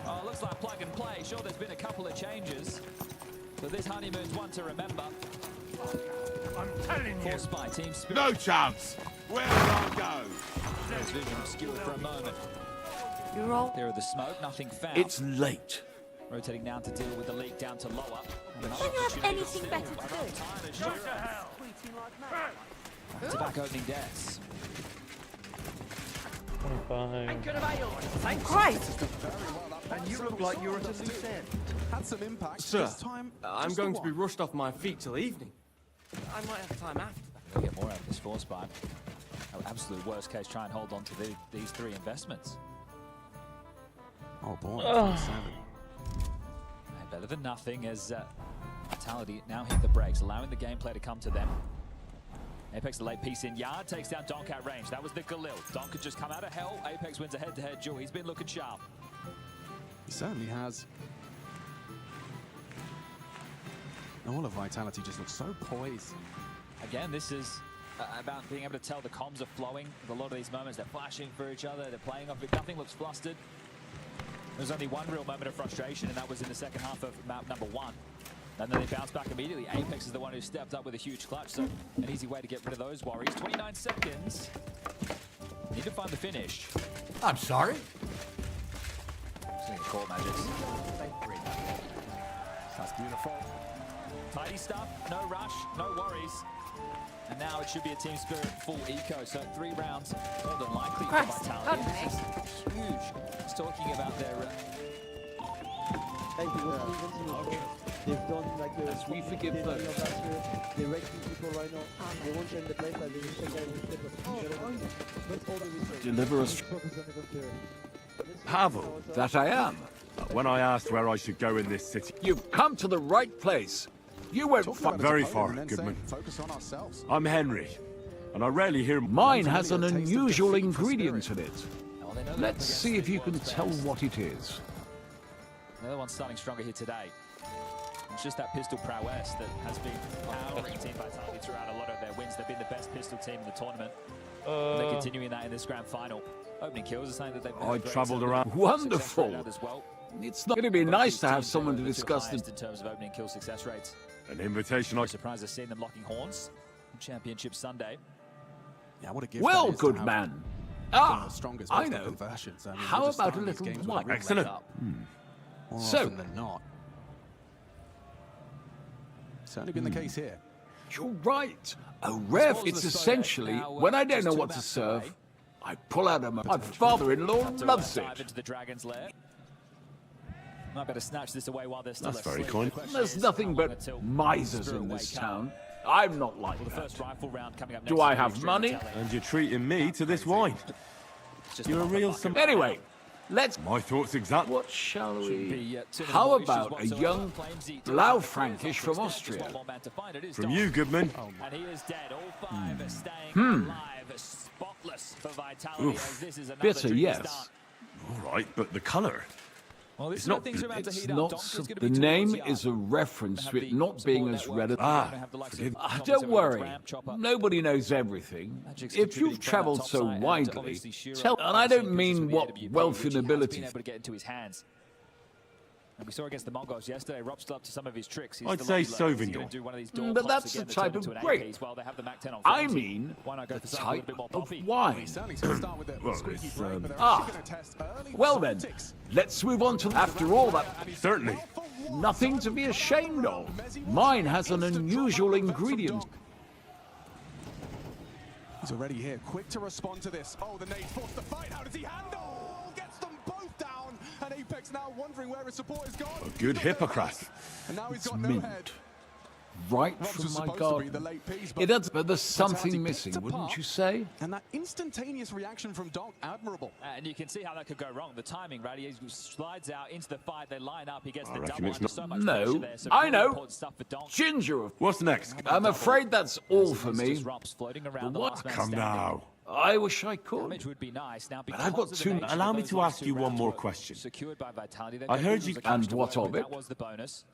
Oh, looks like plug and play. Sure, there's been a couple of changes. So this honeymoon's one to remember. I'm telling you. Forced by Team Spirit. No chance. Where will I go? There's vision obscured for a moment. You're all... There are the smoke, nothing found. It's late. Rotating now to deal with the leak down to lower. Can you have anything better to do? To back opening deaths. 25. Good about yours. Thank Christ! And you look like you're at a loose end. Had some impact. Sir, This time, I'm just going the to be one. rushed off my feet till evening. I might have time after that. They'll get more out of this force by absolute worst case, try and hold on to these 3 investments. Oh boy, 7. Better than nothing as Vitality now hit the brakes, allowing the gameplay to come to them. Apex the late piece in yard, takes down Donk at range. That was the Galil. Donk could just come out of hell. Apex wins a head-to-head duel. He's been looking sharp. He certainly has. All of Vitality just looks so poised. Again, this is about being able to tell the comms are flowing. With a lot of these moments, they're flashing for each other, they're playing off it. Nothing looks flustered. There's only one real moment of frustration, and that was in the second half of map #1. And then they bounced back immediately. Apex is the one who stepped up with a huge clutch, so an easy way to get rid of those worries. 29 seconds. Need to find the finish. I'm sorry? Just gonna call magics. That's beautiful. Tidy stuff, no rush, no worries. And now it should be a Team Spirit full eco, so 3 rounds more than likely for Vitality. This is huge. It's talking about their... They've done like a... As we forgive them. They're wrecking people right now. They won't change the place, like they will take that Deliver us. Pavel, that I am. When I asked where I should go in this city... You've come to the right place. You went very far, Goodman. Focus on ourselves. I'm Henry, and I rarely hear... Mine has an unusual ingredient in it. Let's see if you can tell what it is. Another one starting stronger here today. It's just that pistol prowess that has been powering Team Vitality throughout a lot of their wins. They've been the best pistol team in the tournament. And they're continuing that in this grand final. Opening kills are saying that they've I travelled around. Wonderful. It's not going to be nice to have someone to discuss the... in terms of opening kill success rates. An invitation. I'm surprised to see them locking horns. Championship Sunday. Yeah, what a gift. Well, good man. Ah, I know. Conversions. I mean, How just about a starting these little games wine? with a real Excellent. leg up. More So- often than not. Certainly been the case here. You're right. A ref, it's essentially, when I don't know what to serve, I pull out my father-in-law loves it. Into the Dragon's Lair. Might better snatch this away while they're still That's very kind. There's nothing but misers in this town. I'm not like The that. first rifle round coming up next Do I week, have extremely money? telling. And you're treating me to this wine. You're a real... Anyway, let's... My thoughts exactly. What shall we... Be, two How more issues about a whatsoever. young Claims he- Blaufränkisch from Austria? One more man to find. It is From Dom. you, Goodman. And he is dead. All five are staying alive, spotless for Vitality. As this is another Bitter, dreamy yes. start. All right, but the colour. Well, this It's is where not- things are about to It's heat up. not... Donk is gonna The be towards name the is a arc. reference to Have it the not being support as network. red as... They're gonna have the likes of forgive- Thomas Don't over worry. Ramp, Chopper. Nobody knows everything. Magic's If you've contributing from travelled that top so side, and widely, obviously Shiro tell... And I obviously don't mean appears to what be wealth which and he has ability. been able to get into his hands. And we saw against the Mongols yesterday, Rob's still up to some of his tricks. He's I'd the say lobby learner. He's Sauvignon. gonna do one of these door But pops that's again the that turn type into of an grape. AK. Well, they have the MAC-10 on I 40. mean Why not go the for something a little type bit more of poppy? He's wine. certainly going to start with the Well, squeaky it's, break, but they're ah. actually going to test early Well then, Zontics. let's move on to... After all that, Certainly. nothing to be ashamed of. Mine has an unusual ingredient. He's already here, quick to respond to this. Oh, the nade forced the fight. How does he handle? Gets them both down. And Apex now wondering where his support is gone. A good Hippocras. And now he's It's got no mint. head. Right Robs from was my supposed to be the garden. late piece, It does, but there's Vitality something picked missing, wouldn't apart. you say? And that instantaneous reaction from Donk, admirable. And you can see how that could go wrong. The timing, right? He slides out into the fight. They line up. He gets I the reckon double it's under not- so much No, pressure there. So I really know. important stuff for Donk. Ginger. What's next? I'm afraid that's all for It's me. just Robs floating around the What? last man Come standing. now. I wish I could. Damage would be nice. Now, But I've got because of two- the nature Allow of me those to last ask two you one rounds more were question. Secured by Vitality. They've I got heard Googles you- that comes And to what work of with. it? That was the bonus.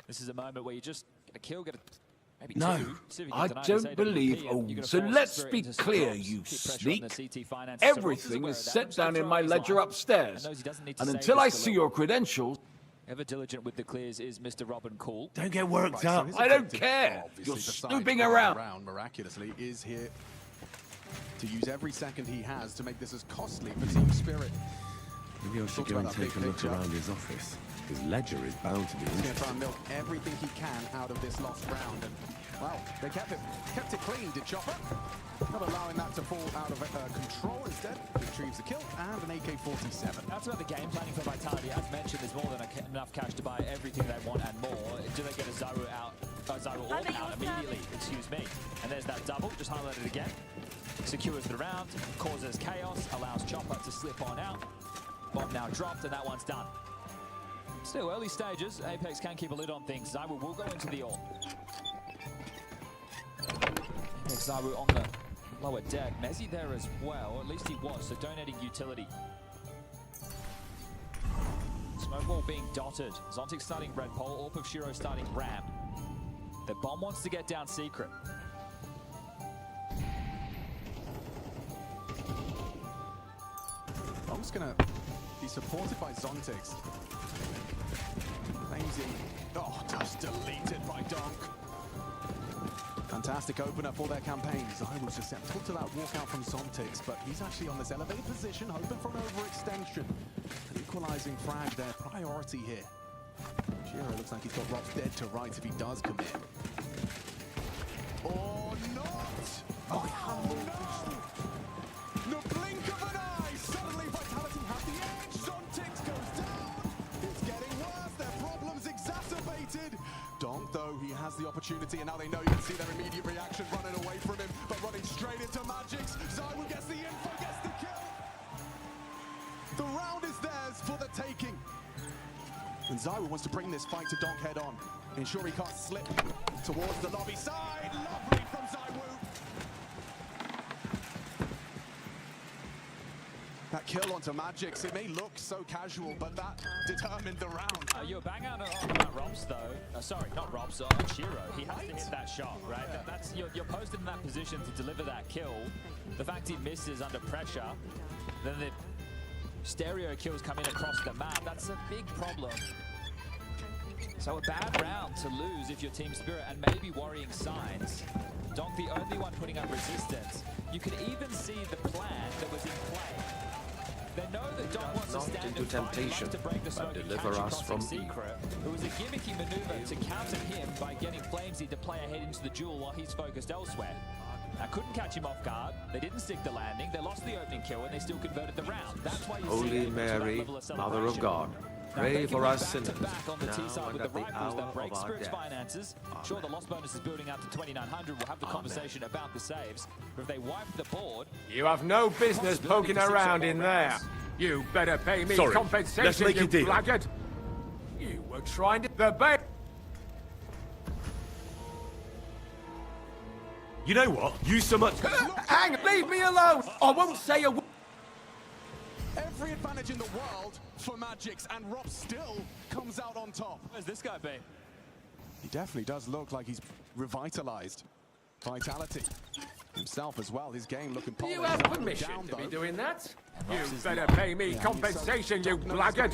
This is a moment where you just get a kill, get a maybe No, two. See if you I can deny don't this AWP, believe. and Oh, you're gonna so force let's Spirit be into some clear, drops, you keep pressure on sneak. the CT finances. So Ross is Everything aware is of that. set He's down in my controlling his ledger life. upstairs. And knows he doesn't need to And save until this I for see long. your credentials, Ever diligent with the clears is Mr. Robin Cool. Don't get worked Right, so up. his I don't objective, care. obviously, You're besides snooping going around. miraculously, is here to use every second he has to make this as costly for Team Spirit. Maybe I should Talked go and about that take a big look picture. around his office. His ledger is bound to be He's going to interesting. try and milk everything he can out of this lost round. And, well, they kept it clean, did Chopper. Not allowing that to fall out of control. Instead, retrieves the kill and an AK-47. That's about the game planning for Vitality. As mentioned, there's more than enough cash to buy everything they want and more. Do they get a Zaru out? Zaru all out immediately, excuse me. And there's that double, just highlight it again. Secures the round, causes chaos, allows Chopper to slip on out. Bomb now dropped, and that one's done. Still early stages, Apex can keep a lid on things. Zaru will go into the AWP. Apex Zaru on the lower deck. Mezzi there as well, at least he was, so donating utility. Smoke wall being dotted. Zontic starting red pole, AWP of Shiro starting ramp. The bomb wants to get down secret. Donk's going to be supported by Zontix. Claims he... Oh, just deleted by Donk. Fantastic opener for their campaigns. I was susceptible to that walkout from Zontix, but he's actually on this elevated position, hoping for an overextension. An equalizing frag, their priority here. Shiro looks like he's got Rob's dead to rights if he does come in. Or not! Oh, no! The blink of an eye! Suddenly Vitality have the edge! Zontix goes down! It's getting worse, their problems exacerbated! Donk, though, he has the opportunity, and now they know you can see their immediate reaction running away from him, but running straight into Magix. Zywu gets the info, gets the kill! The round is theirs for the taking. And Zywu wants to bring this fight to Donk head on. Ensure he can't slip towards the lobby side. Lovely from Zywu. That kill onto Magix, it may look so casual, but that determined the round. You're bang out on Robs, though. Sorry, not Robs, Shiro. He has to hit that shot, right? That's you're posted in that position to deliver that kill. The fact he misses under pressure, then the stereo kills come in across the map. That's a big problem. So a bad round to lose if you're Team Spirit, and maybe worrying signs. Donk the only one putting up resistance. You could even see the plan that was in play. They know that Donk wants to stand and fight, to break the smoke and catch across in secret. It was a gimmicky maneuver to counter him by getting Flamesy to play ahead into the duel while he's focused elsewhere. I couldn't catch him off guard. They didn't stick the landing. They lost the opening kill, and they still converted the round. That's why you Holy Mary, Mother of God, pray for us sinners. Back on the T Now side with at the the rifles that hour break of our Spirit's death. finances. Sure, the loss bonus is building out to 2,900. We'll have the conversation about the saves. But if they wipe the board, You have no business poking around in there. You better pay me Sorry, compensation, let's make you a deal. blackguard. You were trying to... The bait... You know what? Use so much. Hang! Leave me alone! I won't say a word. Every advantage in the world for Magix, and Rob still comes out on top. where's this guy been? He definitely does look like he's revitalized. Vitality himself as well. His game looking polished. You have Down, permission to be though. doing that? You better pay me compensation, you blackguard.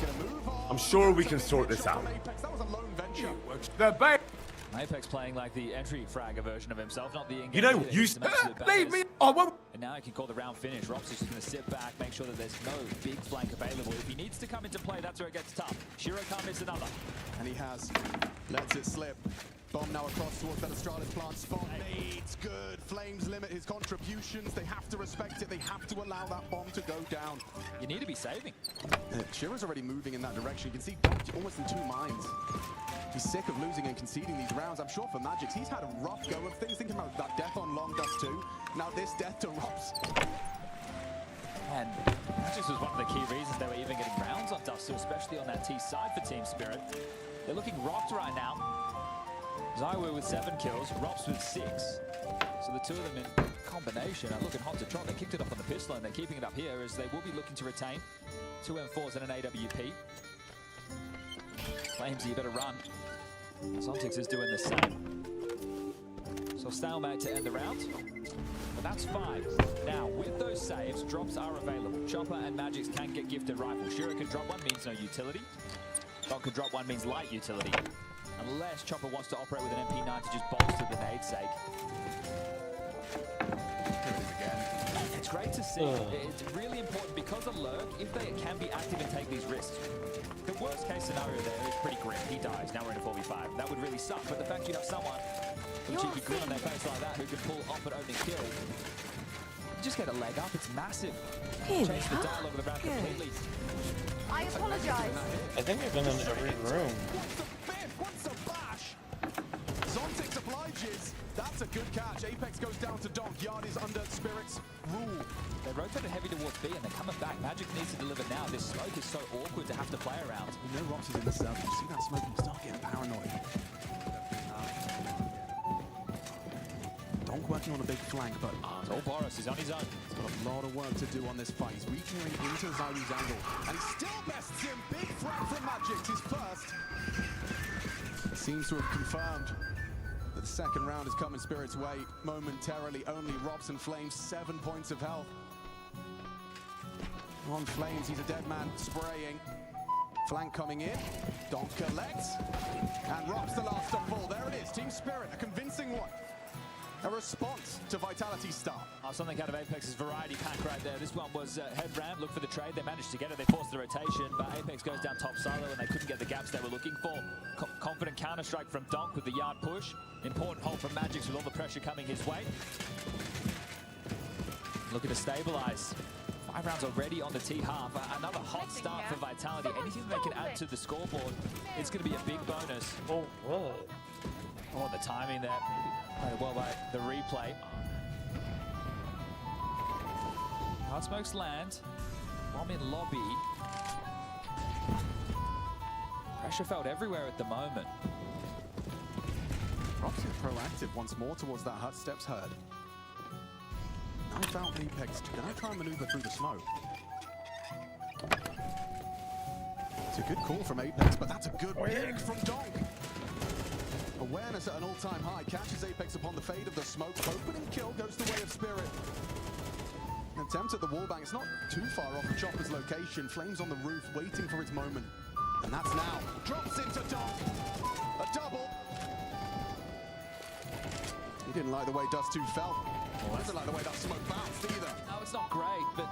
I'm sure we can sort this out. That was a lone venture. The bait... Apex playing like the entry fragger version of himself, not the in-game. You know, leader. you He's an absolute Leave me... badass. I won't... And now he can call the round finish. Rops is just going to sit back, make sure that there's no big flank available. If he needs to come into play, that's where it gets tough. Shiro can't miss another. And he has. Lets it slip. Bomb now across towards that Astralis plant. Spot nades. Good. Flames limit his contributions. They have to respect it. They have to allow that bomb to go down. You need to be saving. Shiro's already moving in that direction. You can see Dom almost in two minds. He's sick of losing and conceding these rounds. I'm sure for Magix, he's had a rough go of things. Thinking about that death on Long Dust too. Now this death to Robs. And that just was one of the key reasons they were even getting rounds on Dust, especially on that T side for Team Spirit. They're looking rocked right now. Zywoo with 7 kills, Rops with 6. So the two of them in combination are looking hot to trot. They kicked it off on the pistol and they're keeping it up here as they will be looking to retain 2 M4s and an AWP. Flamesy, you better run. Zontix is doing the same. So stalemate to end the round. But that's 5. Now, with those saves, drops are available. Chopper and Magix can get gifted rifles. Shiro can drop one, means no utility. Dog can drop one, means light utility. Unless Chopper wants to operate with an MP9 to just bolster the nade's sake. It's great to see. It's really important because of Lurk, if they can be active and take these risks. The worst case scenario there is pretty grim. He dies. Now we're in a 4v5. That would really suck. But the fact you have someone with a cheeky grin on their face like that who can pull off an opening kill, you just get a leg up. It's massive. Change the dialogue of the round completely. I apologize. I think we've been in every room. What's a bash? Zontix obliges. That's a good catch. Apex goes down to Donk. Yard is under Spirit's rule. They rotated heavy towards B and they're coming back. Magic needs to deliver now. This smoke is so awkward to have to play around. You know Rops is in the circle. You see that smoke and start getting paranoid. Donk working on a big flank, but All Boris is on his own. he's got a lot of work to do on this fight. He's reaching into Zywoo's angle, and he still bests him. Big frag from Magix, his first. Seems to have confirmed that the second round is coming Spirit's way momentarily. Only Robs and Flames, 7 points of health. On Flames, he's a dead man spraying. Flank coming in. Donk collects. And Robs the last to fall. There it is. Team Spirit, a convincing one. A response to Vitality's start. Something out of Apex's variety pack right there. This one was head ramp, look for the trade. They managed to get it. They forced the rotation, but Apex goes down top silo and they couldn't get the gaps they were looking for. Confident counter-strike from Donk with the yard push. Important hold from Magix with all the pressure coming his way. Looking to stabilize. 5 rounds already on the T half. Another hot start for Vitality. Anything they can add to the scoreboard, it's going to be a big bonus. Oh, whoa. Oh, the timing there. Played well by the replay. Hard smokes land. Bomb in lobby. Pressure felt everywhere at the moment. Robs is proactive once more towards that hut. Steps heard. I found Apex. Can I try and maneuver through the smoke? It's a good call from Apex, but that's a good pick from Donk. Awareness at an all-time high, catches Apex upon the fade of the smoke. Opening kill goes the way of Spirit. An attempt at the wallbang. It's not too far off the chopper's location. Flames on the roof, waiting for its moment. And that's now. Drops into Donk. A double. He didn't like the way Dust 2 felt. He doesn't like the way that smoke bounced either. No, it's not great, but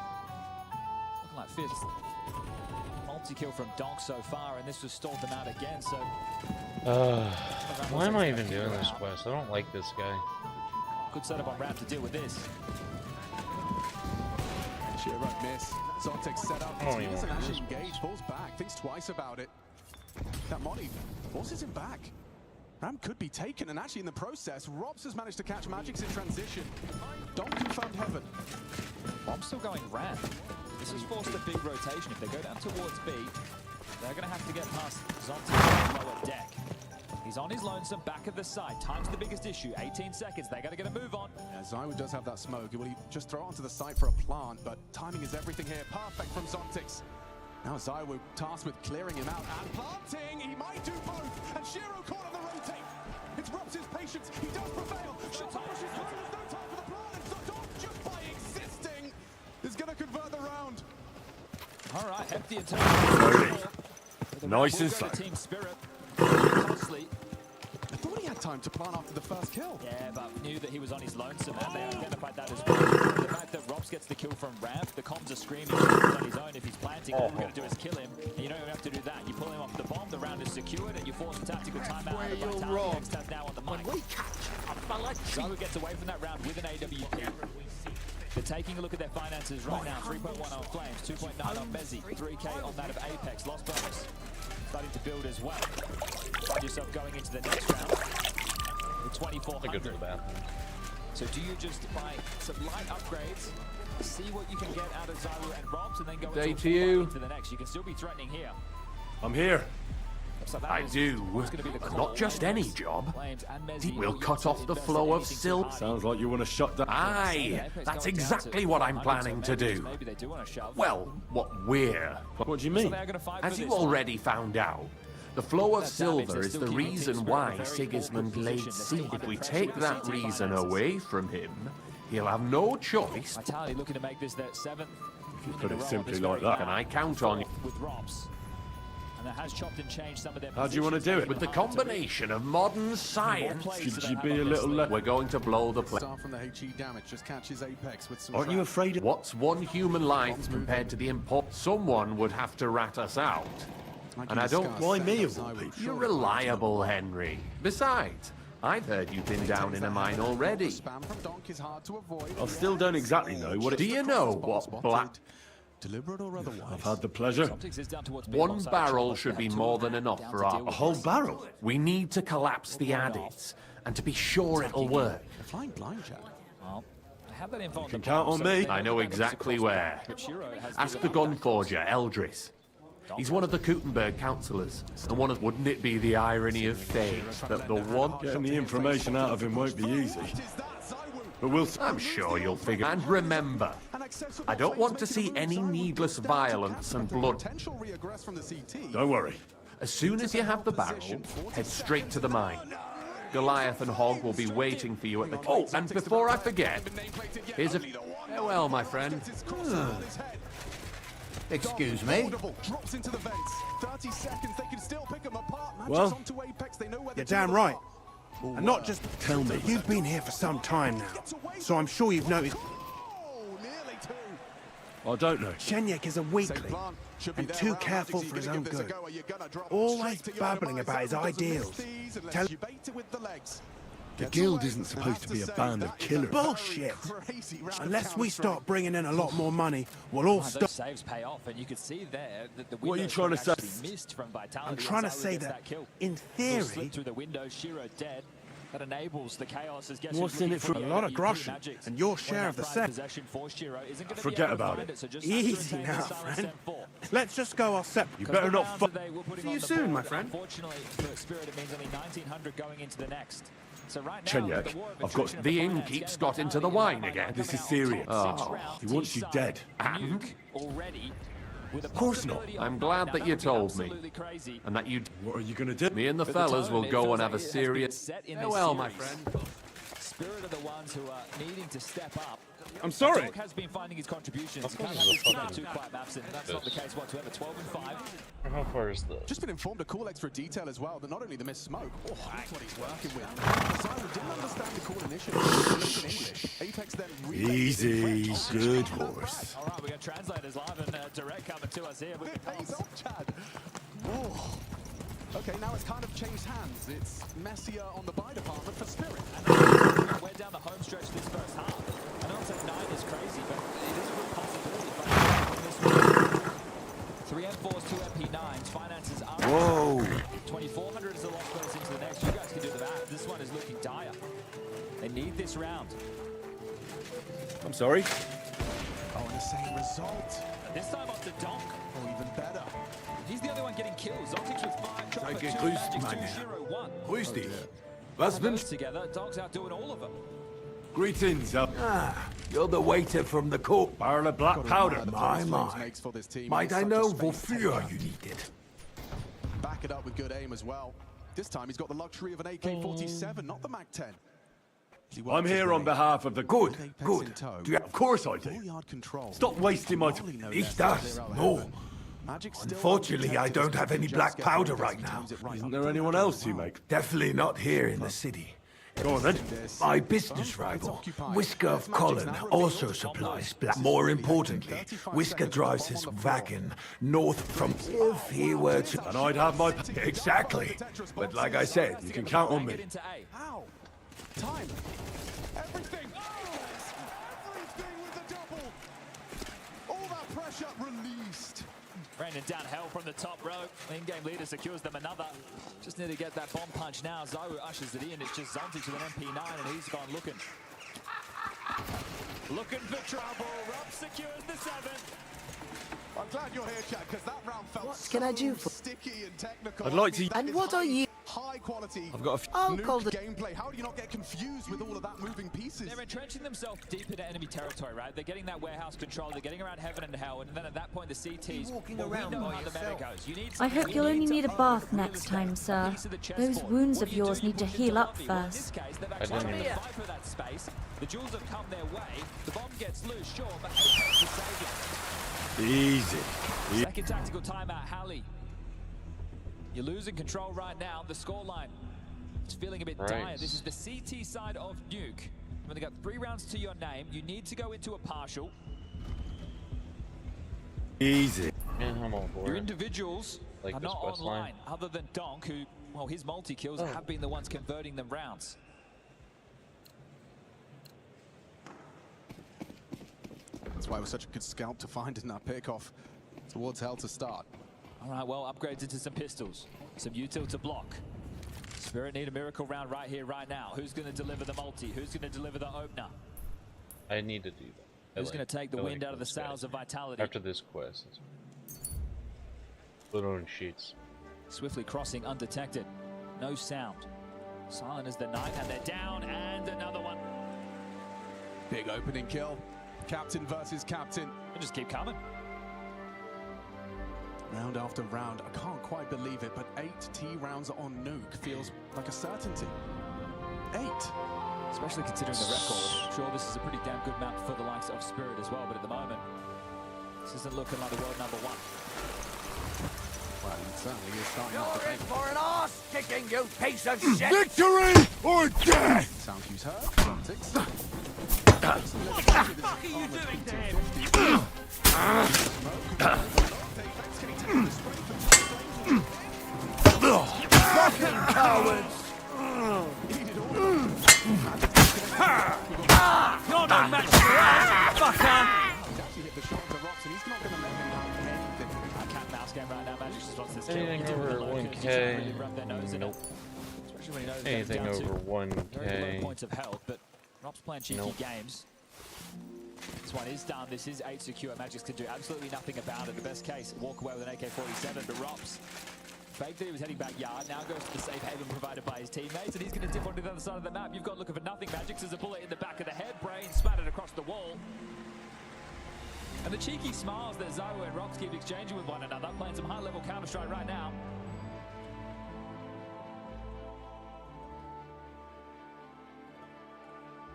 looking like fifth. Multi-kill from Donk so far, and this was stalled them out again, so... Why am I even doing this quest? I don't like this guy. Good setup on Ramp to deal with this. Sheer run miss. Zontic set up. I don't He even doesn't want actually this. engage, falls back, thinks twice about it. That Monty forces him back. Ram could be taken, and actually in the process, Robs has managed to catch Magix in transition. Don't confirmed heaven. Bomb's still going Ramp. This has forced a big rotation. If they go down towards B, they're going to have to get past Zontic lower deck. He's on his lonesome, back of the side. Time's the biggest issue. 18 seconds. They got to get a move on. Yeah, Zywo does have that smoke. Will he just throw it onto the site for a plant? But timing is everything here. Perfect from Zontix. Now Zywo tasked with clearing him out and planting. He might do both. And Shiro caught on the rotate. It's Rob's patience. He does prevail. Shot pushes through. There's no time for the plant. And Zodok, just by existing, is going to convert the round. All right, hefty attack. Nice and slow. Team Spirit. Costly. I thought he had time to plant after the first kill. Yeah, but knew that he was on his lonesome, and they identified that as well. The fact that Robs gets the kill from Ramp, the comms are screaming he's on his own. If he's planting, all we're going to do is kill him. And you don't even have to do that. You pull him off the bomb, the round is secured, and you force a tactical timeout. Where And you're Vitality wrong. next has now on the mic. When we catch a fella Zywo gets away from that round with an AWP. They're taking a look at their finances right now. 3.1 on Flames, 2.9 on Mezzi, 3K on that of Apex. Lost bonus. Starting to build as well. Find yourself going into the next round with 2,400. So do you just buy some light upgrades, see what you can get out of Zywo and Robs, and then go Day into, to you. into the next? You can still be threatening here. I'm here. So that I was- do. was gonna be the call. Not just any job. Flames and Mezzi We'll will cut also off the invest flow in of anything silk. to Sounds like you want to shut down. Aye, that's exactly what I'm planning to do. Maybe they do want to shove. Well, what we're... What do you mean? they're gonna fight As for you this. already found out, the flow of That damage, silver they're is still the keeping Team reason Spirit in a why very Sigismund awkward laid position. They're siege. still If we under take pressure that with CT reason finances. away from him, he'll have no choice. Vitality looking to make this their 7th. Put it simply like that, and I count on you. With Robs. And that has chopped and changed some of their How do you want to do it? With the combination of modern science, should you be a little less? We're going to blow the place. Start from the HE damage, just catches Apex with some Aren't you trap. afraid of what's one human life compared to the import? Someone would have to rat us out. And I don't... Why me of all people? You're reliable, Henry. Besides, I've heard you've been down in a mine already. Spam from Donk is hard to avoid. I still don't exactly know what it... Do you know what black... Deliberate or otherwise? I've had the pleasure. Something's is down towards One barrel should be more than enough for our... A whole barrel? We need to collapse the adits, and to be sure it'll work. They're flying blind, Jack. Well, I have that info on You can the count bomb, on so me. they I know don't have exactly to where. but Shiro has Ask the gun forger, Eldris. He's one of the Gutenberg councillors, and one of... Wouldn't it be the irony of fate that the one... Getting the information out of him won't be easy. But we'll... I'm sure you'll figure... And remember, I don't want to see any needless violence and blood. Potential regress from the CT. Don't worry. As soon as you have the barrel, head straight to the mine. Goliath and Hog will be waiting for you at the... Oh, and before I forget, here's a... Farewell, my friend. Excuse me? Drops into the vents. 30 seconds, they can still pick them apart. Matches Well, onto Apex, they know where You're the damn two right. are. And not just... Tell me. You've been here for some time now, so I'm sure you've noticed... I don't know. Shenyek is a weakling, and too careful for his own good. Always babbling about his ideals. Tell... The guild isn't supposed to be a band of killers. Bullshit! Unless we start bringing in a lot more money, we'll all Those stop... saves pay off, and you could see there that the What are you windows trying to were say? actually missed from Vitality. I'm trying to Zywo say gets that, kill. in Little theory, slip through the window, Shiro dead. That enables the chaos as what's in it for a lot of groschen, and your share of the set. Forget about it. Easy now, friend. Let's just go our separate. You better not fuck. See you soon, my friend. Unfortunately for Spirit, it means only 1,900 going into the next. So right now, Chenyek, I've got... The innkeep's got into the wine again. This is serious. Oh, he wants you dead. And? already. Of course not. I'm glad that you told me. And that you... What are you gonna do? Me and the fellas will go and have a serious... Farewell, my friend. Spirit are the ones who are needing to step up. I'm sorry. Dog has been finding his contributions. He can't have his team out 2 quiet maps, and that's not the case whatsoever. 12 and 5. How far is this? Just been informed of call extra detail as well, that not only the missed smoke, that's what he's working with. Simon didn't understand the call initially. He in English. Apex then Easy, good horse. All right, we got translators live and direct coming to us here. It pays off, Chad. Oh. Okay, now it's kind of changed hands. It's messier on the buy department for Spirit. We're down the home stretch this first half. I know it's like 9 is crazy, but it is a real possibility. 3 M4s, 2 MP9s, finances are... Whoa! 2,400 is the loss goes into the next. You guys can do the math. This one is looking dire. They need this round. I'm sorry. Oh, and the same result. And this time off the donk. Or even better. He's the only one getting kills. Zontics with 5, Chopper 2, grüßt, Magic 2, meine Shiro 1. Grüß dich. Was wünschst Together, Dogs outdoing all of them. Greetings, you're the waiter from the court. Barrel of black powder. My. Might I know wofür you need it? Back it up with good aim as well. This time he's got the luxury of an AK-47, not the MAC-10. I'm here on behalf of the... Good. Of course I do. Stop wasting my time. Ich das? No. Unfortunately, I don't have any black powder right now. Isn't there anyone else you make? Definitely not here in the city. Go on then. My business rival, Whisker of Colin, also supplies black. More importantly, Whisker drives his wagon north from... If he were to... And I'd have my... Exactly. But like I said, you can count on me. How? Time. Everything. Everything with the double. All that pressure released. Raining down hell from the top row. In-game leader secures them another. Just need to get that bomb punch now. Zaru ushers it in. It's just Zontics with an MP9, and he's gone looking. Looking for trouble. Rob secures the 7th. I'm glad you're here, Chad, because that round felt Can I do for sticky and technical. I'd like to... And what are you? High quality. I've got a I'll call the gameplay. How do you not get confused with all of that moving pieces? They're entrenching themselves deep into enemy territory, right? They're getting that warehouse control. They're getting around heaven and hell, and then at that point, the CTs. Walking well, around we know by how the meta goes. You need I hope you'll only need a bath next time, sir. Those wounds of yours need to heal up first. I didn't even fight for that space. The jewels have come their way. The bomb gets loose, sure, but Apex is saving. Easy. Second tactical timeout, Hallie. You're losing control right now. The scoreline. It's feeling a bit dire. This is the CT side of Nuke. You've only got 3 rounds to your name. You need to go into a partial. Easy. And I'm on board. Your individuals like are this not quest online, line. other than Donk, who, well, his multi-kills have been the ones converting them rounds. That's why it was such a good scalp to find in that pick-off towards hell to start. All right, well, upgrades into some pistols, some util to block. Spirit need a miracle round right here, right now. Who's going to deliver the multi? Who's going to deliver the opener? I need to do that. Who's going to take the wind out of the sails of Vitality? After this quest. Put on sheets. Swiftly crossing undetected. No sound. Silent as the night, and they're down, and another one. Big opening kill. Captain versus captain. We'll just keep coming. Round after round, I can't quite believe it, but 8 T rounds on Nuke feels like a certainty. 8. Especially considering the record. I'm sure this is a pretty damn good map for the likes of Spirit as well, but at the moment, this isn't looking like the world number 1. Well, it certainly is starting You're off the in for an arse kicking, you piece of shit! Victory or death! Sound cues heard. Zontics. What the fuck are you doing to him? Fucking cowards! You're no match for us, fucker! He's actually hit the shot of the rocks, and he's not going to let him have anything. Cat mouse game right now. Magic just wants this kill. Anything over 1K. Nope. Especially when he knows Anything down over to 1K. very low points of health, but Rob's playing cheeky Nope. games. This one is done. This is 8 secure. Magic's can do absolutely nothing about it. The best case, walk away with an AK-47, but Rob's faked that he was heading back yard, now goes to the safe haven provided by his teammates, and he's going to dip onto the other side of the map. You've got looking for nothing. Magic's as a bullet in the back of the head, brain spattered across the wall. And the cheeky smiles that Zaru and Rox keep exchanging with one another, playing some high-level Counter-Strike right now.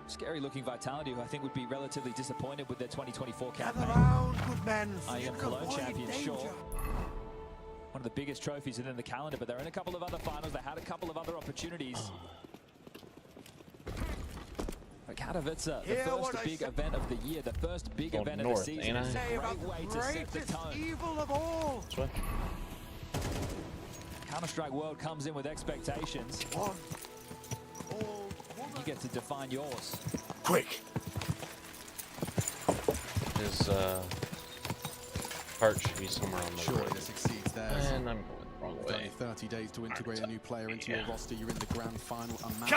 Scary-looking Vitality, who I think would be relatively disappointed with their 2024 campaign. I am Cologne champion, sure. One of the biggest trophies within the calendar, but they're in a couple of other finals. They had a couple of other opportunities. Katowice, the first big event of the year, the first big event of the season. It's a great way to set the tone. Evil of all. Counter-Strike World comes in with expectations. You get to define yours. Quick. His heart should be somewhere on the Surely road. this exceeds theirs. And I'm going the wrong way. Only 30 days to integrate a new player into your roster. You're in the grand final. A match.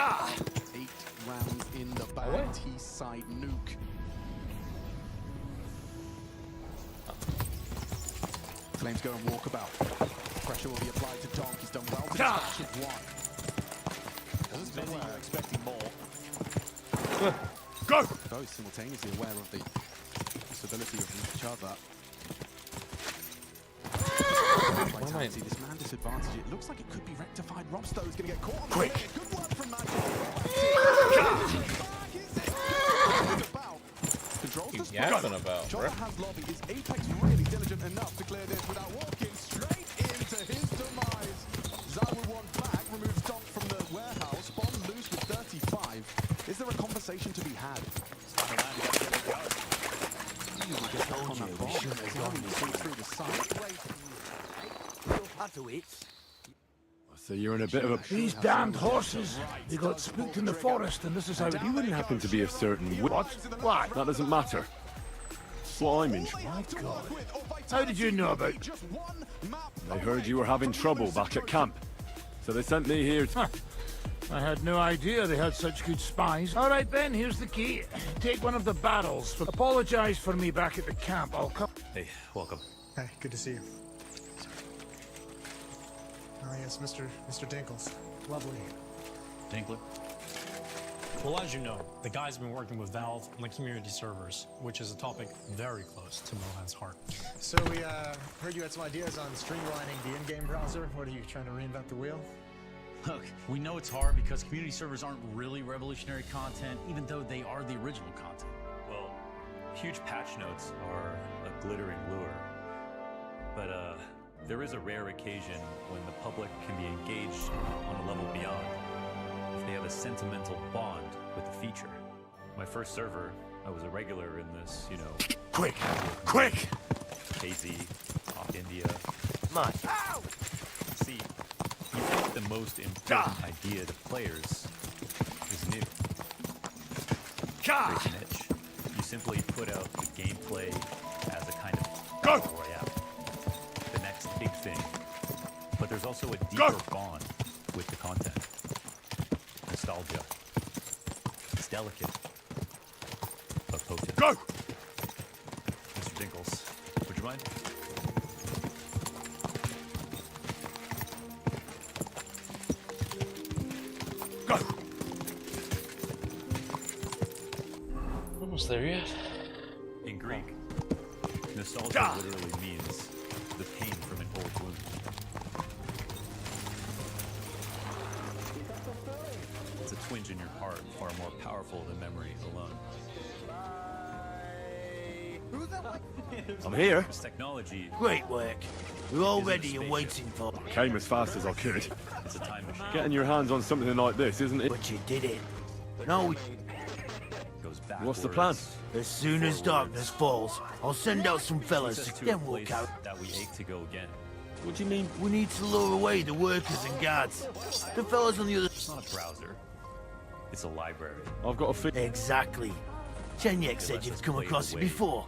8 rounds in the bag. T-side nuke. Flames go and walkabout. Pressure will be applied to Donk. He's done well to dispatch his one. You're expecting more. Go! Both simultaneously aware of the stability of each other. Vitality, this man disadvantage. It looks like it could be rectified. Robsto's going to get caught on the quick. Good work from Nigel. Controls the yapping about, Jota has lobby. Is Apex really diligent enough to clear this without walking straight into his demise? Zaru one back, removes Donk from the warehouse. Bond loose with 35. Is there a conversation to be had? So you're in a bit of a... These damned horses. They got spooked in the forest, and this is how You wouldn't happen to be a certain... What? Why? That doesn't matter. Well, I'm in... My God. How did you know about... They heard you were having trouble back at camp. So they sent me here to... I had no idea they had such good spies. All right, Ben, here's the key. Take one of the barrels. Apologize for me back at the camp. I'll come... Hey, welcome. Hey, good to see you. Oh yes, Mr. Dinkles. Lovely. Dinkler? Well, as you know, the guys have been working with Valve on the community servers, which is a topic very close to Mohan's heart. So we heard you had some ideas on streamlining the in-game browser. What are you trying to reinvent the wheel? Look, we know it's hard because community servers aren't really revolutionary content, even though they are the original content. Well, huge patch notes are a glittering lure. But there is a rare occasion when the public can be engaged on a level beyond, if they have a sentimental bond with the feature. My first server, I was a regular in this, you know... Quick! Quick! KZ, Talk India... My. See, you think the most important idea to players is new. Breaking edge. You simply put out the gameplay as a kind of battle royale. The next big thing. But there's also a deeper bond with the content. Nostalgia. It's delicate, but potent. Go! Mr. Dinkles, would you mind? Go! Almost there yet? In Greek, nostalgia literally means the pain from an old wound. It's a twinge in your heart, far more powerful than memory alone. I'm here. This technology. Great work. We're all ready and waiting for... Came as fast as I could. It's a time machine. Getting your hands on something like this, isn't it? But you did it. Now we... Goes What's the plan? As soon as darkness falls, I'll send out some fellas, Takes us to then a we'll place carry... that we ache to go again. What do you mean? We need to lure away the workers and guards. The fellas on the other... It's not a browser. It's a library. I've got a Exactly. Chenyek said you've come across it before.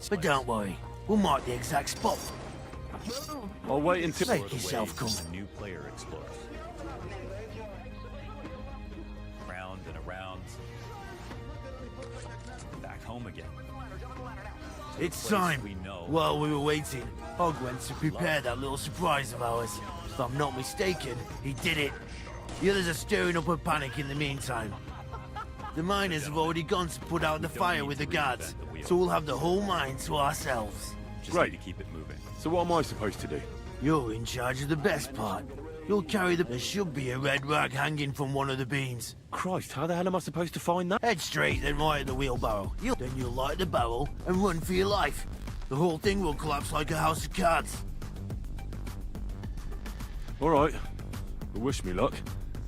But don't worry, we'll mark the exact spot. I'll wait until... Make yourself come. A new player explores. Round and around. Back home again. It's Place time. we know. While we were waiting, Hog went to prepare that little surprise of ours. If I'm not mistaken, he did it. The others are stirring up a panic in the meantime. The miners have already gone to put out the fire with the guards, so we'll have the whole mine to ourselves. Great. Need to keep it moving. So what am I supposed to do? You're in charge of the best part. You'll carry the... There should be a red rag hanging from one of the beams. Christ, how the hell am I supposed to find that? Head straight, then right at the wheelbarrow. Then you'll light the barrel and run for your life. The whole thing will collapse like a house of cards. All right. Well, wish me luck.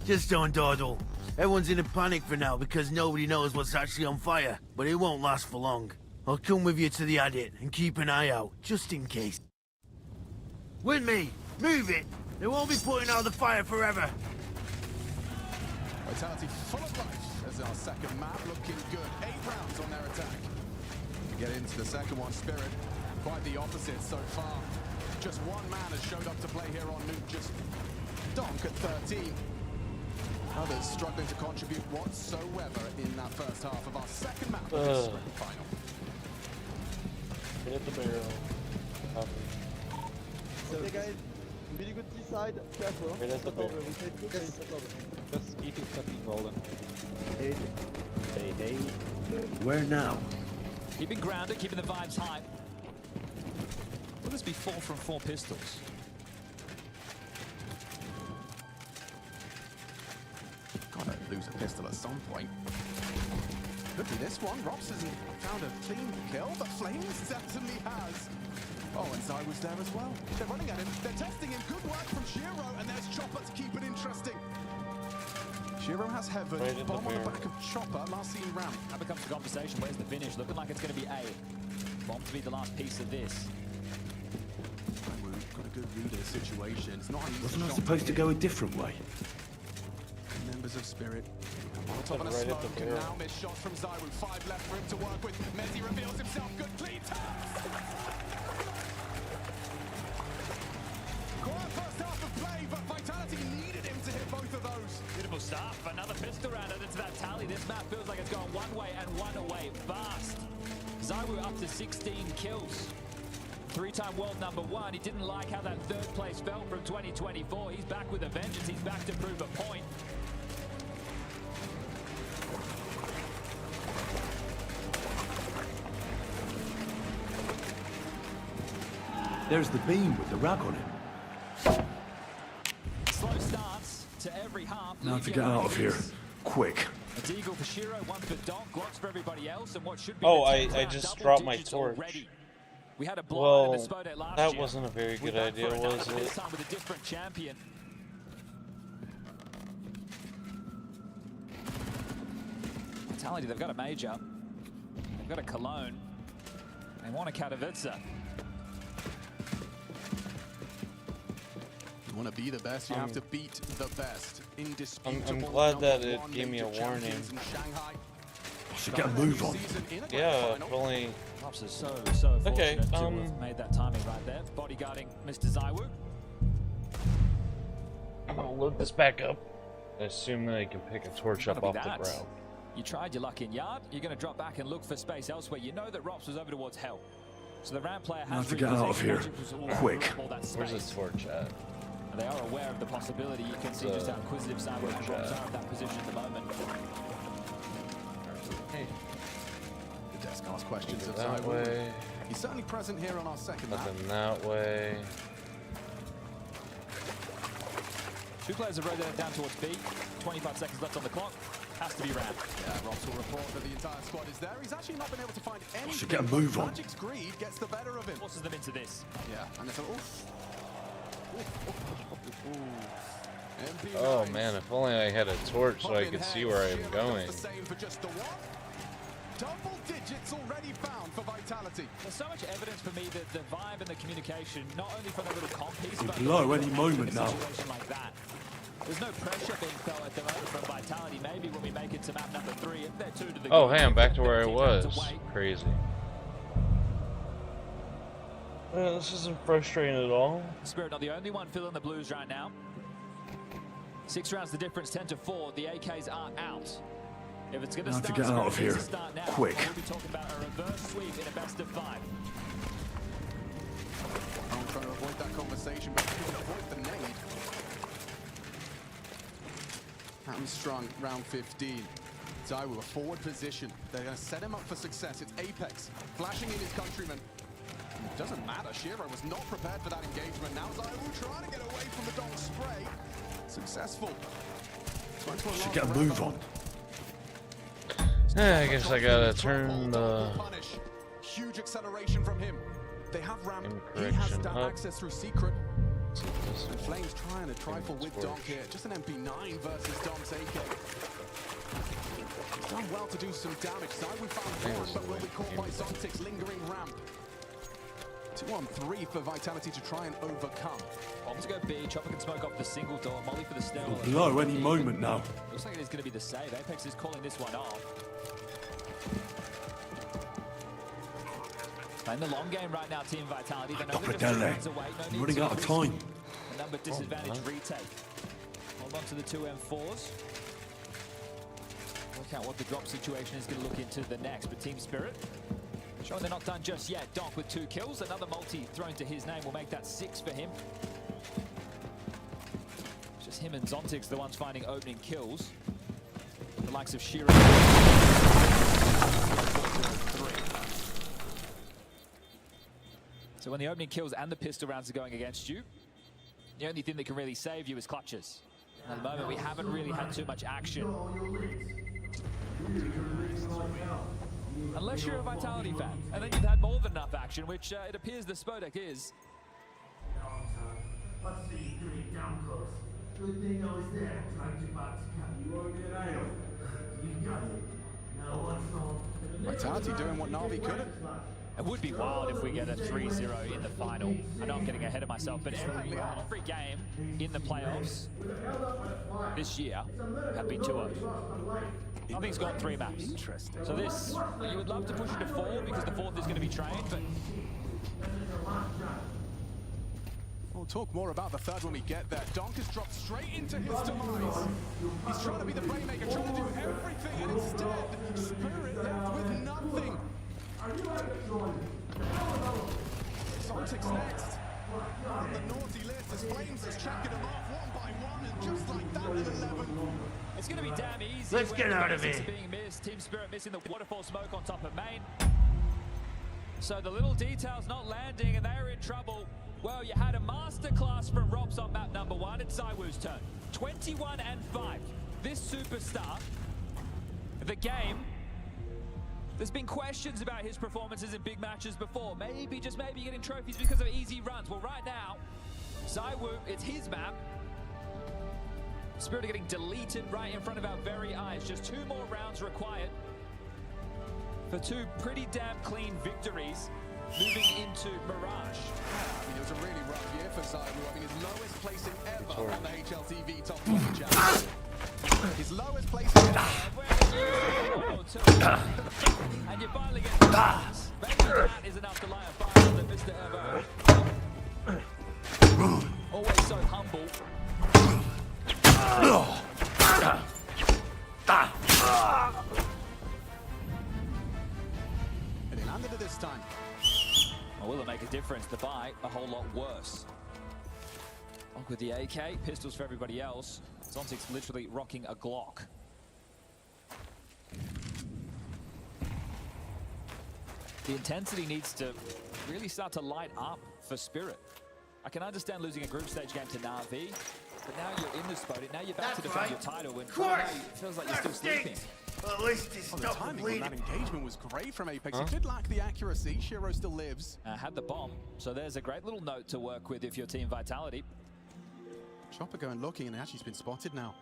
Just don't dawdle. Everyone's in a panic for now because nobody knows what's actually on fire, but it won't last for long. I'll come with you to the adit and keep an eye out, just in case. With me! Move it! They won't be putting out the fire forever! Vitality full of life as our second map, looking good. 8 rounds on their attack. Get into the second one, Spirit. Quite the opposite so far. Just one man has showed up to play here on Nuke, just Donk at 13. Others struggling to contribute whatsoever in that first half of our second map of this spring final. Hit the barrel. Okay guys, really good T-side, careful. Right at the barrel. Just keep it fucking golden. Hey. Where now? Keeping grounded, keeping the vibes high. Will this be 4 from 4 pistols? Gotta lose a pistol at some point. Could be this one. Rops hasn't found a clean kill, but Flames certainly has. Oh, and Zai was there as well. They're running at him. They're testing him. Good work from Shiro, and there's Chopper to keep it interesting. Shiro has Heaven. Right Bomb on the back of Chopper. Last seen ramp. That becomes the conversation. Where's the finish? Looking like it's going to be A. Bomb to be the last piece of this. Got a good read of the situation. It's not an easy Wasn't I shot supposed to go a different way? Members of Spirit. Right Top of the at the smoke, barrel. and now missed shots from Zyru. 5 left for him to work with. Mezzi reveals himself. Good clean taps. Quiet first half of play, but Vitality needed him to hit both of those. Beautiful start. Another pistol round added to that tally. This map feels like it's going one way and one away fast. Zyru up to 16 kills. 3-time world #1. He didn't like how that 3rd place felt from 2024. He's back with a vengeance. He's back to prove a point. There's the beam with the rag on it. Slow starts to every half. Now to get out of here. Quick. A deagle for Shiro, 1 for Donk, Glocks for everybody else, and what should be I just dropped my torch. We had a blowout in the Well, Spodek last that year. wasn't a very good We're back idea, for another, was but it? This time with a different champion. Vitality, they've got a major. They've got a Cologne. They want a Katowice. You want to be the best, you have to beat the best. Indisputable. I'm glad that it #1 gave me a major warning. champions in Shanghai. I should get a move on. Yeah, if only. Props is so Okay, fortunate to have made that timing right there. Bodyguarding Mr. Zywu. I'll load this back up. I assume that I can pick a torch up off the ground. You tried your luck in yard. You're going to drop back and look for space elsewhere. You know that Rops was over towards hell. So the ramp player has to get out of here. Quick. Where's this torch at? They are aware of the possibility. You can see just how inquisitive Zywu and Rops are in that position at the moment. Hey. The desk asks questions of that Zywu. way. He's certainly present here on our second map. Nothing that way. 2 players have rotated down towards B. 25 seconds left on the clock. Has to be ramp. Yeah, Rops will report that the entire squad is there. He's actually not been able to find anything. should get a move on. Magic's greed gets the better of him. Forces them into this. Yeah, and it's a oof. Oh man, if only I had a torch so I could see where I'm going. The same for just the one. Double digits already found for Vitality. There's so much evidence for me that the vibe and the communication, not only from the little comp piece, Could but blow any moment in a now. situation like that. There's no pressure being felt at the moment from Vitality. Maybe when we make it to map #3, if they're 2 to the Oh, goal, hey, I'm back to where I teams was. have to wait. Crazy. This isn't frustrating at all. Spirit not the only one feeling the blues right now. 6 rounds the difference, 10 to 4. The AKs are out. If it's going to Now to start, get out of Spirit needs here. to start now. Quick. We'll be talking about a reverse sweep in a best-of-5. I'm trying to avoid that conversation, but you can avoid the nade. Hamstrung, round 15. Zaiwu a forward position. They're going to set him up for success. It's Apex flashing in his countrymen. It doesn't matter. Shiro was not prepared for that engagement. Now Zaiwu trying to get away from the Donk spray. Successful. Should get a move on. Yeah, I guess I gotta turn the huge acceleration from him. They have ramp. He has correction that up. access through secret. And Flames trying to trifle with Donk here. Just an MP9 versus Donk's AK. He's done well to do some damage. Zaiwu found one, but will be caught by Zontic's lingering ramp. 2 on 3 for Vitality to try and overcome. Bombs go B, Chopper can smoke off the single door, Molly for the stairwell. Blow any moment now. Looks like it is going to be the save. Apex is calling this one off. Playing the long game right now, Team Vitality. They know they're just 3 rounds away. No need Running to out of risk time. a number disadvantage retake. Hold on to the 2 M4s. Work out what the drop situation is going to look into the next, but Team Spirit showing they're not done just yet. Donk with 2 kills. Another multi thrown to his name will make that 6 for him. Just him and Zontix the ones finding opening kills. The likes of Shiro. So when the opening kills and the pistol rounds are going against you, the only thing that can really save you is clutches. At the moment, we haven't really had too much action. Unless you're a Vitality fan, and then you've had more than enough action, which it appears the Spodek is. Vitality doing what Na'Vi couldn't. It would be wild if we get a 3-0 in the final. I know I'm getting ahead of myself, but every game in the playoffs this year have been 2-0. Nothing's gone 3 maps. Interesting. So this, you would love to push it to 4 because the 4th is going to be trained, but we'll talk more about the 3rd when we get there. Donk has dropped straight into his demise. He's trying to be the playmaker, trying to do everything, and instead, Spirit left with nothing. Zontic's next. On the naughty list as Flames is checking them off 1 by 1, and just like that at 11. It's going to be damn easy. Let's get out of here. Being missed. Team Spirit missing the waterfall smoke on top of main. So the little details not landing, and they're in trouble. Well, you had a masterclass from Robs on map number 1. It's Zaiwu's turn. 21 and 5. This superstar, the game. There's been questions about his performances in big matches before. Maybe, just maybe, getting trophies because of easy runs. Well, right now, Zaiwu, it's his map. Spirit are getting deleted right in front of our very eyes. Just 2 more rounds required for 2 pretty damn clean victories moving into Mirage. I mean, it was a really rough year for Zaiwu. I mean, his lowest placing ever on the HLTV top 20 challenge. His lowest placing ever. And you finally get this. Maybe that is enough to light a fire under Mr. Evo. Always so humble. And he landed it this time. Well, will it make a difference? The buy, a whole lot worse. On with the AK, pistols for everybody else. Zontic's literally rocking a Glock. The intensity needs to really start to light up for Spirit. I can understand losing a group stage game to Na'Vi, but now you're in the spot. Now you're back to defend your title. And it feels like you're still sleeping. Well, at least he's the timing on that engagement was great from Apex. It did lack the accuracy. Shiro still lives. Had the bomb, so there's a great little note to work with if you're Team Vitality. Chopper going looking, and actually he's been spotted now.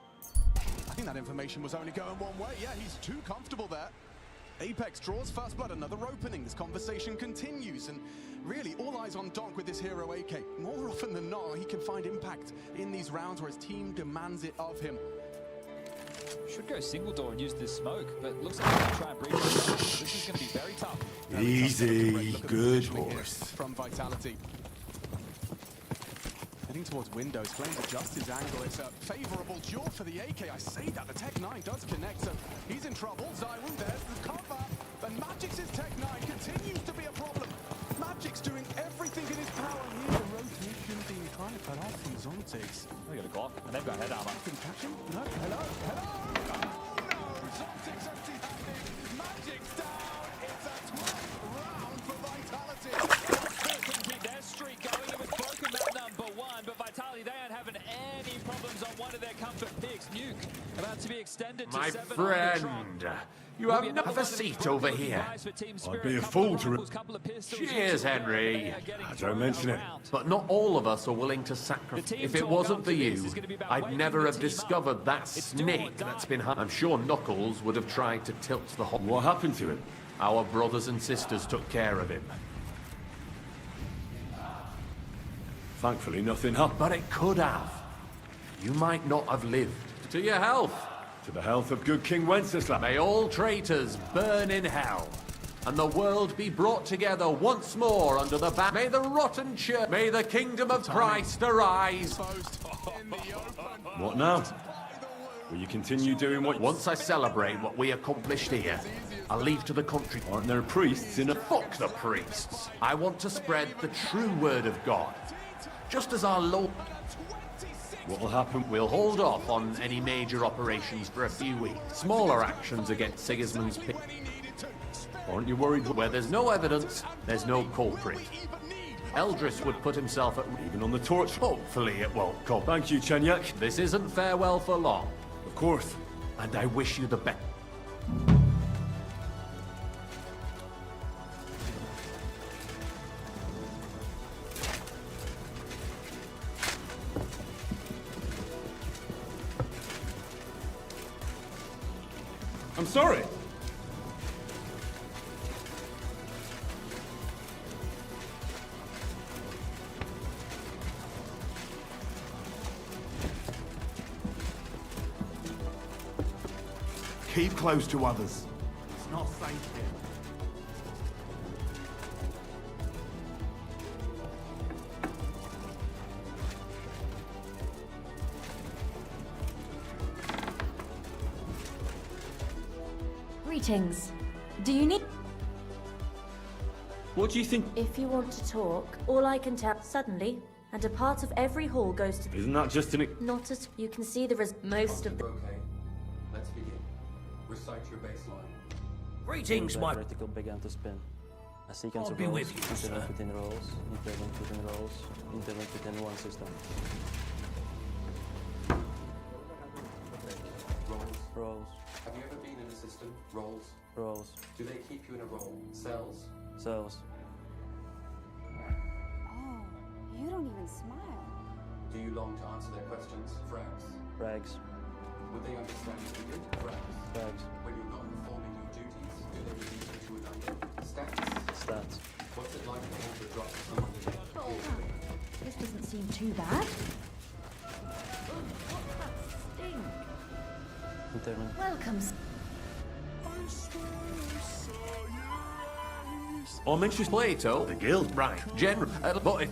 I think that information was only going one way. Yeah, he's too comfortable there. Apex draws first blood, another opening. This conversation continues, and really all eyes on Donk with this hero AK. More often than not, he can find impact in these rounds where his team demands it of him. Should go single door and use this smoke, but looks like he's going to try and breach it. This is going to be very tough. Easy, good horse. From Vitality. Heading towards windows, Flames adjusts his angle. It's a favorable duel for the AK. I say that, the Tech 9 does connect, so he's in trouble. Zaiwu, there's the cover. And Magic's Tech 9 continues to be a problem. Magic's doing everything in his power here. The rotation being trying to cut off from Zontic's. They got a Glock, and they've got head armor. Can catch him? No, hello. Oh no! Zontic's to be extended to My 7 friend, you have a seat over here. I'd be a fool to... Cheers, Henry. Don't mention it. But not all of us are willing to sacrifice. If it wasn't for you, I'd never have discovered that snake that's been... I'm sure Knuckles would have tried to tilt the whole... What happened to him? Our brothers and sisters took care of him. Thankfully, nothing happened. But it could have. You might not have lived. To your health. To the health of good King Wenceslas. May all traitors burn in hell, and the world be brought together once more under the ban. May the rotten church, may the kingdom of Christ arise. What now? Will you continue doing what... Once I celebrate what we accomplished here, I'll leave to the country. Aren't there priests in a... Fuck the priests. I want to spread the true word of God. Just as our Lord... What'll happen? We'll hold off on any major operations for a few weeks. Smaller actions against Sigismund's pit. Aren't you worried? Where there's no evidence, there's no culprit. Eldris would put himself at... Even on the torch? Hopefully it won't come. Thank you, Chenyak. This isn't farewell for long. Of course. And I wish you the best. I'm sorry. Keep close to others. It's not safe here. Greetings. Do you need... What do you think? If you want to talk, all I can tell suddenly, and a part of every hall goes to... Isn't that just an... Not as... You can see there is most of the... Okay, let's begin. Recite your baseline. Greetings, my... Vertical began to spin. A sequence I'll of be rolls, with you, sir. interlinked within rolls, interlinked within rolls, interlinked within one system. Rolls. Have you ever been in a system? Roles? Rolls. Do they keep you in a role? Cells? Cells. Oh, you don't even smile. Do you long to answer their questions? Frags? Frags. Would they understand you? Frags? Frags. When you're not performing your duties, do they reduce you to a number? Stats? Stats. What's it like to hold the drop of someone who This doesn't seem too bad. Stink. Interlinked. Welcome. Or mentions Plato, the guild, right? General, but it...